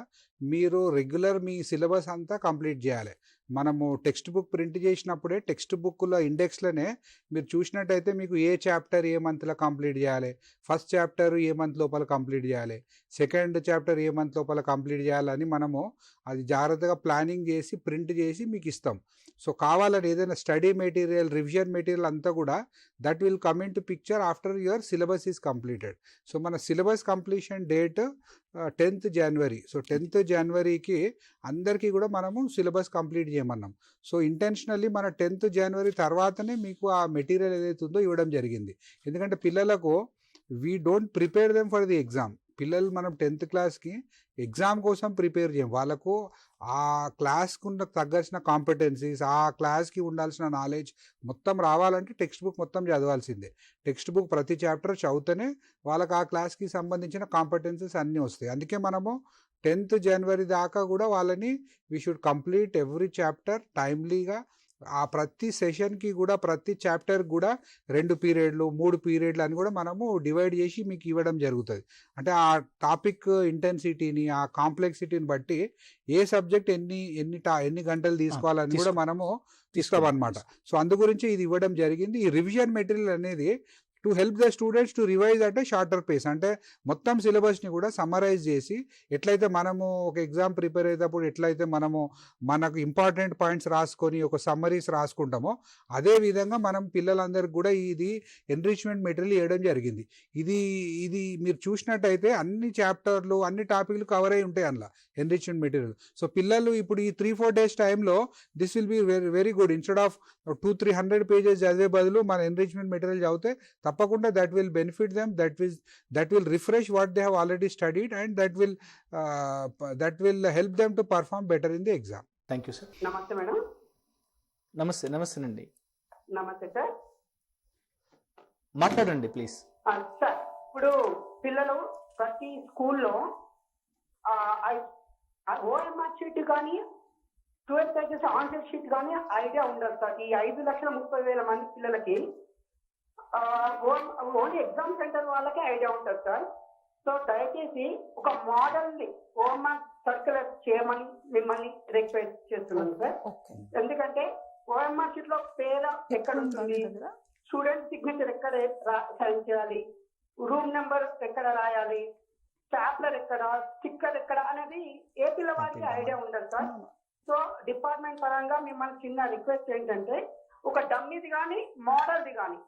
మీరు రెగ్యులర్ మీ సిలబస్ అంతా కంప్లీట్ చేయాలి. మనము టెక్స్ట్ బుక్ ప్రింట్ చేసినప్పుడే టెక్స్ట్ బుక్లో ఇండెక్స్లోనే మీరు చూసినట్టయితే మీకు ఏ చాప్టర్ ఏ మంత్లో కంప్లీట్ చేయాలి, ఫస్ట్ చాప్టర్ ఏ మంత్ లోపల కంప్లీట్ చేయాలి, సెకండ్ చాప్టర్ ఏ మంత్ లోపల కంప్లీట్ చేయాలని మనము అది జాగ్రత్తగా ప్లానింగ్ చేసి ప్రింట్ చేసి మీకు ఇస్తాం. సో కావాలని ఏదైనా స్టడీ మెటీరియల్, రివిజన్ మెటీరియల్ అంతా కూడా that will come into picture after your syllabus is completed. So మన syllabus completion date 10th January. So 10th Januaryకి అందరికీ కూడా మనము సిలబస్ కంప్లీట్ చేయమన్నాం. సో ఇంటెన్షనల్లీ మన 10th January తర్వాతనే మీకు ఆ మెటీరియల్ ఏదైతే ఉందో ఇవ్వడం జరిగింది. ఎందుకంటే పిల్లలకు we don't prepare them for the exam. పిల్లలు మనం 10th క్లాస్కి ఎగ్జామ్ కోసం ప్రిపేర్ చేయం. వాళ్ళకు ఆ క్లాస్కు తగ్గాల్సిన కాంపిటెన్సీస్, ఆ క్లాస్కి ఉండాల్సిన నాలెడ్జ్ మొత్తం రావాలంటే టెక్స్ట్ బుక్ మొత్తం చదవాల్సిందే. టెక్స్ట్ బుక్ ప్రతి చాప్టర్ చదివితేనే వాళ్ళకి ఆ క్లాస్కి సంబంధించిన కాంపిటెన్సీస్ అన్నీ వస్తాయి. అందుకే మనము 10th January దాకా కూడా వాళ్ళని we should complete every chapter టైమ్లీగా. ఆ ప్రతి సెషన్కి కూడా ప్రతి చాప్టర్ కూడా 2 పీరియడ్లు 3 పీరియడ్లు అని కూడా మనము డివైడ్ చేసి మీకు ఇవ్వడం జరుగుతుంది. అంటే ఆ టాపిక్ ఇంటెన్సిటీని, ఆ కాంప్లెక్సిటీని బట్టి ఏ సబ్జెక్ట్ ఎన్ని గంటలు తీసుకోవాలని కూడా మనము తీసుకోమన్నమాట. సో అందు గురించి ఇది ఇవ్వడం జరిగింది. ఈ రివిజన్ మెటీరియల్ అనేది to help the students to revise at a shorter pace. అంటే మొత్తం సిలబస్ని కూడా సమ్మరైజ్ చేసి ఎట్లయితే మనము ఒక ఎగ్జామ్ ప్రిపేర్ అయ్యేటప్పుడు ఎట్లయితే మనకు ఇంపార్టెంట్ పాయింట్స్ రాసుకొని ఒక సమ్మరీస్ రాసుకుంటామో అదే విధంగా మనం పిల్లలందరికీ కూడా ఇది ఎన్రిచ్మెంట్ మెటీరియల్ ఇవ్వడం జరిగింది. ఇది మీరు చూసినట్టయితే అన్ని చాప్టర్లు అన్ని టాపిక్లు కవర్ అయి ఉంటాయి అందులో ఎన్రిచ్మెంట్ మెటీరియల్. సో పిల్లలు ఇప్పుడు ఈ 3-4 days టైంలో this will be very very good. Instead of 200-300 pages చదివే బదులు మన ఎన్రిచ్మెంట్ మెటీరియల్ చదివితే తప్పకుండా that will benefit them, that will refresh what they have already studied and that will help them to perform better in the exam. Thank you sir. నమస్తే మేడం. నమస్తేనండి. నమస్తే సార్. మాట్లాడండి ప్లీజ్. సార్ ఇప్పుడు పిల్లలు ప్రతి స్కూల్లో ఓఎంఆర్ షీట్ కానీ 12 pages ఆన్సర్ షీట్ కానీ ఐడియా ఉండదు సార్. ఈ 5,30,000 మంది పిల్లలకి ఓన్లీ ఎగ్జామ్ సెంటర్ వాళ్ళకే ఐడియా ఉంటుంది సార్. సో దయచేసి ఒక మోడల్ని ఓఎంఆర్ సర్క్యులర్ చేయమని మిమ్మల్ని రిక్వెస్ట్ చేస్తున్నాను సార్. ఎందుకంటే ఓఎంఆర్ షీట్ లో పేరు ఎక్కడ ఉంటుంది, స్టూడెంట్ సిగ్నేచర్ ఎక్కడ సైన్ చేయాలి, రూమ్ నెంబర్ ఎక్కడ రాయాలి, స్టాప్లర్ ఎక్కడ, స్టిక్కర్ ఎక్కడ అనేది ఏ పిల్లవాడికి ఐడియా ఉండదు సార్. సో డిపార్ట్మెంట్ పరంగా మిమ్మల్ని చిన్న రిక్వెస్ట్ ఏంటంటే ఒక డమ్మీది కానీ మోడల్ది కానీ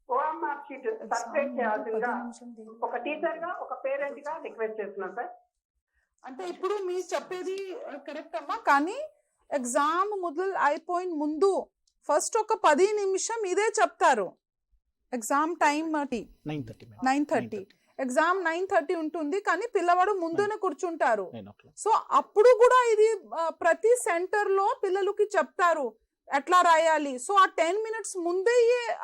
ఓఎంఆర్ షీట్ సపరేట్ చేయాల్సిందిగా ఒక టీచర్ గా ఒక పేరెంట్ గా రిక్వెస్ట్ చేస్తున్నాం సార్. అంటే ఇప్పుడు మీరు చెప్పేది కరెక్ట్ అమ్మా, కానీ ఎగ్జామ్ మొదలు అయిపోయిన ముందు ఫస్ట్ ఒక 10 నిమిషం ఇదే చెప్తారు. ఎగ్జామ్ టైం 9:30 ఎగ్జామ్ 9:30 ఉంటుంది, కానీ పిల్లవాడు ముందునే కూర్చుంటారు. సో అప్పుడు కూడా ఇది ప్రతి సెంటర్ లో పిల్లలకి చెప్తారు ఎట్లా రాయాలి. సో ఆ 10 minutes ముందే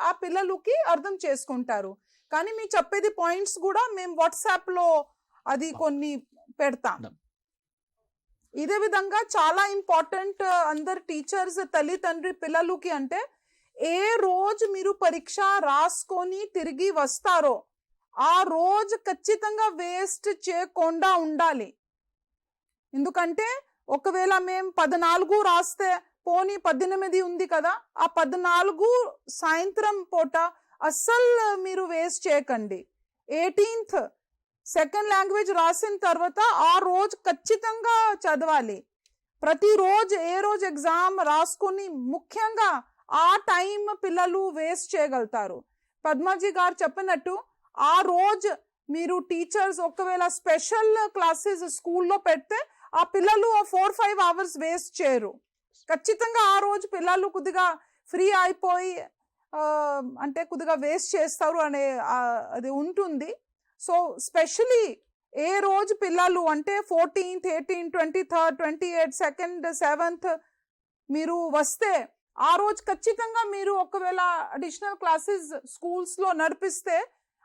ఆ పిల్లలకి అర్థం చేసుకుంటారు. కానీ మీరు చెప్పేది పాయింట్స్ కూడా మేము వాట్సాప్ లో అది కొన్ని పెడతాం. ఇదే విధంగా చాలా ఇంపార్టెంట్ అందరు టీచర్స్, తల్లిదండ్రి పిల్లలకి అంటే ఏ రోజు మీరు పరీక్ష రాసుకొని తిరిగి వస్తారో ఆ రోజు ఖచ్చితంగా వేస్ట్ చేయకుండా ఉండాలి. ఎందుకంటే ఒకవేళ మేము 14 రాస్తే పోనీ 18 ఉంది కదా, ఆ 14 సాయంత్రం పూట అస్సలు మీరు వేస్ట్ చేయకండి. 18th సెకండ్ లాంగ్వేజ్ రాసిన తర్వాత ఆ రోజు ఖచ్చితంగా చదవాలి. ప్రతిరోజు ఏ రోజు ఎగ్జామ్ రాసుకొని ముఖ్యంగా ఆ టైం పిల్లలు వేస్ట్ చేయగలుగుతారు. పద్మాజీ గారు చెప్పినట్టు ఆ రోజు మీరు టీచర్స్ ఒకవేళ స్పెషల్ క్లాసెస్ స్కూల్లో పెడితే ఆ పిల్లలు 4-5 hours వేస్ట్ చేయరు. ఖచ్చితంగా ఆ రోజు పిల్లలు కొద్దిగా ఫ్రీ అయిపోయి అంటే కొద్దిగా వేస్ట్ చేస్తారు అనే అది ఉంటుంది. సో స్పెషలీ ఏ రోజు పిల్లలు అంటే 14th, 18th, 23rd, 28th, 2nd, 7th మీరు వస్తే ఆ రోజు ఖచ్చితంగా మీరు ఒకవేళ అడిషనల్ క్లాసెస్ స్కూల్స్లో నడిపిస్తే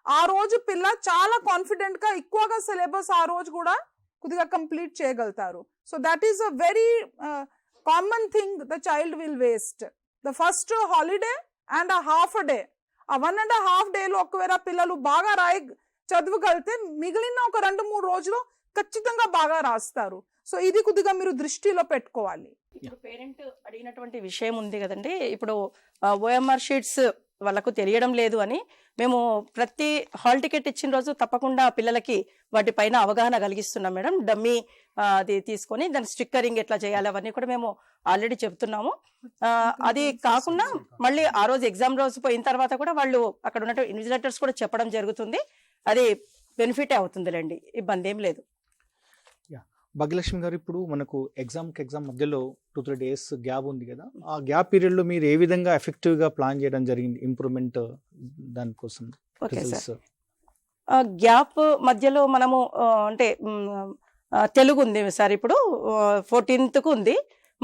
ఆ రోజు పిల్ల చాలా కాన్ఫిడెంట్ గా ఎక్కువగా సిలబస్ ఆ రోజు కూడా కొద్దిగా కంప్లీట్ చేయగలుగుతారు. So that is a very common thing the child will waste. The first holiday and a half a day, ఆ 1.5 days ఒకవేళ పిల్లలు బాగా చదవగలిగితే మిగిలిన ఒక 2-3 రోజులు ఖచ్చితంగా బాగా రాస్తారు. సో ఇది కొద్దిగా మీరు దృష్టిలో పెట్టుకోవాలి. ఇప్పుడు పేరెంట్ అడిగినటువంటి విషయం ఉంది కదండి, ఇప్పుడు ఓఎంఆర్ షీట్స్ వాళ్ళకు తెలియడం లేదు అని మేము ప్రతి హాల్ టికెట్ ఇచ్చిన రోజు తప్పకుండా పిల్లలకి వాటిపైన అవగాహన కలిగిస్తున్నాం మేడం. డమ్మీ అది తీసుకొని దాని స్టిక్కరింగ్ ఎట్లా చేయాలి అవన్నీ కూడా మేము ఆల్రెడీ చెప్తున్నాము. అది కాకుండా మళ్ళీ ఆ రోజు ఎగ్జామ్ రోజు పోయిన తర్వాత కూడా వాళ్ళు అక్కడ ఉన్న ఇన్విజిలేటర్స్ కూడా చెప్పడం జరుగుతుంది. అది బెనిఫిటే అవుతుందిలేండి, ఇబ్బంది ఏం లేదు. భాగ్యలక్ష్మి గారు, ఇప్పుడు మనకు ఎగ్జామ్ మధ్యలో 2-3 days గ్యాప్ ఉంది కదా, ఆ గ్యాప్ పీరియడ్లో మీరు ఏ విధంగా ఎఫెక్టివ్గా ప్లాన్ చేయడం జరిగింది ఇంప్రూవ్మెంట్ దానికోసం? ఓకే సార్, గ్యాప్ మధ్యలో మనము అంటే తెలుగు ఉంది సార్, ఇప్పుడు 14th ఉంది.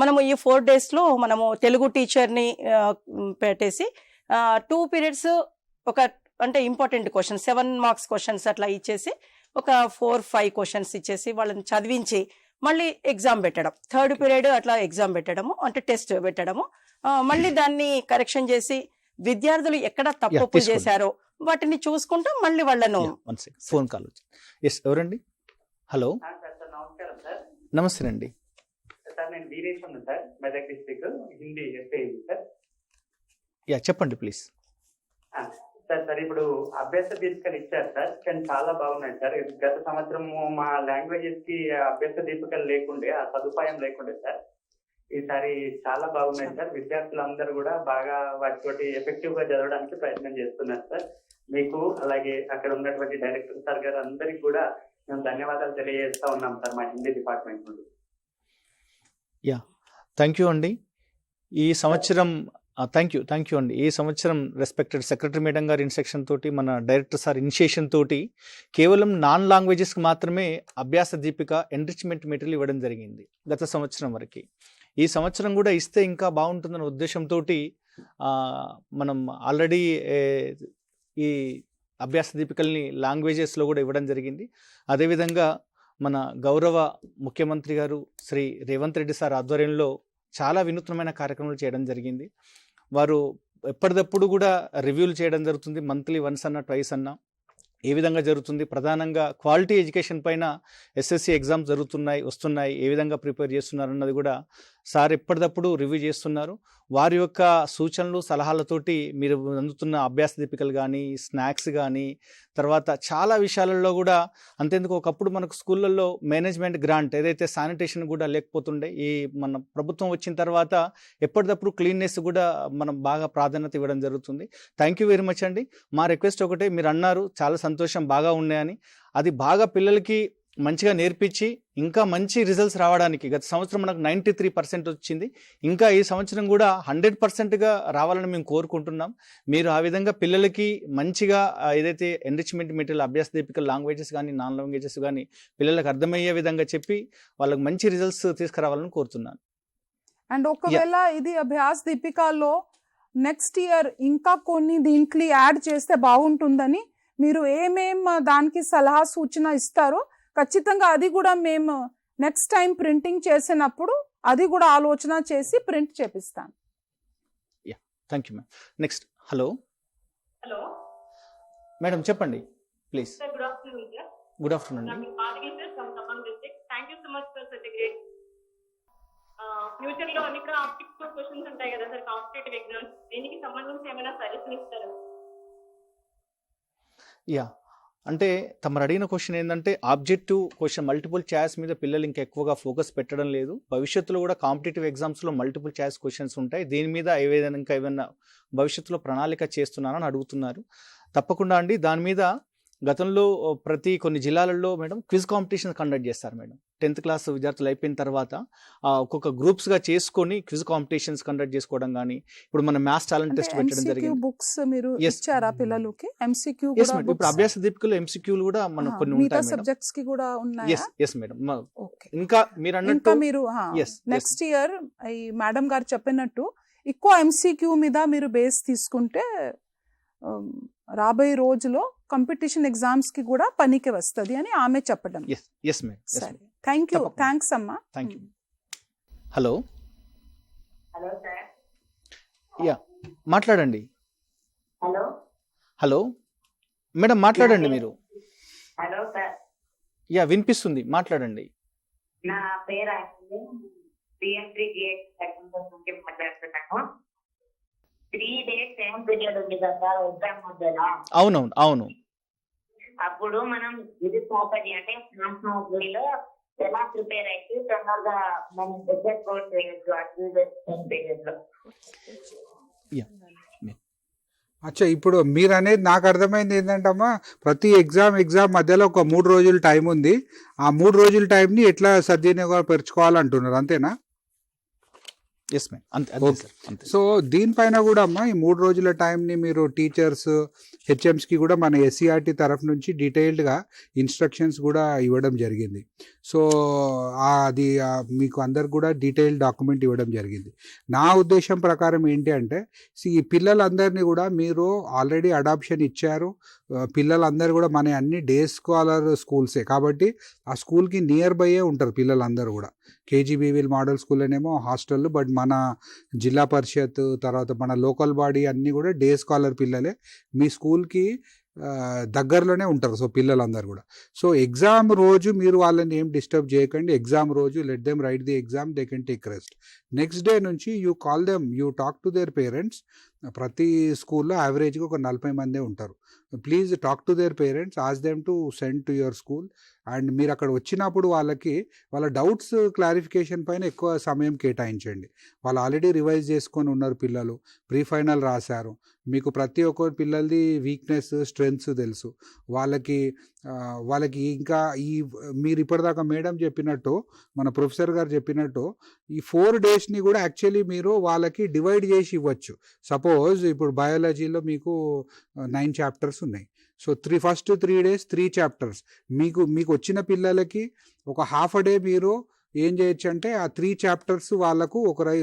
మనము ఈ 4 daysలో మనము తెలుగు టీచర్ని పెట్టేసి 2 periods ఒక అంటే ఇంపార్టెంట్ క్వశ్చన్స్ 7 marks క్వశ్చన్స్ అట్లా ఇచ్చేసి ఒక 4-5 questions ఇచ్చేసి వాళ్ళని చదివించి మళ్ళీ ఎగ్జామ్ పెట్టడం, 3rd period అట్లా ఎగ్జామ్ పెట్టడము, అంటే టెస్ట్ పెట్టడము, మళ్ళీ దాన్ని కరెక్షన్ చేసి విద్యార్థులు ఎక్కడ తప్పు చేశారో వాటిని చూసుకుంటూ మళ్ళీ వాళ్ళను. ఫోన్ కాల్ వచ్చింది. ఎవరండి? హలో, నమస్కారం సార్. నమస్తే అండి సార్. నేను వీరేష్ ఉన్నాను sir, Medak district, Hindi SI sir. చెప్పండి ప్లీజ్. సార్ ఇప్పుడు అభ్యాస దీపికలు ఇచ్చారు సార్, కానీ చాలా బాగున్నాయి సార్. గత సంవత్సరం మా లాంగ్వేజెస్ కి అభ్యాస దీపికలు లేకుండే, ఆ సదుపాయం లేకుండే సార్. ఈసారి చాలా బాగున్నాయి సార్. విద్యార్థులందరూ కూడా బాగా వాటితోటి ఎఫెక్టివ్ గా చదవడానికి ప్రయత్నం చేస్తున్నారు సార్. మీకు అలాగే అక్కడ ఉన్నటువంటి డైరెక్టర్ సార్ గారు అందరికి కూడా మేము ధన్యవాదాలు తెలియజేస్తా ఉన్నాం సార్ మా హిందీ డిపార్ట్మెంట్ నుండి. థ్యాంక్ యూ అండి. ఈ సంవత్సరం థ్యాంక్ యూ అండి. ఈ సంవత్సరం రెస్పెక్టెడ్ సెక్రటరీ మేడం గారి ఇన్స్ట్రక్షన్ తోటి, మన డైరెక్టర్ సార్ ఇనిషియేషన్ తోటి కేవలం నాన్ లాంగ్వేజెస్కి మాత్రమే అభ్యాస దీపిక ఎన్రిచ్మెంట్ మెటీరియల్ ఇవ్వడం జరిగింది గత సంవత్సరం వరకు. ఈ సంవత్సరం కూడా ఇస్తే ఇంకా బాగుంటుందన్న ఉద్దేశంతో మనం ఆల్రెడీ ఈ అభ్యాస దీపికల్ని లాంగ్వేజెస్లో కూడా ఇవ్వడం జరిగింది. అదేవిధంగా మన గౌరవ ముఖ్యమంత్రి గారు శ్రీ రేవంత్ రెడ్డి సార్ ఆధ్వర్యంలో చాలా వినూత్నమైన కార్యక్రమాలు చేయడం జరిగింది. వారు ఎప్పటికప్పుడు కూడా రివ్యూలు చేయడం జరుగుతుంది, మంత్లీ వన్స్ అన్న ట్వైస్ అన్న. ఏ విధంగా జరుగుతుంది, ప్రధానంగా క్వాలిటీ ఎడ్యుకేషన్ పైన ఎస్ఎస్సి ఎగ్జామ్స్ వస్తున్నాయి, ఏ విధంగా ప్రిపేర్ చేస్తున్నారు అన్నది కూడా సార్ ఎప్పటికప్పుడు రివ్యూ చేస్తున్నారు. వారి యొక్క సూచనలు సలహాలతోటి మీరు అందుతున్న అభ్యాస దీపికలు కానీ, స్నాక్స్ కానీ, తర్వాత చాలా విషయాలలో కూడా అంతేందుకు ఒకప్పుడు మనకు స్కూళ్ళల్లో మేనేజ్మెంట్ గ్రాంట్ ఏదైతే శానిటేషన్ కూడా లేకపోతుండే, ఈ మన ప్రభుత్వం వచ్చిన తర్వాత ఎప్పటికప్పుడు క్లీన్నెస్ కూడా మనం బాగా ప్రాధాన్యత ఇవ్వడం జరుగుతుంది. థ్యాంక్ యూ వెరీ మచ్ అండి. మా రిక్వెస్ట్ ఒకటే, మీరు అన్నారు చాలా సంతోషం బాగా ఉన్నాయని, అది బాగా పిల్లలకి మంచిగా నేర్పించి ఇంకా మంచి రిజల్ట్స్ రావడానికి, గత సంవత్సరం మనకు 93% వచ్చింది, ఇంకా ఈ సంవత్సరం కూడా 100%గా రావాలని మేము కోరుకుంటున్నాం. మీరు ఆ విధంగా పిల్లలకి మంచిగా ఏదైతే ఎన్రిచ్మెంట్ మెటీరియల్ అభ్యాస దీపికలు లాంగ్వేజెస్ కానీ నాన్ లాంగ్వేజెస్ కానీ పిల్లలకు అర్థమయ్యే విధంగా చెప్పి వాళ్ళకి మంచి రిజల్ట్స్ తీసుకురావాలని కోరుతున్నాను. అండ్ ఒకవేళ ఇది అభ్యాస దీపికలో నెక్స్ట్ ఇయర్ ఇంకా కొన్ని దీంట్లో యాడ్ చేస్తే బాగుంటుందని మీరు ఏమేం దానికి సలహా సూచన ఇస్తారో ఖచ్చితంగా అది కూడా మేము నెక్స్ట్ టైం ప్రింటింగ్ చేసినప్పుడు అది కూడా ఆలోచన చేసి ప్రింట్ చేపిస్తాను. Thank you ma'am. Next hello hello madam, చెప్పండి please. Good afternoon sir. Good afternoon అండి. Thank you so much for such a great. Future లో అన్ని కూడా ఆబ్జెక్టివ్ క్వశ్చన్స్ ఉంటాయి కదా సార్, కాంపిటేటివ్ ఎగ్జామ్స్, దీనికి సంబంధించి ఏమైనా సజెషన్ ఇస్తారా? అంటే తమరు అడిగిన క్వశ్చన్ ఏంటంటే, ఆబ్జెక్టివ్ క్వశ్చన్ మల్టిపుల్ చాయిస్ మీద పిల్లలు ఇంకా ఎక్కువగా ఫోకస్ పెట్టడం లేదు. భవిష్యత్తులో కూడా కాంపిటేటివ్ ఎగ్జామ్స్లో మల్టిపుల్ చాయిస్ క్వశ్చన్స్ ఉంటాయి, దీని మీద ఏమైనా భవిష్యత్తులో ప్రణాళిక చేస్తున్నారని అడుగుతున్నారు. తప్పకుండా అండి. దాని మీద గతంలో కొన్ని జిల్లాలలో మేడం క్విజ్ కాంపిటీషన్ కండక్ట్ చేస్తారు మేడం. 10th class విద్యార్థులు అయిపోయిన తర్వాత ఒక్కొక్క గ్రూప్స్గా చేసుకొని క్విజ్ కాంపిటీషన్స్ కండక్ట్ చేసుకోవడం కానీ, ఇప్పుడు మన మ్యాథ్స్ టాలెంట్ టెస్ట్ పెట్టడం జరిగింది. బుక్స్ మీరు ఇచ్చారా పిల్లలకి? ఎంసీక్యూ ఇప్పుడు అభ్యాస దీపికలు ఎంసీక్యూలు కూడా మనకు కొన్ని ఉంటాయి సబ్జెక్ట్స్ కి కూడా ఉన్నాయి. Yes madam. ఇంకా మీరు అన్నట్టు మీరు నెక్స్ట్ ఇయర్ ఈ మేడం గారు చెప్పినట్టు ఎక్కువ ఎంసీక్యూ మీద మీరు బేస్ తీసుకుంటే రాబోయే రోజులో కాంపిటీషన్ ఎగ్జామ్స్కి కూడా పనికి వస్తుంది అని ఆమె చెప్పడం. Yes madam. సరే, థ్యాంక్ యూ, తప్పకుండా. థ్యాంక్స్ అమ్మా. Thank you. Hello, hello sir. Yeah మాట్లాడండి. హలో హలో మేడం మాట్లాడండి మీరు. Hello sir. యా వినిపిస్తుంది, మాట్లాడండి. నా పేరు PN3GX నుంచి మాట్లాడుతున్నాను. 3 days సేమ్ పీరియడ్ ఉంది కదా ఎగ్జామ్ మధ్యలో. అవునవును అవును. అప్పుడు మనం ఇది ప్రాపర్టీ అంటే ఫాస్ట్ లో ఎలా ప్రిపేర్ అయితే తొందరగా మనం ఎగ్జామ్ కోర్స్ చేయొచ్చు ఆ 3 days సేమ్ పీరియడ్ లో. అచ్చా, ఇప్పుడు మీరు అనేది నాకు అర్థమైంది ఏంటంటమ్మా, ప్రతి ఎగ్జామ్ మధ్యలో ఒక 3 రోజులు టైం ఉంది. ఆ 3 రోజుల టైంని ఎట్లా సద్వినియోగపరచుకోవాలంటున్నారు, అంతేనా? ఎస్ మేడం, అంతే సార్, అంతే. సో దీనిపైన కూడా అమ్మా ఈ 3 రోజుల టైంని మీరు టీచర్స్ హెచ్ఎంస్కి కూడా మన SCERT తరఫు నుంచి డీటెయిల్డ్గా ఇన్స్ట్రక్షన్స్ కూడా ఇవ్వడం జరిగింది. సో అది మీకు అందరు కూడా డీటెయిల్డ్ డాక్యుమెంట్ ఇవ్వడం జరిగింది. నా ఉద్దేశం ప్రకారం ఏంటి అంటే, ఈ పిల్లలందరినీ కూడా మీరు ఆల్రెడీ అడాప్షన్ ఇచ్చారు. పిల్లలందరూ కూడా మన అన్ని డే స్కాలర్ స్కూల్సే కాబట్టి ఆ స్కూల్కి నియర్ బైయే ఉంటారు పిల్లలందరూ కూడా. KGBVL మోడల్ స్కూల్లోనేమో హాస్టల్, బట్ మన జిల్లా పరిషత్ తర్వాత మన లోకల్ బాడీ అన్నీ కూడా డే స్కాలర్ పిల్లలే మీ స్కూల్కి దగ్గరలోనే ఉంటారు. సో పిల్లలందరూ కూడా. సో ఎగ్జామ్ రోజు మీరు వాళ్ళని ఏం డిస్టర్బ్ చేయకండి. ఎగ్జామ్ రోజు let them write the exam, they can take rest. Next day నుంచి you call them, you talk to their parents. ప్రతి స్కూల్లో యావరేజ్గా ఒక 40 మందే ఉంటారు. Please talk to their parents, ask them to send to your school. And మీరు అక్కడ వచ్చినప్పుడు వాళ్ళ డౌట్స్ క్లారిఫికేషన్ పైన ఎక్కువ సమయం కేటాయించండి. వాళ్ళు ఆల్రెడీ రివైజ్ చేసుకొని ఉన్నారు పిల్లలు, ప్రీ ఫైనల్ రాశారు. మీకు ప్రతి ఒక్క పిల్లలది వీక్నెస్ స్ట్రెంగ్స్ తెలుసు. వాళ్ళకి ఇంకా మీరు ఇప్పటిదాకా మేడం చెప్పినట్టు, మన ప్రొఫెసర్ గారు చెప్పినట్టు ఈ 4 డేస్ని కూడా యాక్చువల్లీ మీరు వాళ్ళకి డివైడ్ చేసి ఇవ్వచ్చు. సపోజ్ ఇప్పుడు బయాలజీలో మీకు 9 చాప్టర్స్ ఉన్నాయి. So first 3 days 3 chapters. మీకు వచ్చిన పిల్లలకి ఒక హాఫ్ డే మీరు ఏం చేయొచ్చు అంటే ఆ 3 chapters వాళ్ళకు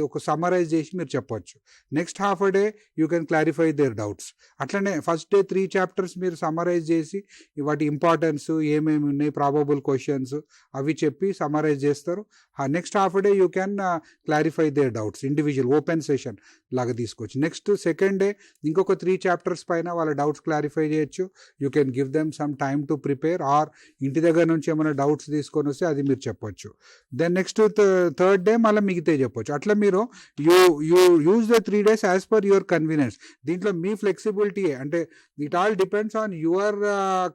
ఒక సమ్మరైజ్ చేసి మీరు చెప్పొచ్చు. Next half day you can clarify their doubts. అట్లనే ఫస్ట్ డే 3 chapters మీరు సమ్మరైజ్ చేసి వాటి ఇంపార్టెన్స్ ఏమేమి ఉన్నాయి, ప్రాబబుల్ క్వశ్చన్స్ అవి చెప్పి సమ్మరైజ్ చేస్తారు. Next half day you can clarify their doubts individual open session లాగా తీసుకోవచ్చు. నెక్స్ట్ సెకండ్ డే ఇంకొక 3 chapters పైన వాళ్ళ డౌట్స్ క్లారిఫై చేయొచ్చు. You can give them some time to prepare, or ఇంటి దగ్గర నుంచి ఏమైనా డౌట్స్ తీసుకొని వస్తే అది మీరు చెప్పొచ్చు. దెన్ నెక్స్ట్ థర్డ్ డే మళ్ళీ మిగతా చెప్పొచ్చు. అట్లా మీరు you use the 3 days as per your convenience. దీంట్లో మీ ఫ్లెక్సిబిలిటీ అంటే it all depends on your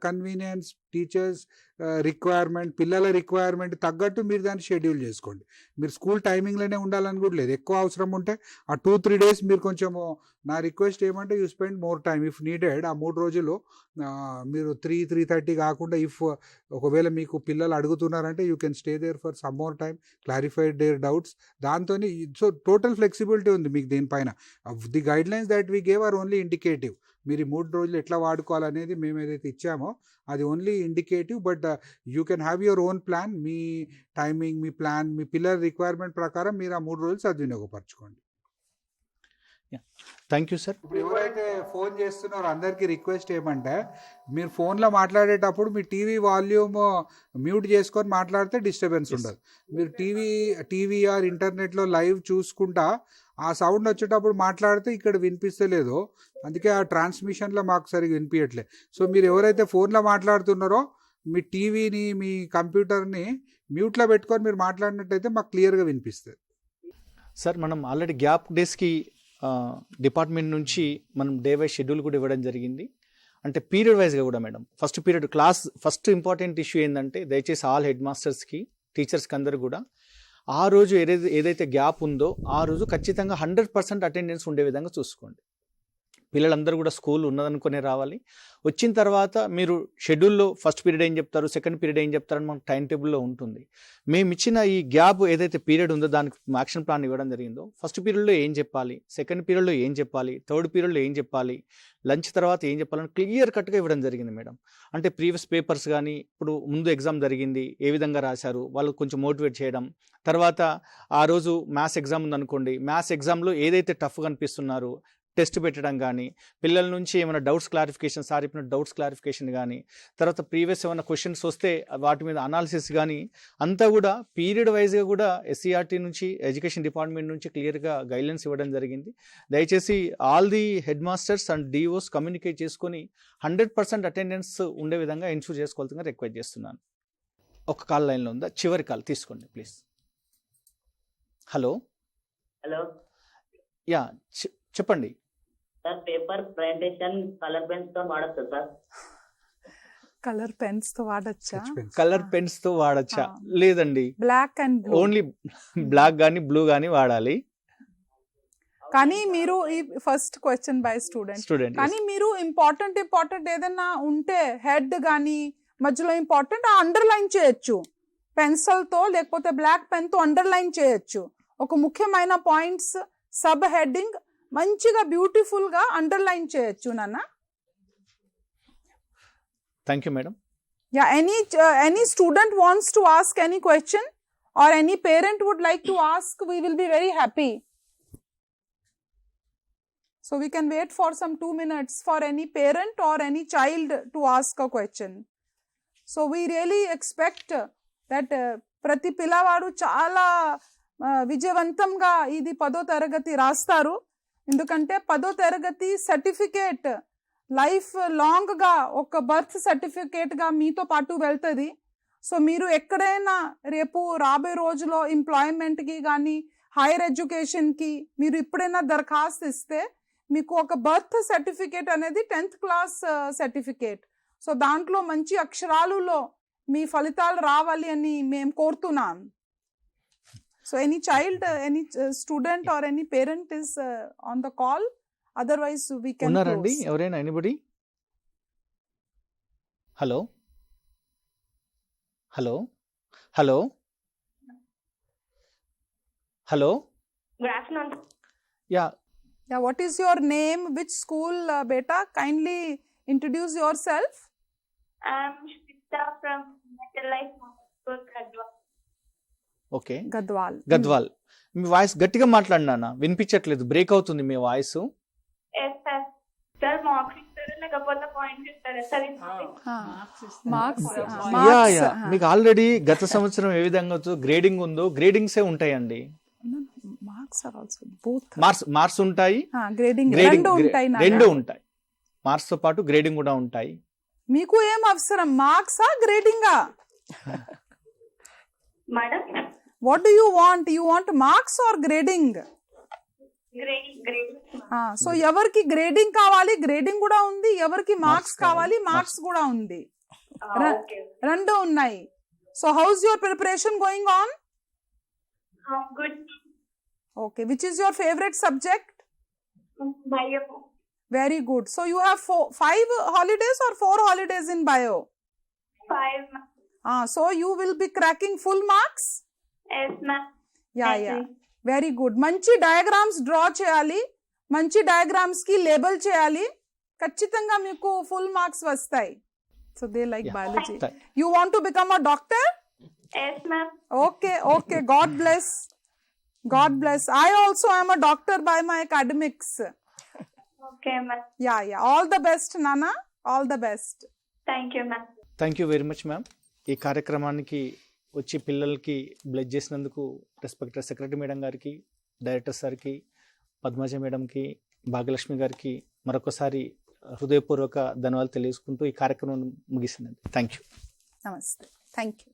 convenience, teachers requirement, పిల్లల రిక్వైర్మెంట్ తగ్గట్టు మీరు దాన్ని షెడ్యూల్ చేసుకోండి. మీరు స్కూల్ టైమింగ్లోనే ఉండాలని కూడా లేదు. ఎక్కువ అవసరం ఉంటే ఆ 2-3 days మీరు కొంచెము, నా రిక్వెస్ట్ ఏమంటే you spend more time if needed. ఆ 3 రోజులు మీరు 3-3:30 కాకుండా ఒకవేళ మీకు పిల్లలు అడుగుతున్నారంటే you can stay there for some more time, clarified their doubts. దాంతో సో టోటల్ ఫ్లెక్సిబిలిటీ ఉంది మీకు దీనిపైన. The guidelines that we gave are only indicative. మీరు 3 రోజులు ఎట్లా వాడుకోవాలనేది మేము ఏదైతే ఇచ్చామో అది only indicative. But you can have your own plan. మీ టైమింగ్, మీ ప్లాన్, మీ పిల్లల రిక్వైర్మెంట్ ప్రకారం మీరు ఆ 3 రోజులు సద్వినియోగపరచుకోండి. Thank you sir. ఇప్పుడు ఎవరైతే ఫోన్ చేస్తున్నారో అందరికీ రిక్వెస్ట్ ఏమంటే, మీరు ఫోన్లో మాట్లాడేటప్పుడు మీ టీవీ వాల్యూమ్ మ్యూట్ చేసుకొని మాట్లాడితే డిస్టర్బెన్స్ ఉండదు. మీరు టీవీ ఆర్ ఇంటర్నెట్లో లైవ్ చూసుకుంటా ఆ సౌండ్ వచ్చేటప్పుడు మాట్లాడితే ఇక్కడ వినిపిస్తలేదు. అందుకే ఆ ట్రాన్స్మిషన్లో మాకు సరిగ్గా వినిపించట్లేదు. సో మీరు ఎవరైతే ఫోన్లో మాట్లాడుతున్నారో మీ టీవీని, మీ కంప్యూటర్ని మ్యూట్లో పెట్టుకొని మీరు మాట్లాడినట్టయితే మాకు క్లియర్గా వినిపిస్తుంది. సార్ మనం ఆల్రెడీ గ్యాప్ డేస్కి డిపార్ట్మెంట్ నుంచి మనం డే వైజ్ షెడ్యూల్ కూడా ఇవ్వడం జరిగింది. అంటే పీరియడ్ వైజ్గా కూడా మేడం ఫస్ట్ ఇంపార్టెంట్ ఇష్యూ ఏంటంటే, దయచేసి ఆల్ హెడ్ మాస్టర్స్కి, టీచర్స్కి అందరూ కూడా ఆ రోజు ఏదైతే గ్యాప్ ఉందో ఆ రోజు ఖచ్చితంగా 100% అటెండెన్స్ ఉండే విధంగా చూసుకోండి. పిల్లలందరూ కూడా స్కూల్ ఉన్నదనుకునే రావాలి. వచ్చిన తర్వాత మీరు షెడ్యూల్లో ఫస్ట్ పీరియడ్ ఏం చెప్తారు, సెకండ్ పీరియడ్ ఏం చెప్తారని మనకు టైం టేబుల్లో ఉంటుంది. మేము ఇచ్చిన ఈ గ్యాప్ ఏదైతే పీరియడ్ ఉందో దానికి యాక్షన్ ప్లాన్ ఇవ్వడం జరిగిందో, ఫస్ట్ పీరియడ్లో ఏం చెప్పాలి, సెకండ్ పీరియడ్లో ఏం చెప్పాలి, థర్డ్ పీరియడ్లో ఏం చెప్పాలి, లంచ్ తర్వాత ఏం చెప్పాలని క్లియర్ కట్గా ఇవ్వడం జరిగింది మేడం. అంటే ప్రీవియస్ పేపర్స్ కానీ, ఇప్పుడు ముందు ఎగ్జామ్ జరిగింది ఏ విధంగా రాశారు, వాళ్ళు కొంచెం మోటివేట్ చేయడం. తర్వాత ఆ రోజు మ్యాథ్స్ ఎగ్జామ్ ఉందనుకోండి, మ్యాథ్స్ ఎగ్జామ్లో ఏదైతే టఫ్గా అనిపిస్తున్నారు, టెస్ట్ పెట్టడం కానీ, పిల్లల నుంచి ఏమైనా డౌట్స్ క్లారిఫికేషన్, సార్ చెప్పిన డౌట్స్ క్లారిఫికేషన్ కానీ, తర్వాత ప్రీవియస్ ఏమైనా క్వశ్చన్స్ వస్తే వాటి మీద అనాలిసిస్ కానీ, అంతా కూడా పీరియడ్ వైజ్గా కూడా SCERT నుంచి, ఎడ్యుకేషన్ డిపార్ట్మెంట్ నుంచి క్లియర్గా గైడ్లైన్స్ ఇవ్వడం జరిగింది. దయచేసి all the head masters and DOs communicate చేసుకొని 100% అటెండెన్స్ ఉండే విధంగా ఎన్షూర్ చేసుకోవాల్సిందిగా రిక్వెస్ట్ చేస్తున్నాను. ఒక కాల్ లైన్లో ఉందా? చివరి కాల్ తీసుకోండి ప్లీజ్. హలో. హలో యా, చెప్పండి sir. Paper presentation colour pens తో వాడచ్చు సార్? కలర్ పెన్స్ తో వాడచ్చా? కలర్ పెన్స్ తో వాడచ్చా? లేదండి, black and blue, only black కానీ బ్లూ కానీ వాడాలి. కానీ మీరు ఈ ఫస్ట్ క్వశ్చన్ బై స్టూడెంట్, కానీ మీరు ఇంపార్టెంట్ ఏదైనా ఉంటే హెడ్ కానీ మధ్యలో ఇంపార్టెంట్ అండర్లైన్ చేయొచ్చు పెన్సిల్ తో, లేకపోతే బ్లాక్ పెన్ తో అండర్లైన్ చేయొచ్చు. ఒక ముఖ్యమైన పాయింట్స్ సబ్ హెడ్డింగ్ మంచిగా బ్యూటిఫుల్ గా అండర్లైన్ చేయొచ్చు నాన్న. Thank you madam. Yeah, any student wants to ask any question or any parent would like to ask, we will be very happy. So we can wait for some 2 minutes for any parent or any child to ask a question. So we really expect that ప్రతి పిల్లవాడు చాలా విజయవంతంగా ఇది 10వ తరగతి రాస్తారు. ఎందుకంటే 10వ తరగతి సర్టిఫికేట్ లైఫ్ లాంగ్గా ఒక బర్త్ సర్టిఫికేట్గా మీతో పాటు వెళ్తుంది. సో మీరు ఎక్కడైనా రేపు రాబోయే రోజులో ఎంప్లాయ్మెంట్కి కానీ హైయర్ ఎడ్యుకేషన్కి మీరు ఎప్పుడైనా దరఖాస్తు ఇస్తే మీకు ఒక బర్త్ సర్టిఫికేట్ అనేది 10th క్లాస్ సర్టిఫికేట్. సో దాంట్లో మంచి అక్షరాలలో మీ ఫలితాలు రావాలి అని మేము కోరుతున్నాం. So any child, any student or any parent is on the call, otherwise we can ఉన్నారండి ఎవరైనా? Anybody? Hello hello hello hello. Good afternoon. Yeah, what is your name, which school beta, kindly introduce yourself. Shweta from Metal Life Gadwal. Okay, Gadwal. Me voice గట్టిగా మాట్లాడినా, వినిపించట్లేదు, బ్రేక్ అవుతుంది మీ వాయిస్. సార్ మార్క్స్ ఇస్తారా లేకపోతే పాయింట్స్ ఇస్తారా సార్? యా, మీకు ఆల్రెడీ గత సంవత్సరం ఏ విధంగా గ్రేడింగ్ ఉందో గ్రేడింగ్సే ఉంటాయండి. మార్క్స్ ఉంటాయి, రెండు ఉంటాయి. మార్క్స్ తో పాటు గ్రేడింగ్ కూడా ఉంటాయి. మీకు ఏం అవసరం, మార్క్సా గ్రేడింగా? Madam, what do you want? You want marks or grading? Grading. So ఎవరికి గ్రేడింగ్ కావాలి, గ్రేడింగ్ కూడా ఉంది. ఎవరికి మార్క్స్ కావాలి, మార్క్స్ కూడా ఉంది. రెండు ఉన్నాయి. So house your preparation going on? Good. Okay, which is your favorite subject? Bio. Very good. So you have 5 holidays or 4 holidays in bio? 5. So you will be cracking full marks? Yes, ma'am. Yeah. Very good. మంచి డయాగ్రామ్స్ డ్రా చేయాలి, మంచి డయాగ్రామ్స్ కి లేబుల్ చేయాలి, ఖచ్చితంగా మీకు ఫుల్ మార్క్స్ వస్తాయి. So they like biology. You want to become a doctor? Yes, ma'am. Okay. God bless. I also am a doctor by my academics. Okay, ma'am. Yeah. All the best, Nana. All the best. Thank you, ma'am. Thank you very much ma'am. ఈ కార్యక్రమానికి వచ్చి పిల్లలకి బ్లెస్ చేసినందుకు రెస్పెక్టెడ్ సెక్రటరీ మేడం గారికి, డైరెక్టర్ సార్కి, పద్మజ మేడంకి, భాగ్యలక్ష్మి గారికి మరొకసారి హృదయపూర్వక ధన్యవాదాలు తెలియజేసుకుంటూ ఈ కార్యక్రమం ముగిసిందండి. Thank you. Namaste. Thank you.